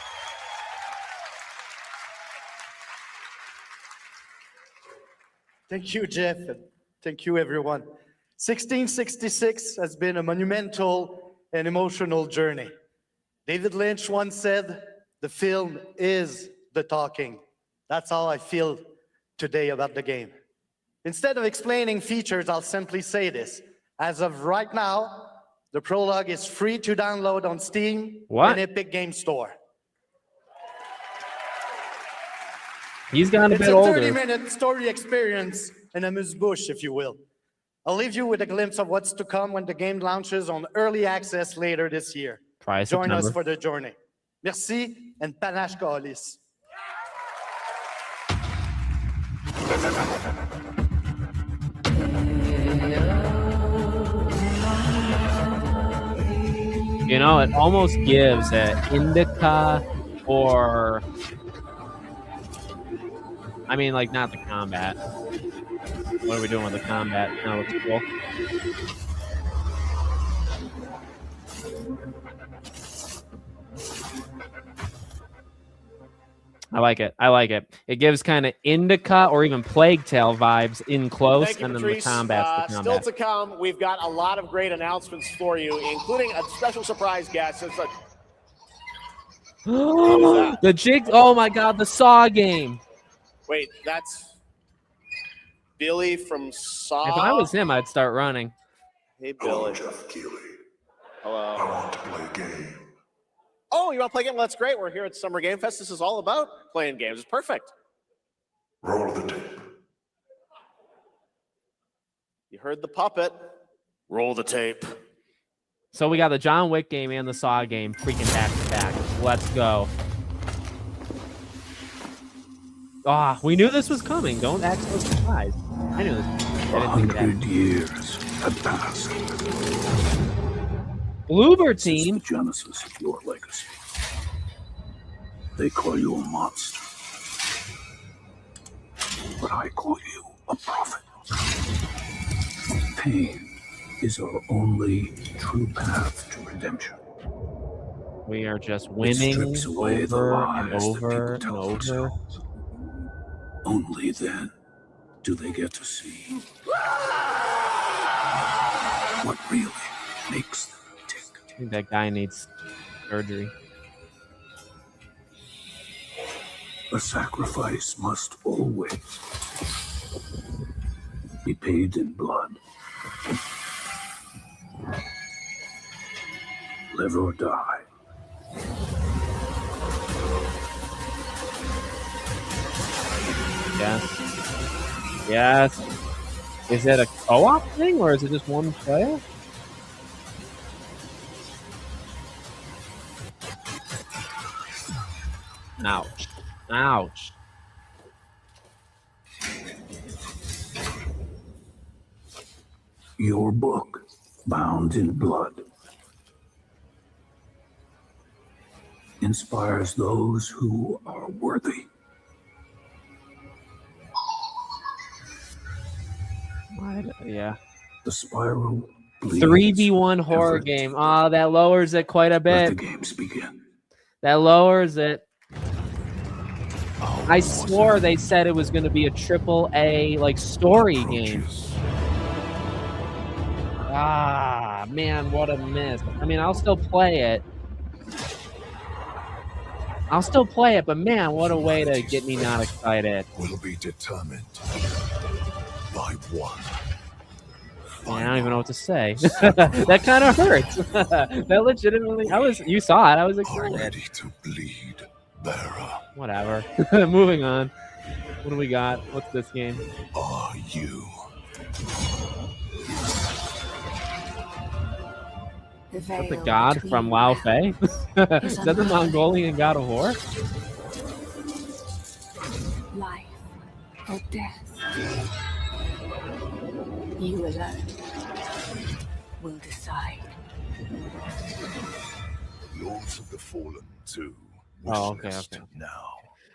Thank you, Jeff. And thank you, everyone. 1666 has been a monumental and emotional journey. David Lynch once said, "The film is the talking." That's how I feel today about the game. Instead of explaining features, I'll simply say this. As of right now, the prologue is free to download on Steam and Epic Game Store. He's gotten a bit It's older. a 30-minute story experience and amuse-bouche, if you will. I'll leave you with a glimpse of what's to come when the game launches on early access later this year. Try Join us September. for the journey. Merci and panache kalis. You know, it almost gives an indica or, I mean, like, not the combat. What are we doing with the combat? That looks cool. I like it. I like it. It gives kind of Indica or even Plague Tale vibes in close, Thank you, and then Patrice. the combat's the Still combat. to come, we've got a lot of great announcements for you, including a special surprise guest. It's The jig. Oh my God, the Saw game. Wait, that's Billy from Saw? If I was him, I'd start running. Hey, Billy. Jeff Keighley. Hello. I want to play a game. Oh, you want to play a game? Well, that's great. We're here at Summer Game Fest. This is all about playing games. It's perfect. Roll the tape. You heard the puppet. Roll the tape. So we got the John Wick game and the Saw game freaking back to back. Let's go. Ah, we knew this was coming. Don't act so surprised. I knew this. I didn't think it 100 years have passed. Bloober team. Since the genesis of your legacy. They call you a monster. But I call you a prophet. Pain is our only true path to redemption. We are just It winning strips away the over lies and that over people and tell over. themselves. Only then do they get to see what really makes them tick. I think that guy needs surgery. A sacrifice must always be paid in blood. Live or die. Yes. Yes. Is it a co-op thing or is it just one player? Ouch. Ouch. Your book, bound in blood, inspires those who are worthy. Yeah. The spiral bleeds 3v1 horror game. Oh, that lowers it quite a Let bit. the games begin. That lowers it. I swore they said it was going to be a AAA like story game. Ah, man, what a miss. I mean, I'll still play it. But man, what a way to get me not excited. Will be determined by one. Man, I don't even know what to say. That kind of hurts. That legitimately, you saw it. I was excited. Ready to bleed, bearer. Whatever. Moving on. What do we got? What's this game? Are you? Is that the god from Lao Fei? Is that the Mongolian god of war? Life or death. You alone will decide. Lords of the Fallen 2. Oh, okay, Wishlist okay. Now.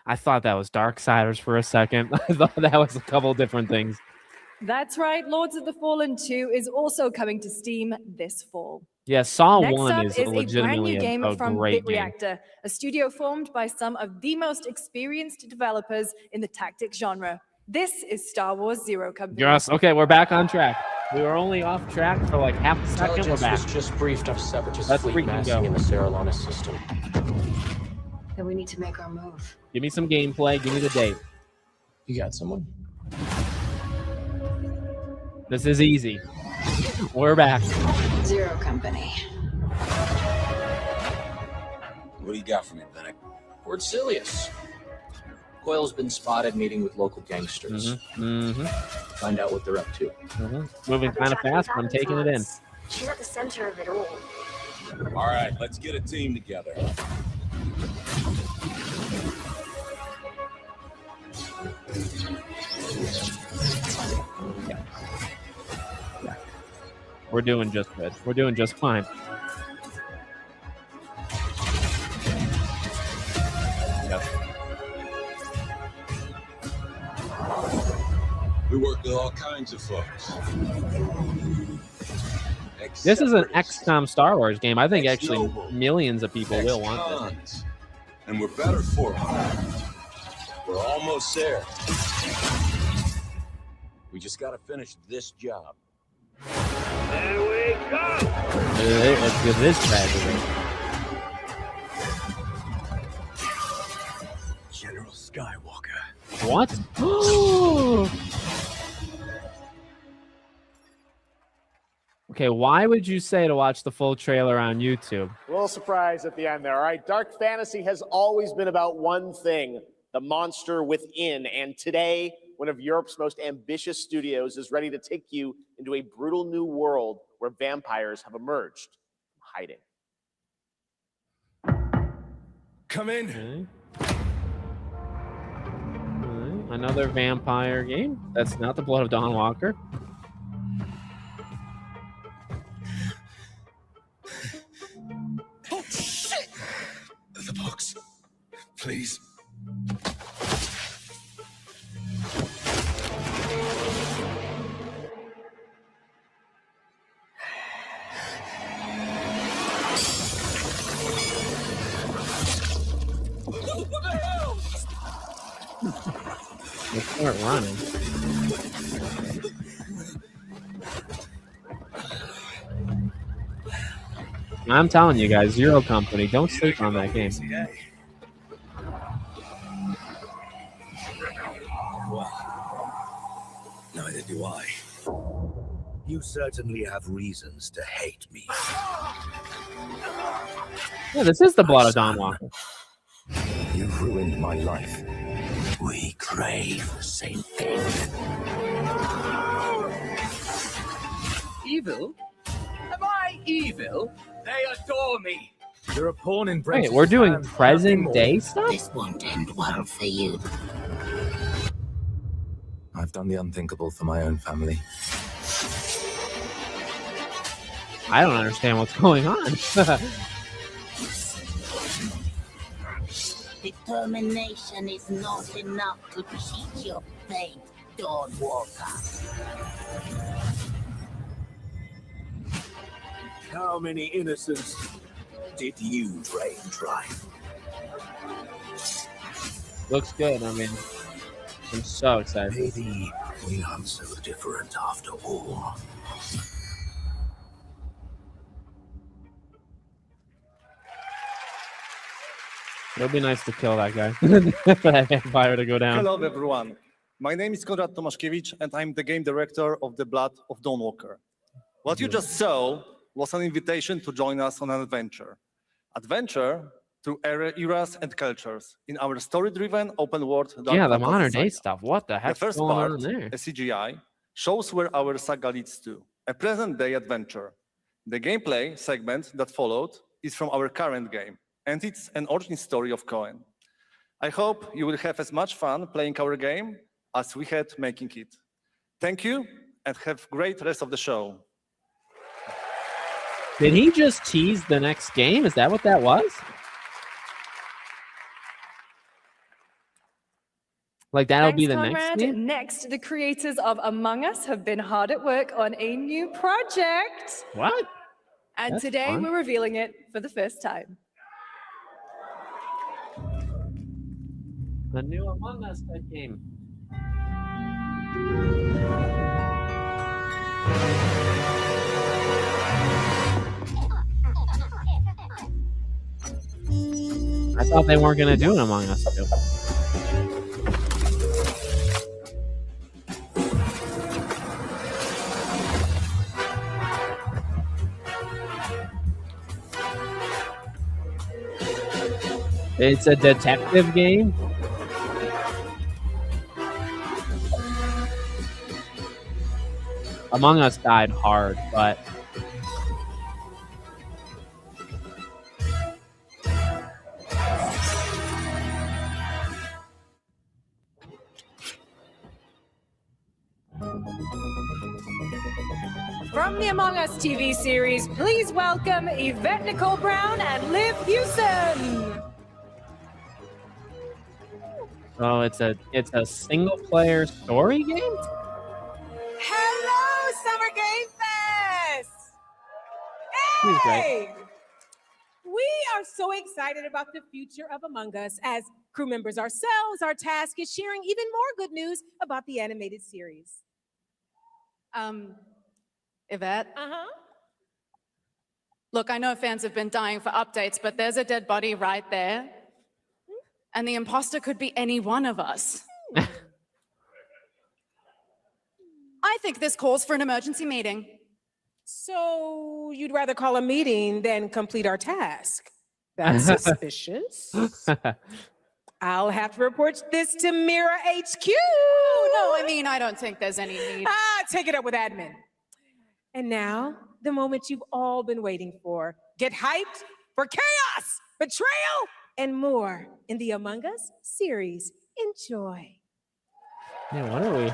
I thought that was Darksiders for a second. I thought that was a couple different things. That's right, Lords of the Fallen 2 is also coming to Steam this fall. Yeah, Saw Next 1 up is is a brand legitimately new game a from great game. BitReactor, a studio formed by some of the most experienced developers in the tactics genre. This is Star Wars Zero Company. Yes, okay, we're back on track. We were only off track for like half a second. We're Intelligence back. was just briefed of Separatist Let's fleet freaking massing go. in the Saralana system. Then we need to make our move. Give me some gameplay. Give me the date. You got someone? This is easy. We're back. Zero Company. What do you got for me, Bennett? Word Silius. Coyle's been spotted meeting with local gangsters. Find out what they're up to. Moving kind of fast, but I'm taking it in. She's at the center of it all. All right, let's get a team together. We're doing just good. We're doing just fine. Yes. We work with all kinds of folks. This is an XCOM Star Wars game. I think actually millions of people will want this. Ex-cons. And we're better for it. We're almost there. We just got to finish this job. There we go! Let's give this tragedy. General Skywalker. What? Okay, why would you say to watch the full trailer on YouTube? A little surprise at the end there. All right, dark fantasy has always been about one thing, the monster within. And today, one of Europe's most ambitious studios is ready to take you into a brutal new world where vampires have emerged from hiding. Come in. Okay. Another vampire game. That's not the Blood of Dawn Walker. Oh, shit! The box. Please. What the hell? Let's start running. I'm telling you guys, Zero Company, don't sleep on that game. Well, neither do I. You certainly have reasons to hate me. Yeah, this is the Blood of Dawn Walker. You've ruined my life. We crave the same thing. Evil? Am I evil? They adore me. You're a pawn in Wait, we're doing present day stuff? This won't end well for you. I've done the unthinkable for my own family. I don't understand what's going on. Determination is not enough to cheat your fate, Dawnwalker. How many innocents did you drain dry? Looks good. I mean, I'm so excited. Maybe we aren't so different after all. It would be nice to kill that guy. For that vampire to go down. Hello, everyone. My name is Konrad Tomaszkiewicz, and I'm the game director of The Blood of Dawnwalker. What you just saw was an invitation to join us on an adventure. Adventure through eras and cultures in our story-driven open-world. Yeah, the modern day stuff. What the heck's The first going part, on there? a CGI, shows where our saga leads to, a present-day adventure. The gameplay segment that followed is from our current game, and it's an origin story of Cohen. I hope you will have as much fun playing our game as we had making it. Thank you, and have great rest of the show. Did he just tease the next game? Is that what that was? Like that'll be the next Conrad. game? Next, the creators of Among Us have been hard at work on a new project. What? And That's today fun. we're revealing it for the first time. The new Among Us game. I thought they weren't going to do an Among Us 2. It's a detective game. Among Us died hard, but From the Among Us TV series, please welcome Yvette Nicole Brown and Liv Hewson. oh, it's a single player story game. Hello, Summer Game Fest! She's great. Hey! We are so excited about the future of Among Us. As crew members ourselves, our task is sharing even more good news about the animated series. Yvette? Uh-huh. Look, I know fans have been dying for updates, but there's a dead body right there. And the imposter could be any one of us. I think this calls for an emergency meeting. So you'd rather call a meeting than complete our task? That's suspicious. I'll have to report this to Mira HQ. Oh, no, I mean, I don't think there's any need. Take it up with admin. And now, the moment you've all been waiting for. Get hyped for chaos, betrayal, and more in the Among Us series. Enjoy. Yeah, what are we?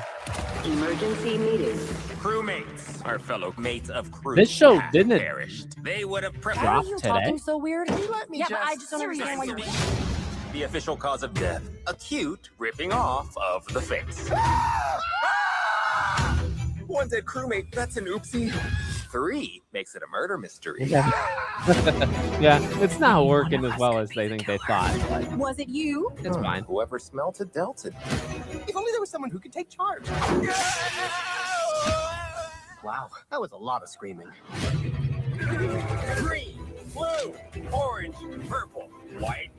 Emergency meeting. Crewmates, our fellow mates of crew. This show have didn't perished. They would have drop preferred today. So weird. Can you let me Yeah, just but I just don't understand why you're. the official cause of death: acute ripping off of the face. One dead crewmate. That's an oopsie. 3 makes it a murder mystery. Yeah, it's not working as well as they think they thought. But Was it you? it's fine. Whoever smelt it dealt it. If only there was someone who could take charge. Wow, that was a lot of screaming. Green, blue, orange, purple, white,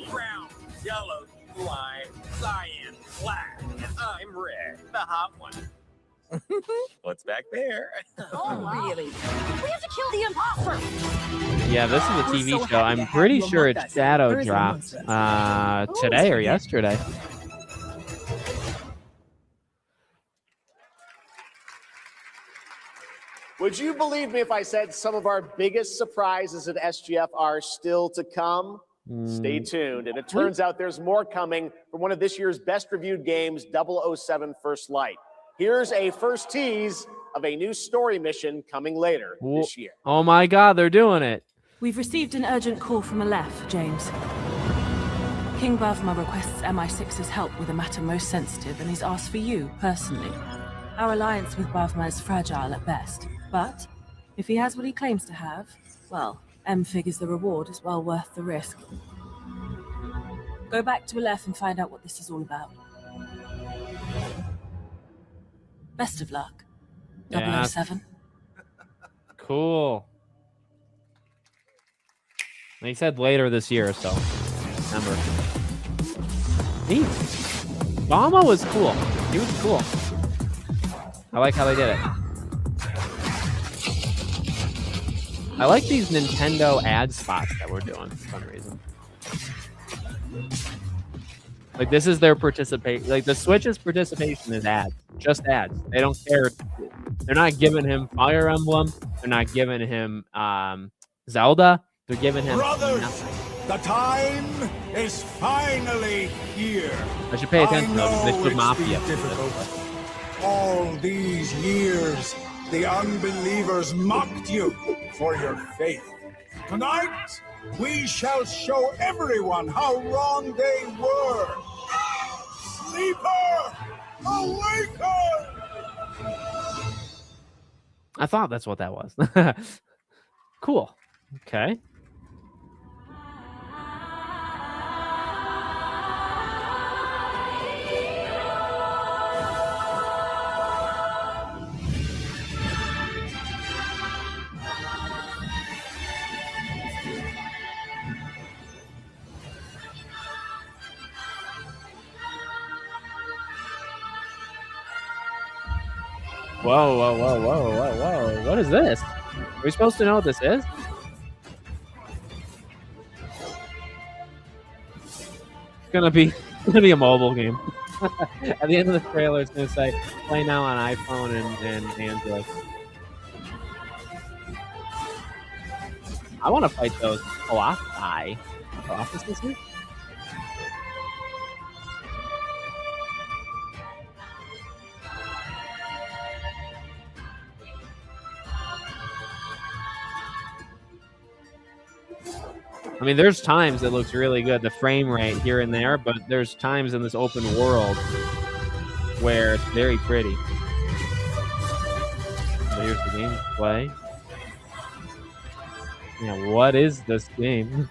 brown, yellow, lime, cyan, black, and I'm red, the hot one. What's back there? Oh, really? We have to kill the imposter. Yeah, this is a TV show. I'm pretty sure its shadow dropped today or yesterday. Would you believe me if I said some of our biggest surprises at SGF are still to come? Stay tuned. And it turns out there's more coming from one of this year's best reviewed games, 007 First Light. Here's a first tease of a new story mission coming later this year. Oh my God, they're doing it. We've received an urgent call from Aleph, James. King Bavma requests MI6's help with a matter most sensitive, and he's asked for you, personally. Our alliance with Bavma is fragile at best, but if he has what he claims to have, well, M figures the reward is well worth the risk. Go back to Aleph and find out what this is all about. Best of luck, Yeah. 007. Cool. They said later this year, so December. Neat. Obama was cool. He was cool. I like how they did it. I like these Nintendo ad spots that we're doing for some reason. Like, this is their participation. Like, the Switch's participation is ads. Just ads. They don't care. They're not giving him Fire Emblem. They're not giving him Zelda. They're giving him Brothers, nothing. the time is finally here. I should pay attention though, because they I should know Mafia. it's been difficult. All these years, the unbelievers mocked you for your faith. Tonight, we shall show everyone how wrong they were. Sleeper, awaken! I thought that's what that was. Cool. Okay. Whoa, whoa, whoa, whoa, whoa, whoa. What is this? Are we supposed to know what this is? It's gonna be a mobile game. At the end of the trailer, it's gonna say play now on iPhone and Android. I want to fight those Colossi. Colossuses here? I mean, there's times it looks really good, the frame rate here and there, but there's times in this open world where it's very pretty. But here's the gameplay. Yeah, what is this game?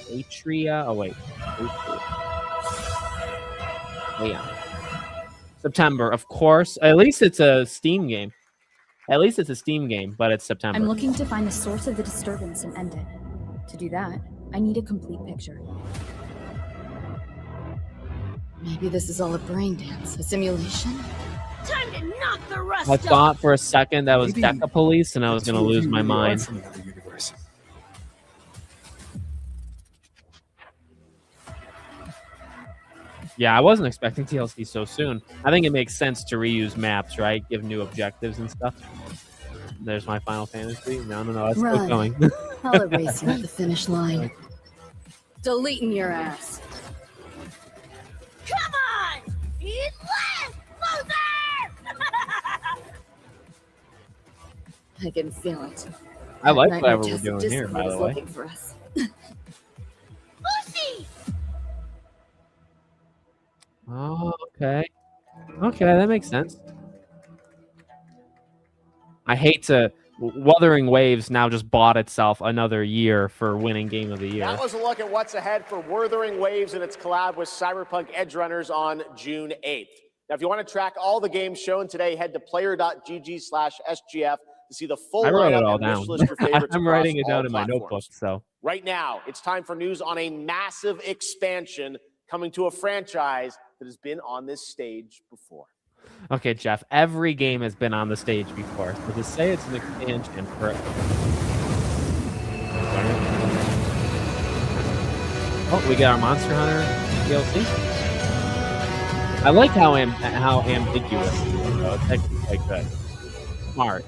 Atria. Oh wait. Oh yeah. September, of course. At least it's a Steam game. At least it's a Steam game, but it's September. I'm looking to find the source of the disturbance and end it. To do that, I need a complete picture. Maybe this is all a brain dance, a simulation? Time to knock the rust I off. thought for a second that was Deca Police, and I was going to lose my mind. Yeah, I wasn't expecting DLC so soon. I think it makes sense to reuse maps, right? Give new objectives and stuff. There's my Final Fantasy. No, that's still going. I'll erase you at the finish line. Deleting your ass. Come on! Eat less, loser! I can feel it. I like That whatever nightmare we're doing just here, by was the way. looking for us. Lucy! Oh, okay. Okay, that makes sense. I hate to... Wuthering Waves now just bought itself another year for winning Game of the Year. That was a look at what's ahead for Wuthering Waves and its collab with Cyberpunk Edge Runners on June 8th. Now, if you want to track all the games shown today, head to player.gg/SGF to see the full I wrote it lineup all and down. wish list your favorites I'm across writing it all down in my platforms. notebook, so... Right now, it's time for news on a massive expansion coming to a franchise that has been on this stage before. Okay, Jeff, every game has been on the stage before, so to say it's an expansion for... Oh, we got our Monster Hunter DLC. I like how ambiguous it is, though. It's actually quite good. Smart.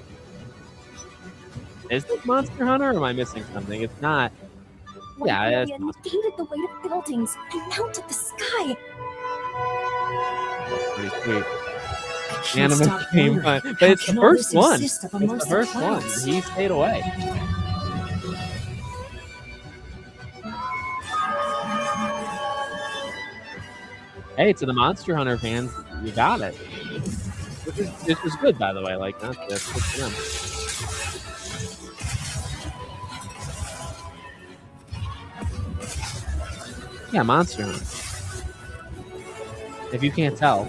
Is this Monster Hunter, or am I missing something? It's not. Yeah, it's negated the weight of buildings and mounted the sky. pretty sweet. can't Anime stop game, wondering, but how it's the can all first this one. exist up It's the amongst the first one. clouds? He stayed away. Hey, to the Monster Hunter fans, you got it. Which is good, by the way. Like, that's good for them. Yeah, Monster Hunter. If you can't tell.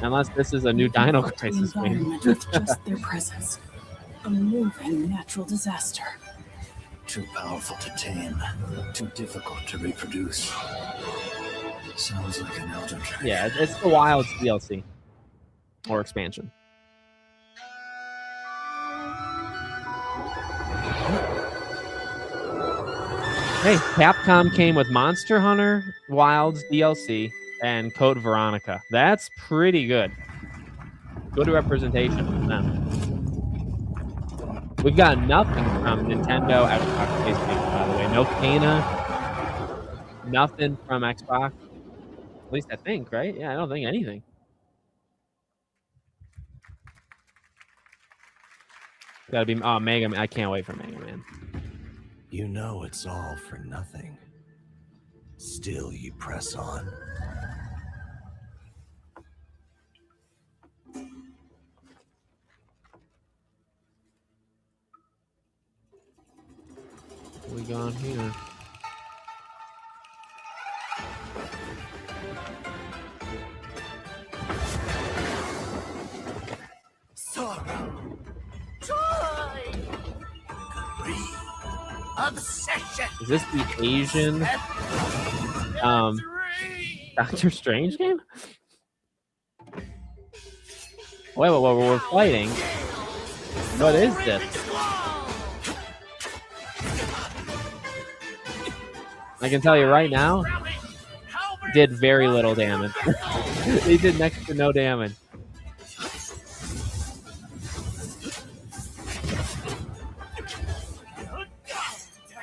Unless this is a new Dino Crisis game. Environment with just their presence. A moving natural disaster. Too powerful to tame. Too difficult to reproduce. Sounds like an Elder Dragon. Yeah, it's the Wilds DLC. Or expansion. Hey, Capcom came with Monster Hunter, Wilds DLC, and Code Veronica. That's pretty good. Good representation from them. We've got nothing from Nintendo, Xbox, PlayStation, by the way. No Kena. Nothing from Xbox. At least I think, right? Yeah, I don't think anything. Gotta be Mega Man. I can't wait for Mega Man. You know it's all for nothing. Still you press on. we got here? Sorrow. Joy. Obsession. Is this the Asian Doctor Strange game? Wait, we're fighting. What is this? I can tell you right now, did very little damage. He did next to no damage.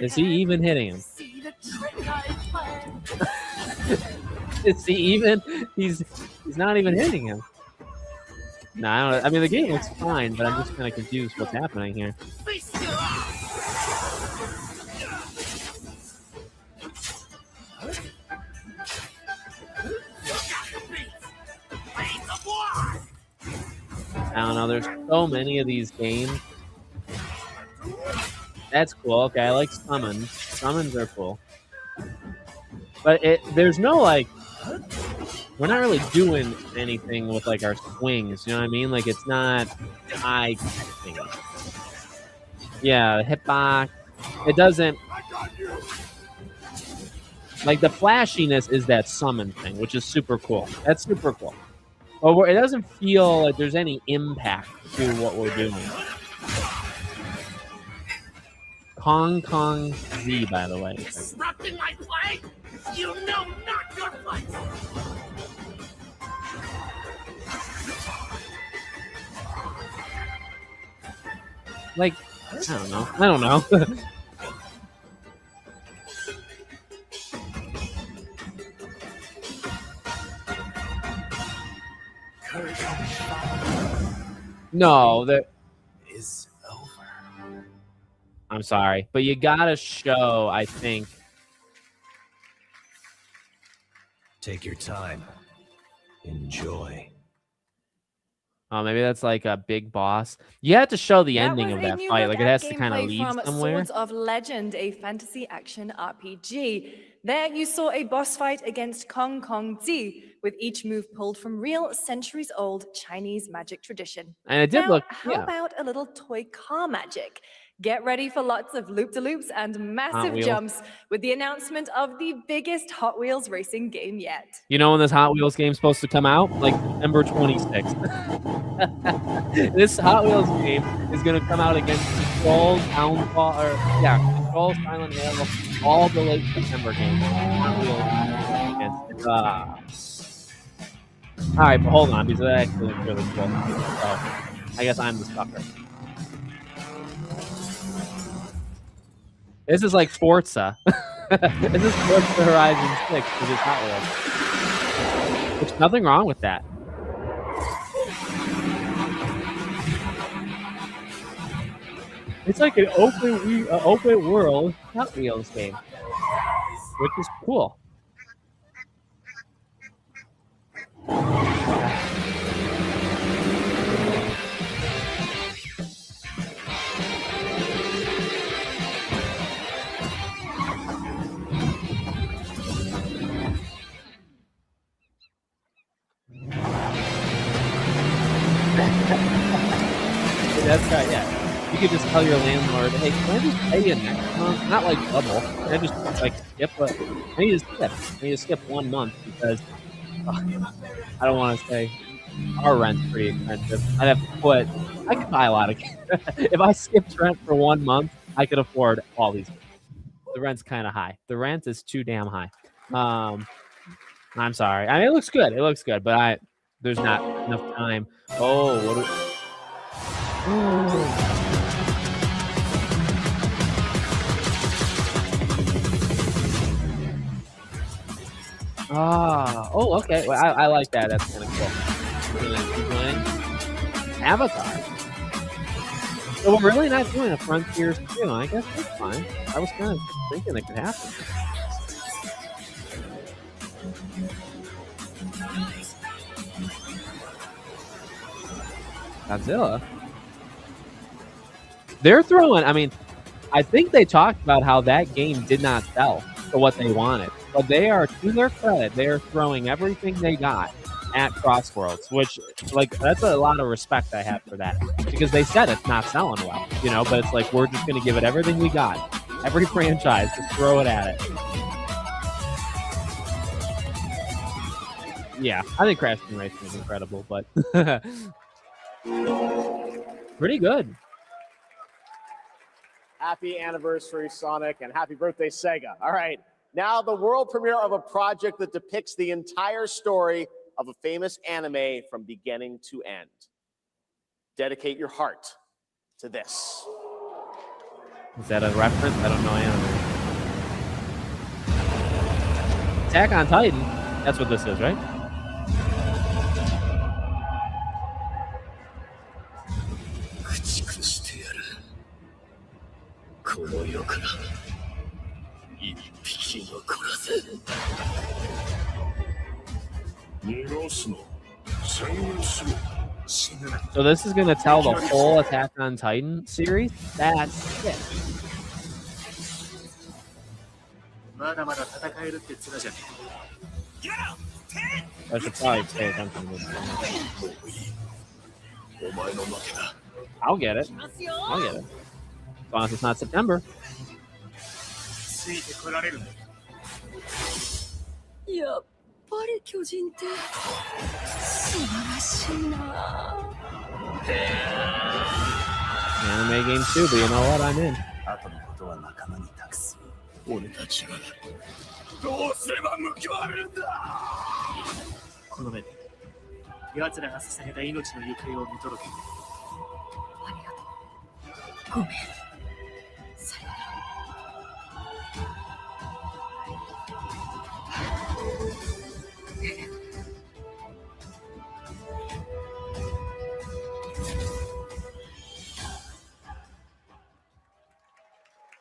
Is he even hitting him? Is he even? He's not even hitting him. No, I don't. I mean, the game looks fine, but I'm just kind of confused what's happening here. I don't know. There's so many of these games. That's cool. Okay, I like summons. Summons are cool. But there's no, like, we're not really doing anything with, like, our swings. You know what I mean? Like, it's not eye-catching. Yeah, the hitbox. It doesn't... Like, the flashiness is that summon thing, which is super cool. That's super cool. But it doesn't feel like there's any impact to what we're doing. Kong Z, by the way. Disrupting my play? You know not your place. Like, I don't know. No, that is over. I'm sorry, but you gotta show, I think. Take your time. Enjoy. Oh, maybe that's like a big boss. You have to show the ending of that fight. Like, it has to kind of lead somewhere. Swords of Legend, a fantasy action RPG. There you saw a boss fight against Kong Zi, with each move pulled from real centuries-old Chinese magic tradition. And it did now, look, how yeah. about a little toy car magic? Get ready for lots of loop-de-loops and massive Wheels. jumps with the announcement of the biggest Hot Wheels racing game yet. You know when this Hot Wheels game's supposed to come out? Like September 26th. This Hot Wheels game is going to come out against Control, Control, Silent Hill, all the late September games. Hot Wheels against all right, but hold on, because that actually looks really cool. So I guess I'm the sucker. This is like Forza. This is Forza Horizon 6 with its Hot Wheels. There's nothing wrong with that. It's like an open world Hot Wheels game, which is cool. That's right, yeah. You could just tell your landlord, hey, can I just pay you next month? Not like double. Can I just like skip I need to skip 1 month because I don't want to say our rent's pretty expensive. I'd have to I could buy a lot of if I skipped rent for 1 month, I could afford all these. The rent's kind of high. The rent is too damn high. I'm sorry. I mean, it looks good. It looks good, but there's not enough time. Oh, what okay. Well, I like that. That's kind of cool. We're gonna keep playing Avatar. So we're really not doing a Frontiers 2. I guess that's fine. I was kind of thinking it could happen. Godzilla. They're throwing. I mean, I think they talked about how that game did not sell for what they wanted. But they are, to their credit, they are throwing everything they got at Crossworlds, which, like, that's a lot of respect I have for that. Because they said it's not selling well, you know, but it's like, we're just going to give it everything we got. Every franchise, just throw it at it. Yeah, I think Crash Team Racing is incredible, but pretty good. Happy anniversary, Sonic, and happy birthday, Sega. All right, now the world premiere of a project that depicts the entire story of a famous anime from beginning to end. Dedicate your heart to this. Is that a reference? I don't know anime. Attack on Titan. That's what this is, right? So this is going to tell the whole Attack on Titan series? That's sick. I should probably pay attention to this. I'll get it. I'll get it. As long as it's not September. やっぱり巨人って素晴らしいな。 Anime games too, but you know what? I'm in. 後のことは仲間に託す。俺たちはどうすれば報われるんだ。この目で奴らが捧げた命の行方を見届ける。ありがとう。ごめん。さよなら。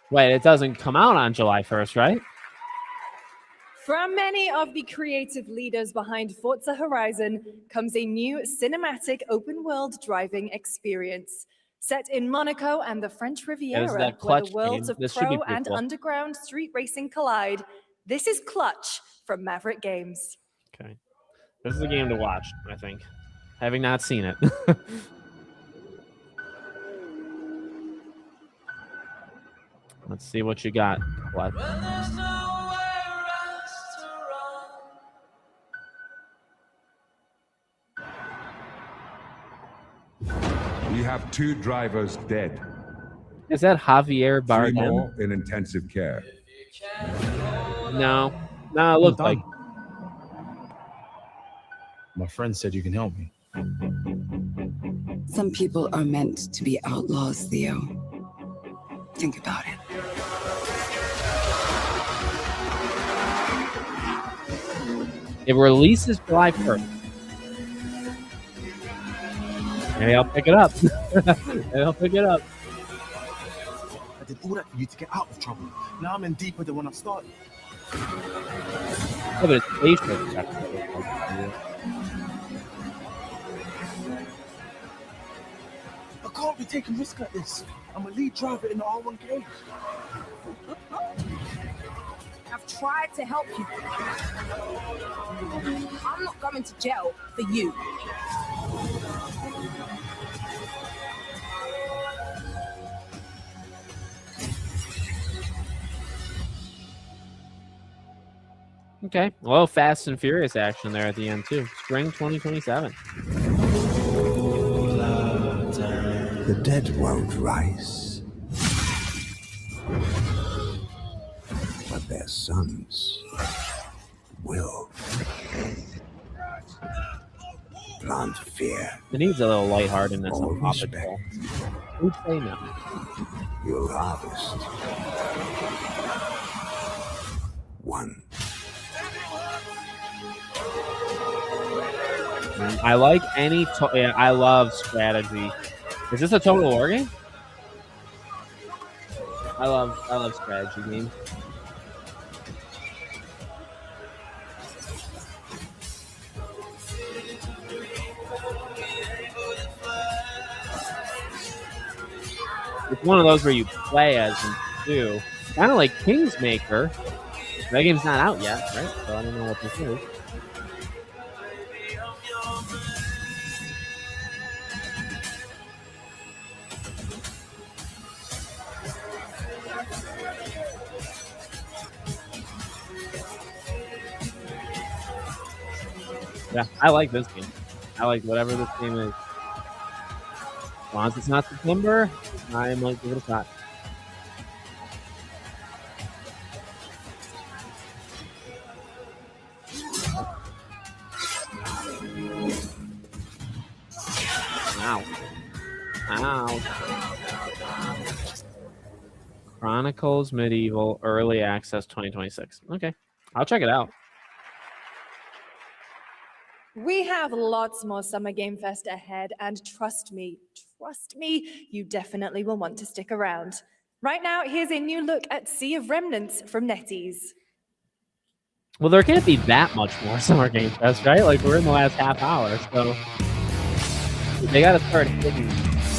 Wait, it doesn't come out on July 1st, right? From many of the creative leaders behind Forza Horizon comes a new cinematic open-world driving experience. Set in Monaco and the French Riviera, where the worlds of pro and underground street racing collide. This is Clutch from Maverick Games. Okay. This is a game to watch, I think. Having not seen it. Let's see what you got. What? We have 2 drivers dead. Is that Javier 3 Bardem? more in intensive care. No. No, it looks like. My friend said you can help me. Some people are meant to be outlaws, Theo. Think about it. It releases July 1st. Maybe I'll pick it up. Maybe I'll pick it up. I did all that for you to get out of trouble. Now I'm in deeper than when I started. Yeah, but it's facial effects. I can't be taking risks like this. I'm a lead driver in the R1K. I've tried to help you. I'm not going to jail for you. Okay. Well, Fast and Furious action there at the end, too. Spring 2027. The dead won't rise, but their sons will. Plant fear. It needs a little lightheartedness or on Paw respect. Patrol. Who'd say no? You'll harvest one. I like any. Yeah, I love strategy. Is this a Total War game? I love strategy games. it's one of those where you play as and do. Kind of like Kingsmaker. That game's not out yet, right? So I don't know what this is. Yeah, I like this game. I like whatever this game is. As long as it's not September, I might give it a shot. Wow. Wow. Chronicles Medieval Early Access 2026. Okay. I'll check it out. We have lots more Summer Game Fest ahead, and trust me, you definitely will want to stick around. Right now, here's a new look at Sea of Remnants from NetEase. Well, there can't be that much more Summer Game Fest, right? Like, we're in the last half hour, so they got to start hitting.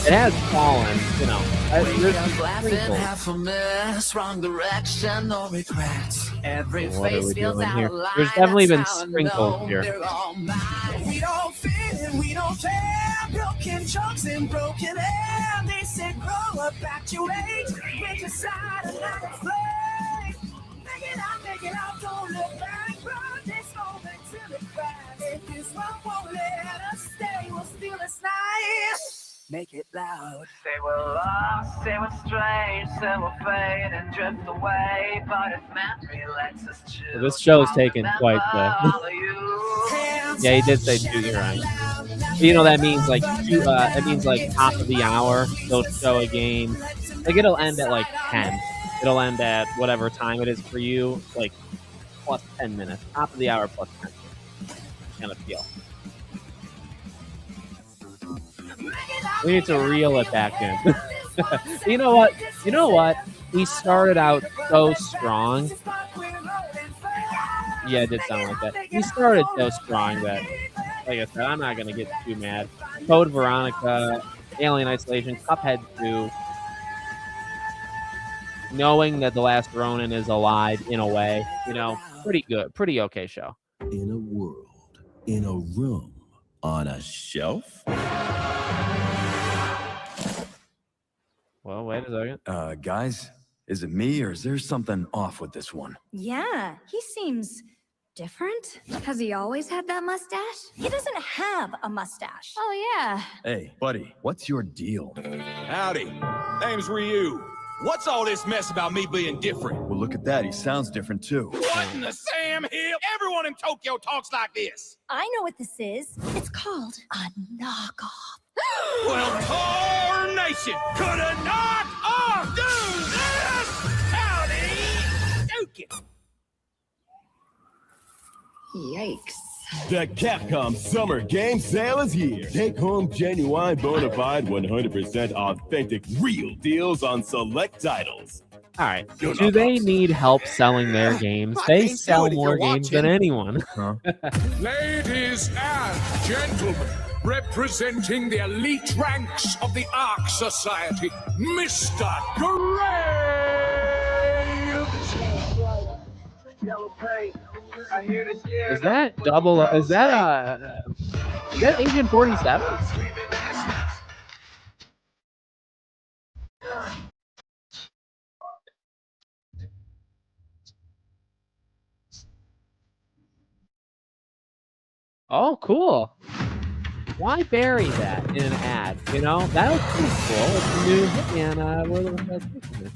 It has fallen, you know. Half a mess, wrong direction, no regrets. Every What are face we feels doing out here? of line. There's definitely been That's how I sprinkles know here. they're all mine. We don't fit and we don't care. Broken chunks and broken air. They said grow up at your age. Get your side and not explain. Make it out, don't look back. Run this moment till it cracks. If this one won't let us stay, we'll steal this night. Make it loud. Say we're lost, say we're strange, say we'll fade and drift away. But if memory lets us choose, So this show's taken quite the. Yeah, he did say 2, you're right. But, you know, that means like it means like top of the hour. They'll show a game. Like it'll end at like 10. It'll end at whatever time it is for you, like plus 10 minutes. Top of the hour plus 10 minutes. Kind of feel. We need to reel it back in. You know what? You know what? He started out so strong. Yeah, it did sound like that. He started so strong that, like I said, I'm not going to get too mad. Code Veronica, Alien Isolation, Cuphead 2. Knowing that The Last Ronin is alive in a way, you know, pretty good. Pretty okay show. In a world, in a room, on a shelf? Well, wait a second. Guys, is it me or is there something off with this one? Yeah, he seems different. Has he always had that mustache? He doesn't have a mustache. Oh, yeah. Hey, buddy, what's your deal? Howdy, name's Ryu. What's all this mess about me being different? Well, look at that. He sounds different, too. What in the Sam Hill? Everyone in Tokyo talks like this. I know what this is. It's called a knockoff. Well, Carnation could have knocked off do this! Howdy, Duke. Yikes. The Capcom Summer Game Sale is here. Take home genuine, bona fide, 100% authentic, real deals on select titles. All right. Do they need help selling their games? They sell more games than anyone. Ladies and gentlemen, representing the elite ranks of the Ark Society, Mr. Is that double? Is that Agent 47? Oh, cool. Why bury that in an ad? You know, that looks pretty cool. It's a new Hitman. We're looking at this.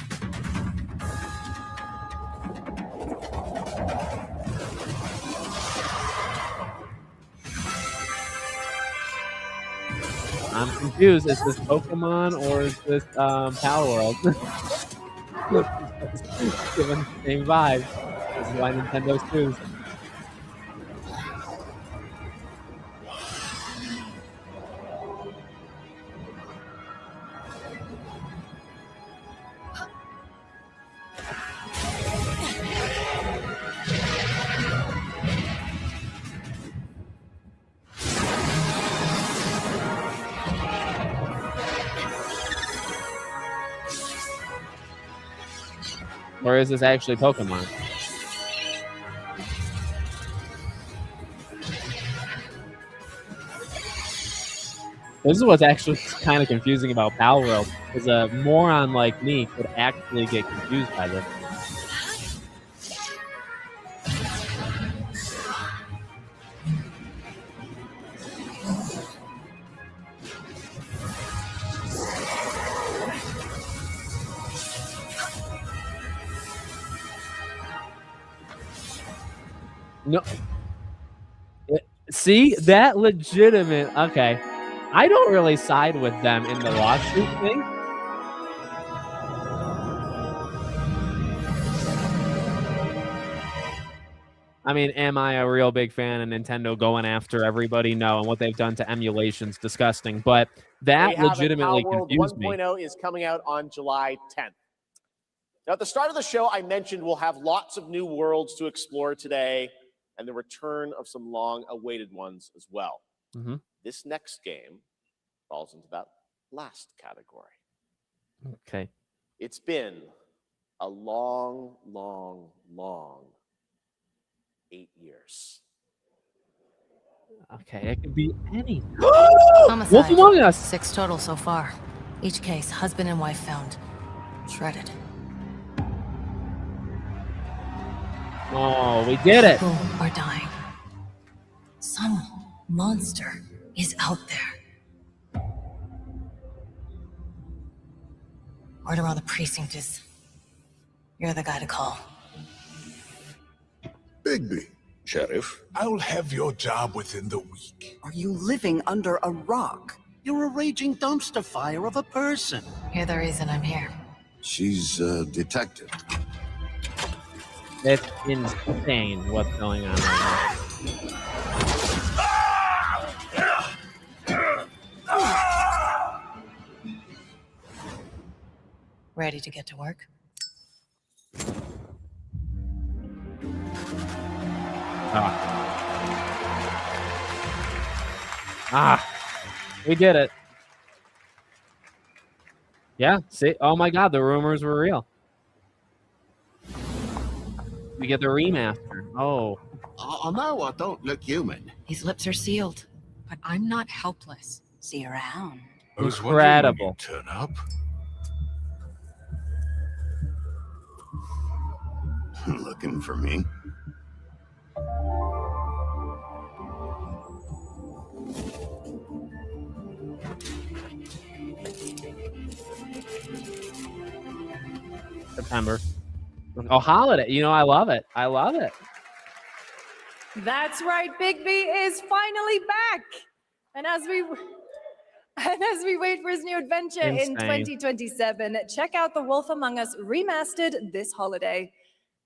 I'm confused. Is this Pokemon or is this Power World? Given the same vibe. This is why Nintendo's sues. Or is this actually Pokemon? This is what's actually kind of confusing about Palworld, is a moron like me could actually get confused by this. No. See, that legitimate. Okay. I don't really side with them in the lawsuit thing. I mean, am I a real big fan of Nintendo going after everybody? No, and what they've done to emulation's disgusting. But that legitimately confused me. 1.0 is coming out on July 10th. Now, at the start of the show, I mentioned we'll have lots of new worlds to explore today and the return of some long-awaited ones as well. Mm-hmm. This next game falls into that last category. Okay. It's been a long, long, long 8 years. Okay, it could be anything. Homicide. Wolf Among Us. 6 total so far. Each case, husband and wife found. Shredded. Oh, we did it. People are dying. Some monster is out there. Word around the precinct is you're the guy to call. Bigby. Sheriff? I'll have your job within the week. Are you living under a rock? You're a raging dumpster fire of a person. You're the reason I'm here. She's a detective. It's insane what's going on right now. Ready to get to work? We did it. Yeah, see? Oh my god, the rumors were real. We get the remaster. Oh. No, I don't look human. His lips are sealed. But I'm not helpless. See you around. Incredible. Turn up. Looking for me? September. Oh, holiday. You know, I love it. I love it. That's right, Bigby is finally back. And as we wait for his new adventure in 2027, check out The Wolf Among Us remastered this holiday.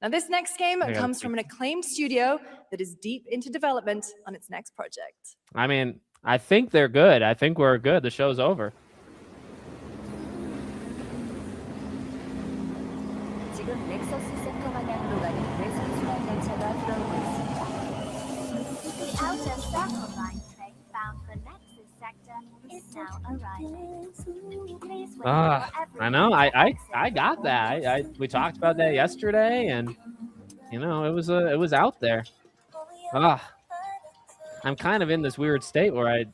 Now, this next game comes from an acclaimed studio that is deep into development on its next project. I mean, I think they're good. I think we're good. The show's over. 지금 넥서스 센터 방향으로 가는 외선 순환 열차가 들어오고 있습니다. The outer circle line train bound for Nexus sector is now arriving. Please wait for I know. I got that. We talked about that yesterday, and you know, it was out there. I'm kind of in this weird state where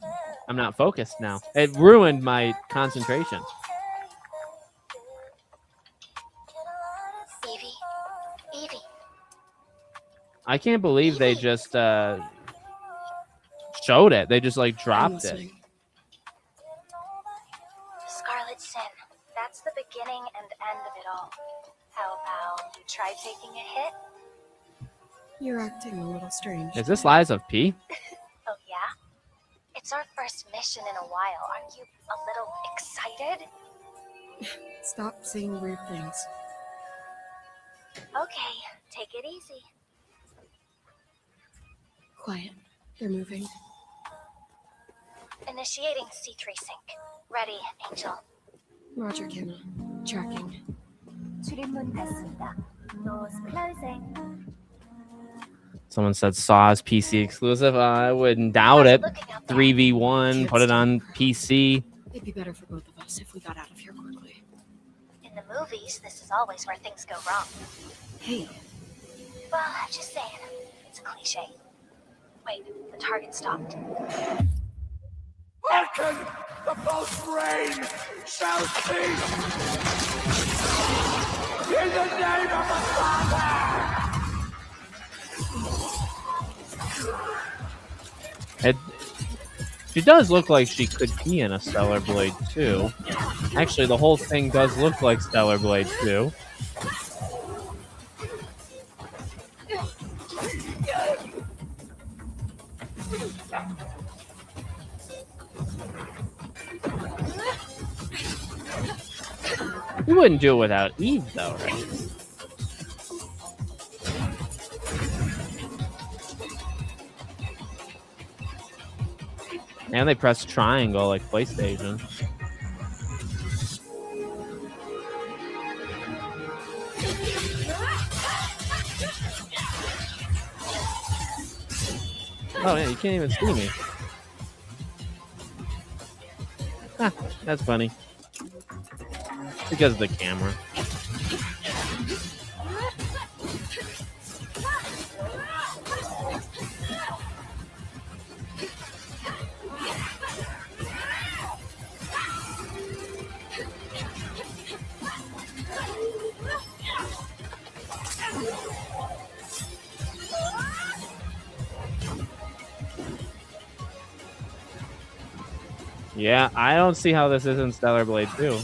I'm not focused now. It ruined my concentration. I can't believe they just showed it. They just like dropped it. Scarlet Sin. That's the beginning and end of it all. How about you try taking a hit? You're acting a little strange. Is this Lies of P? Oh yeah? It's our first mission in a while. Aren't you a little excited? Stop saying weird things. Okay, take it easy. Quiet. They're moving. Initiating C3 sync. Ready, Angel. Roger, Kenna. Tracking. 출입문 닫습니다. Doors closing. Someone said Saw's PC exclusive. I wouldn't doubt it. 3v1, put it on PC. It'd be better for both of us if we got out of here quickly. In the movies, this is always where things go wrong. Hey. Well, just saying. It's a cliche. Wait, the target stopped. Hearken! The boat's rain shall cease! In the name of the Father! She does look like she could be in a Stellar Blade 2. Actually, the whole thing does look like Stellar Blade 2. You wouldn't do it without Eve, though, right? And they press triangle like PlayStation. Oh yeah, you can't even see me. Ah, that's funny. Because of the camera. Yeah, I don't see how this isn't Stellar Blade 2.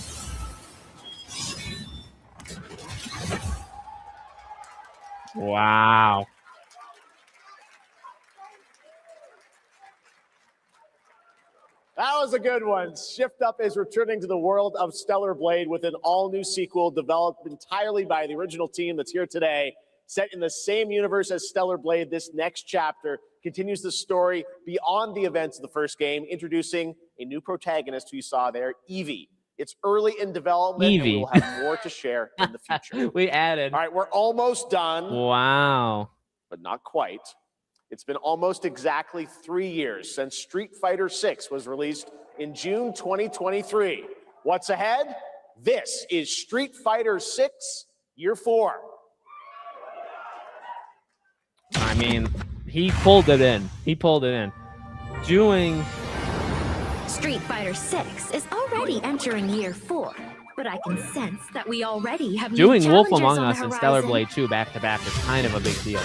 Wow. That was a good one. Shift Up is returning to the world of Stellar Blade with an all-new sequel developed entirely by the original team that's here today. Set in the same universe as Stellar Blade, this next chapter continues the story beyond the events of the first game, introducing a new protagonist who you saw there, Evie. It's early in development, and we will have more to share in the future. We added. All right, we're almost done. Wow. But not quite. It's been almost exactly 3 years since Street Fighter 6 was released in June 2023. What's ahead? This is Street Fighter 6 Year 4. I mean, he pulled it in. He pulled it in. Doing Street Fighter 6 is already entering year 4, but I can sense that we already have doing new Wolf challenges Among on Us the and Stellar horizon. Blade 2 back to back is kind of a big deal.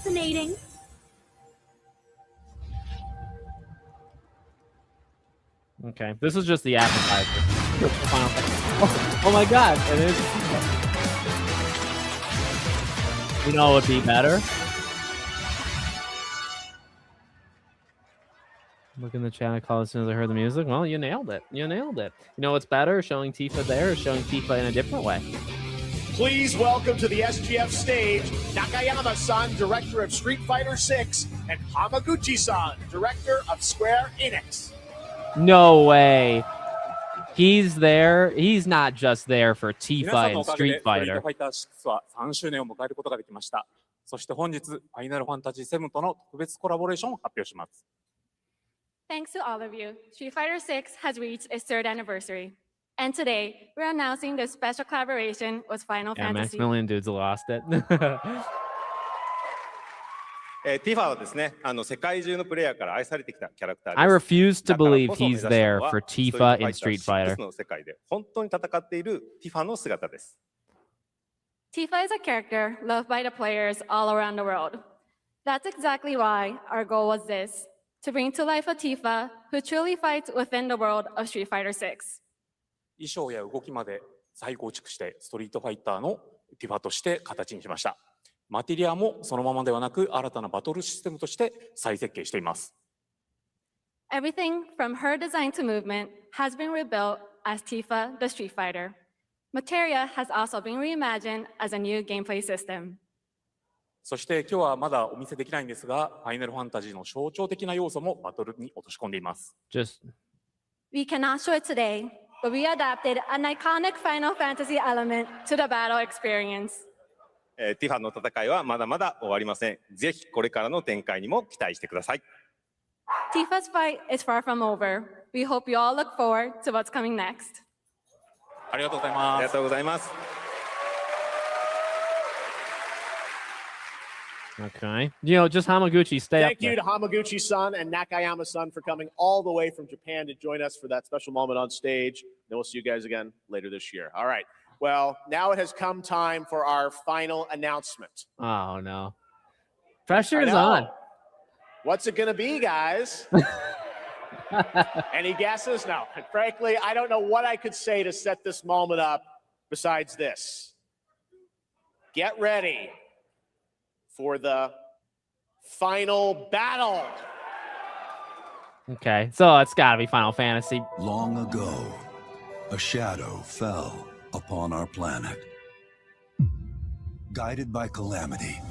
Fascinating. Okay, this is just the appetizer. Oh my god, it is. You know what would be better? Look in the chat, I call as soon as I heard the music. Well, you nailed it. You nailed it. You know what's better? Showing Tifa there or showing Tifa in a different way? Please welcome to the SGF stage, Nakayama-san, director of Street Fighter 6, and Hamaguchi-san, director of Square Enix. No way. He's there. He's not just there for Tifa and Street Fighter. 6は3周年を迎えることができました。そして本日、ファイナルファンタジー7との特別コラボレーションを発表します。Thanks to all of you, Street Fighter 6 has reached its 3rd anniversary. And today, we're announcing the special collaboration with Final Yeah, Fantasy. Maximilian Dudes lost it. ティファはですね、世界中のプレイヤーから愛されてきたキャラクターです。 I refuse to だから believe こそ目 he's 指したの there は for ストリート Tifa ファ in イター Street Fighter. 6の世界で本当に戦っているティファの姿です。 Tifa is a character loved by the players all around the world. That's exactly why our goal was this, to bring to life a Tifa who truly fights within the world of Street Fighter 6. 衣装や動きまで再構築してストリートファイターのティファとして形にしました。マテリアもそのままではなく新たなバトルシステムとして再設計しています。 Everything from her design to movement has been rebuilt as Tifa the Street Fighter. Materia has also been reimagined as a new gameplay system. そして今日はまだお見せできないんですが、ファイナルファンタジーの象徴的な要素もバトルに落とし込んでいます。We cannot show it today, but we adapted an iconic Final Fantasy element to the battle experience. ティファの戦いはまだまだ終わりません。ぜひこれからの展開にも期待してください。Tifa's fight is far from over. We hope you all look forward to what's coming next. ありがとうございます。ありがとうございます。Okay. Just Hamaguchi, stay up Thank you to Hamaguchi-san and Nakayama-san for coming all the way from Japan to join us for that special moment on stage. Then we'll see you guys again later this year. All right. Well, now it has come time for our final announcement. Oh, no. Pressure's on. What's it going to be, guys? Any guesses? No. Frankly, I don't know what I could say to set this moment up besides this. Get ready for the final battle. Okay, so it's got to be Final Fantasy. Long ago, a shadow fell upon our planet. Guided by calamity,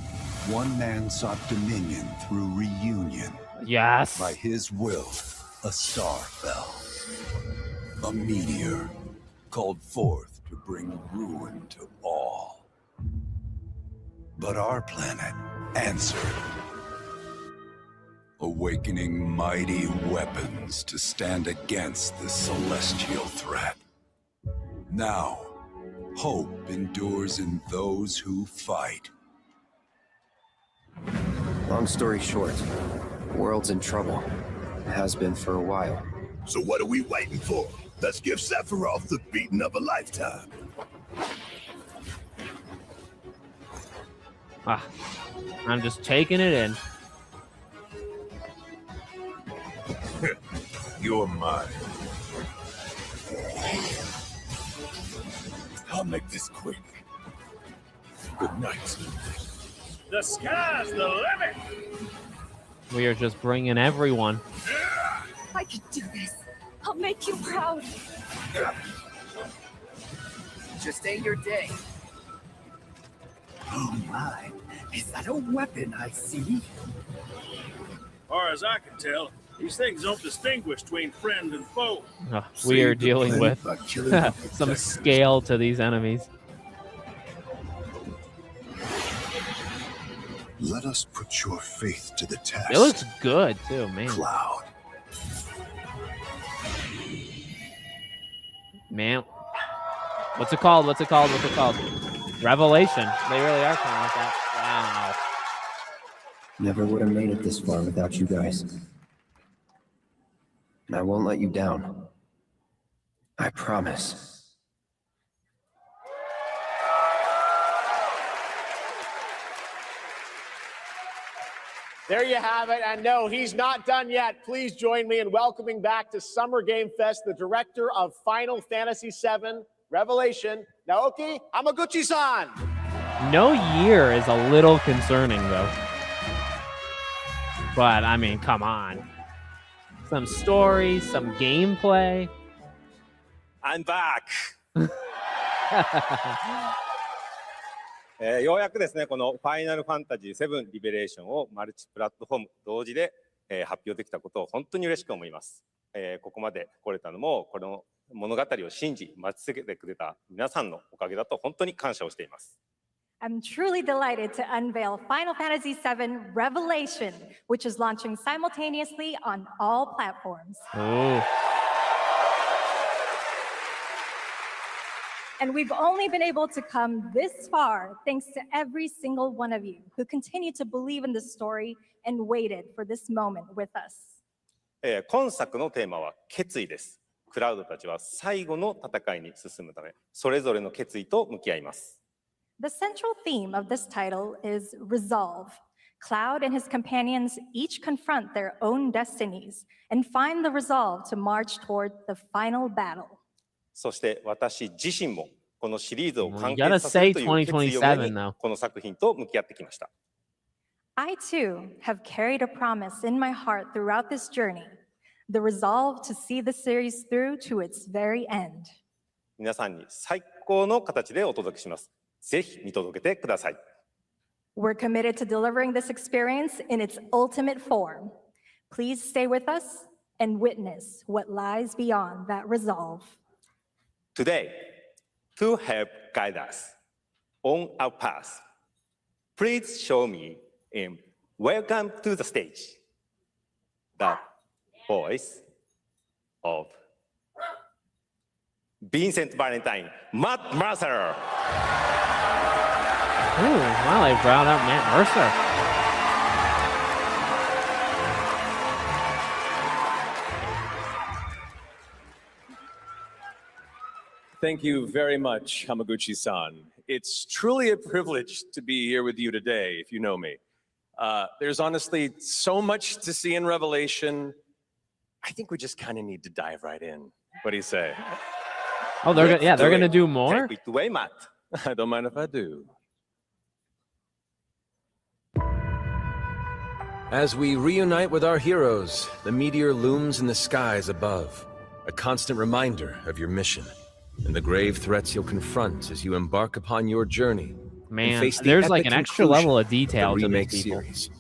one man sought dominion through reunion. Yes. By his will, a star fell. A meteor called forth to bring ruin to all. But our planet answered, awakening mighty weapons to stand against the celestial threat. Now, hope endures in those who fight. Long story short, the world's in trouble. It has been for a while. So what are we waiting for? Let's give Sephiroth the beating of a lifetime. I'm just taking it in. You're mine. I'll make this quick. Good night. The sky's the limit. We are just bringing everyone. I can do this. I'll make you proud. Just ain't your day. Oh my, is that a weapon I see? Far as I can tell, these things don't distinguish between friend and foe. We are dealing with some scale to these enemies. Let us put your faith to the test. It looks good too, man. Cloud. Man. What's it called? Revelation. They really are calling it that. Wow. Never would have made it this far without you guys. And I won't let you down. I promise. There you have it. And no, he's not done yet. Please join me in welcoming back to Summer Game Fest the director of Final Fantasy VII Revelation, Naoki Hamaguchi-san. No year is a little concerning, though. But, I mean, come on. Some story, some gameplay. I'm back! ようやくですね、このファイナルファンタジー7リベレーションをマルチプラットフォーム同時で、発表できたことを本当に嬉しく思います。ここまで来れたのも、この物語を信じ、待ち続けてくれた皆さんのおかげだと本当に感謝をしています。I'm truly delighted to unveil Final Fantasy VII Revelation, which is launching simultaneously on all platforms. Oh. And we've only been able to come this far thanks to every single one of you who continue to believe in the story and waited for this moment with us. 今作のテーマは決意です。クラウドたちは最後の戦いに進むため、それぞれの決意と向き合います。The central theme of this title is resolve. Cloud and his companions each confront their own destinies and find the resolve to march toward the final battle. そして私自身もこのシリーズを完結させるという決意を胸にこの作品と向き合ってきました。I too have carried a promise in my heart throughout this journey, the resolve to see the series through to its very end. 皆さんに最高の形でお届けします。ぜひ見届けてください。We're committed to delivering this experience in its ultimate form. Please stay with us and witness what lies beyond that resolve. Today, to help guide us on our path, please show me in Welcome to the Stage the voice of Vincent Valentine, Matt Mercer. Ooh, wow, they brought out Matt Mercer. Thank you very much, Hamaguchi-san. It's truly a privilege to be here with you today, if you know me. There's honestly so much to see in Revelation. I think we just kind of need to dive right in. What do you say? Oh, they're gonna do more? Take it away, Matt. I don't mind if I do. As we reunite with our heroes, the meteor looms in the skies above, a constant reminder of your mission and the grave threats you'll confront as you embark upon your journey. Man, face the there's like epic an extra level of conclusion detail the to remake these people. series.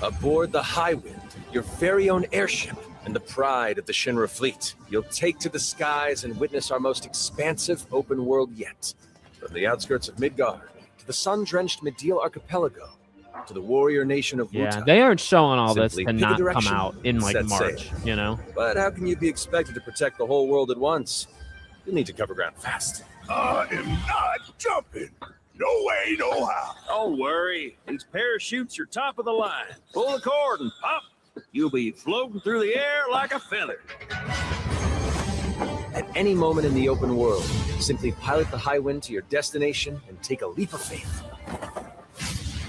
Aboard the Highwind, your very own airship and the pride of the Shinra fleet, you'll take to the skies and witness our most expansive open world yet. From the outskirts of Midgard to the sun-drenched Medial Archipelago to the warrior nation of Wuta. Yeah, they aren't showing all this Simply to pick a not come direction out in and like set March, sail. you know? But how can you be expected to protect the whole world at once? You'll need to cover ground fast. I am not jumping. No way, no how. Don't worry. These parachutes are top of the line. Pull the cord and pop. You'll be floating through the air like a feather. At any moment in the open world, simply pilot the Highwind to your destination and take a leap of faith.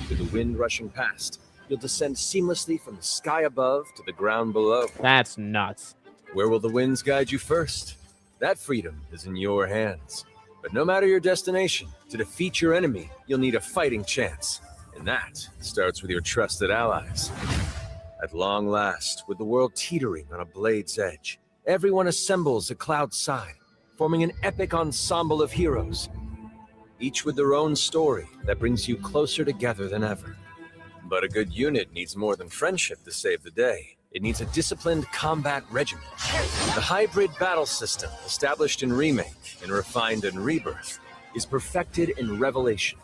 With the wind rushing past, you'll descend seamlessly from the sky above to the ground below. That's nuts. Where will the winds guide you first? That freedom is in your hands. But no matter your destination, to defeat your enemy, you'll need a fighting chance. And that starts with your trusted allies. At long last, with the world teetering on a blade's edge, everyone assembles at Cloud's side, forming an epic ensemble of heroes, each with their own story that brings you closer together than ever. But a good unit needs more than friendship to save the day. It needs a disciplined combat regimen. The hybrid battle system, established in Remake and refined in Rebirth, is perfected in Revelation,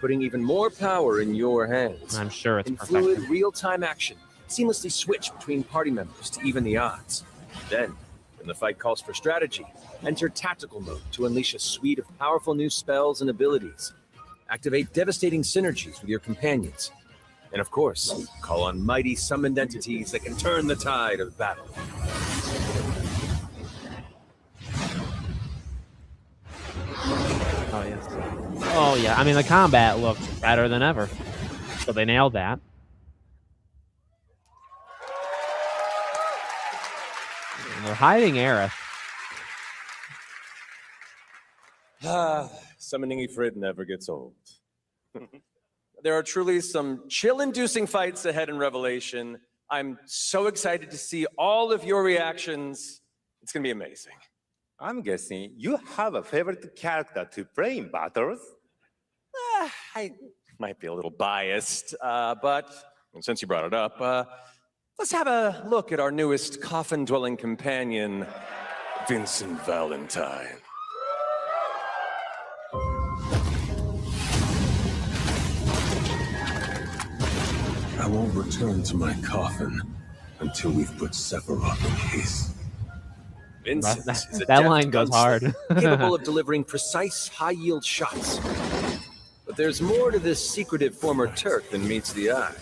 putting even more power in your hands. I'm sure it's in perfected. fluid, real-time action, seamlessly switch between party members to even the odds. Then, when the fight calls for strategy, enter tactical mode to unleash a suite of powerful new spells and abilities. Activate devastating synergies with your companions. And of course, call on mighty summoned entities that can turn the tide of battle. Oh, yes. Oh, yeah. I mean, the combat looked better than ever. So they nailed that. And they're hiding Aerith. Summoning Ifrit never gets old. There are truly some chill-inducing fights ahead in Revelation. I'm so excited to see all of your reactions. It's gonna be amazing. I'm guessing you have a favorite character to play in battles? I might be a little biased, but since you brought it up, let's have a look at our newest coffin-dwelling companion, Vincent Valentine. I won't return to my coffin until we've put Sephiroth in his. Vincent is a that deft line goes hard. gunslinger, capable of delivering precise, high-yield shots. But there's more to this secretive former Turk than meets the eye.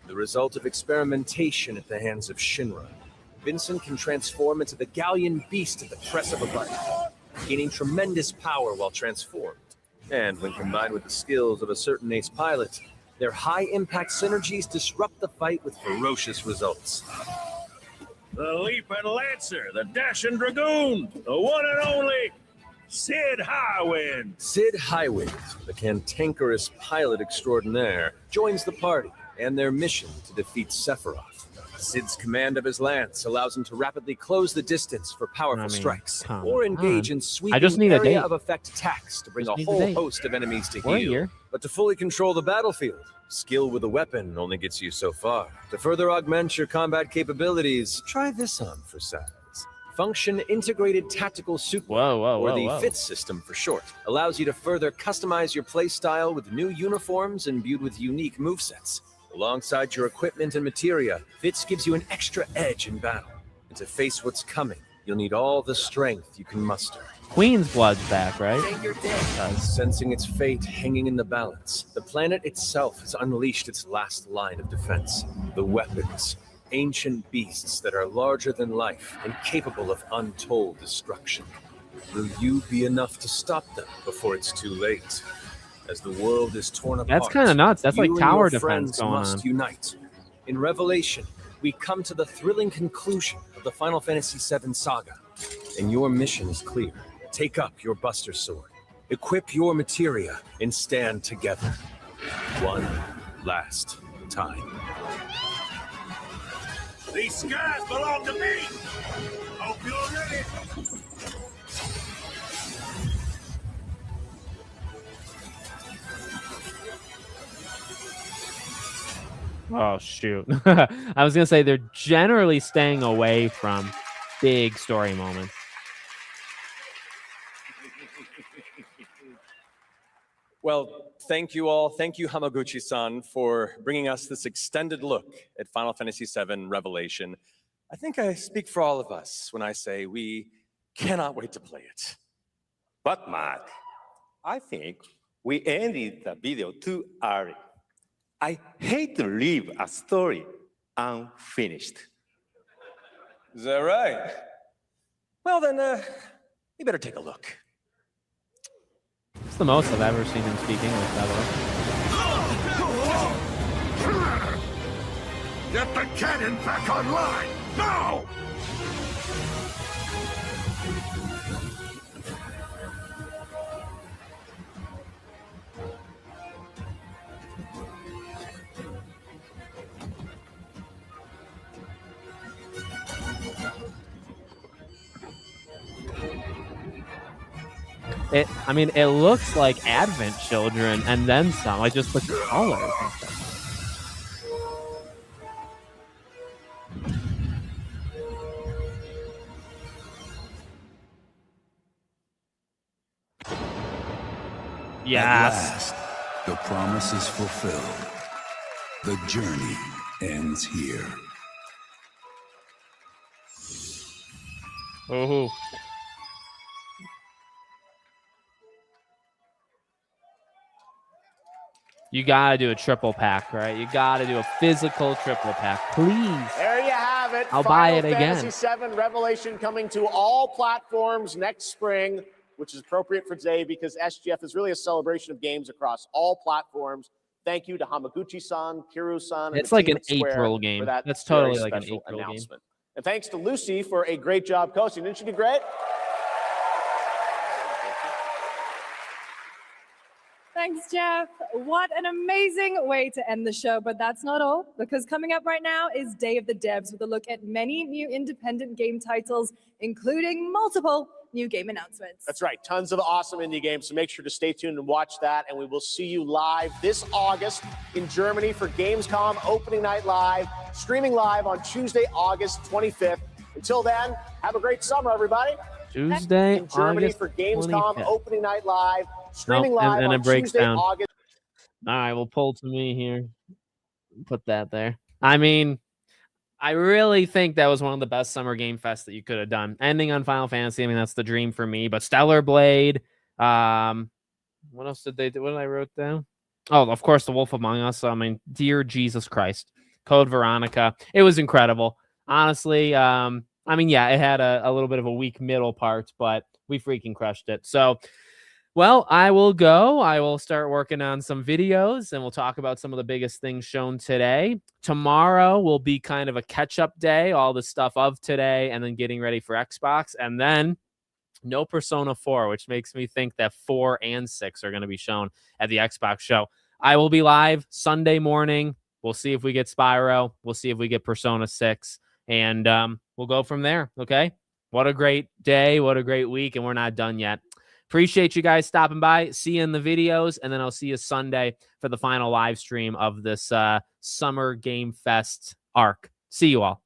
The result of experimentation at the hands of Shinra, Vincent can transform into the Gallian beast at the press of a button, gaining tremendous power while transformed. And when combined with the skills of a certain ace pilot, their high-impact synergies disrupt the fight with ferocious results. The Leaping Lancer, the Dashing Dragoon, the one and only Sid Highwind. Sid Highwind, the cantankerous pilot extraordinaire, joins the party and their mission to defeat Sephiroth. Sid's command of his lance allows him to rapidly close the distance for powerful strikes, or engage in sweeping area of effect attacks to bring a whole host of enemies to heel. But to fully control the battlefield, Skill with a weapon only gets you so far. To further augment your combat capabilities, try this on for size. Function Integrated Tactical Suit, or the FIT system for short, allows you to further customize your playstyle with new uniforms imbued with unique movesets. Alongside your equipment and materia, FITS gives you an extra edge in battle. And to face what's coming, you'll need all the strength you can muster. Queen's Blood's back, right? Sensing its fate hanging in the balance, the planet itself has unleashed its last line of defense. The weapons. Ancient beasts that are larger than life and capable of untold destruction. Will you be enough to stop them before it's too late? As the world is torn apart, That's kind of nuts. That's like you and tower your defense friends going must on. unite. In Revelation, we come to the thrilling conclusion of the Final Fantasy VII saga, and your mission is clear. Take up your Buster Sword, equip your materia, and stand together. One last time. These skies belong to me! Hope you're ready! Oh, shoot. I was going to say they're generally staying away from big story moments. Well, thank you all. Thank you, Hamaguchi-san, for bringing us this extended look at Final Fantasy VII Revelation. I think I speak for all of us when I say we cannot wait to play it. But Mark, I think we ended the video too early. I hate to leave a story unfinished. Is that right? Well, then, you better take a look. It's the most I've ever seen him speak English, by the way. Get the cannon back online, now! I mean, it looks like Advent Children and then some, like just the colors and stuff. At last, the promise is fulfilled. The journey ends here. Oh. You gotta do a triple pack, right? You gotta do a physical triple pack, please. There you have it. I'll buy it Final again. Fantasy VII Revelation coming to all platforms next spring, which is appropriate for today because SGF is really a celebration of games across all platforms. Thank you to Hamaguchi-san, Kiru-san, and It's the like team an at Square April game. for that That's very totally like an special April game. announcement. And thanks to Lucy for a great job coaching. Didn't she do great? Thanks, Jeff. What an amazing way to end the show. But that's not all, because coming up right now is Day of the Devs with a look at many new independent game titles, including multiple new game announcements. That's right. Tons of awesome indie games. So make sure to stay tuned and watch that. And we will see you live this August in Germany for Gamescom Opening Night Live, streaming live on Tuesday, August 25th. Until then, have a great summer, everybody. Tuesday, in Germany August for Gamescom 25th. Opening Night Live, streaming Nope, live and on it breaks Tuesday, down. August. All right, we'll pull to me here. Put that there. I mean, I really think that was one of the best summer game fests that you could have done. Ending on Final Fantasy, I mean, that's the dream for me. But Stellar Blade, what else did they do? What did I wrote down? Oh, of course, The Wolf Among Us. I mean, dear Jesus Christ. Code Veronica. It was incredible. Honestly, I mean, yeah, it had a little bit of a weak middle part, but we freaking crushed it. So, well, I will go. I will start working on some videos and we'll talk about some of the biggest things shown today. Tomorrow will be kind of a catch-up day, all the stuff of today, and then getting ready for Xbox. And then no Persona 4, which makes me think that 4 and 6 are going to be shown at the Xbox show. I will be live Sunday morning. We'll see if we get Spyro. We'll see if we get Persona 6. And we'll go from there, okay? What a great day. What a great week. And we're not done yet. appreciate you guys stopping by. See you in the videos, and then I'll see you Sunday for the final live stream of this Summer Game Fest arc. See you all.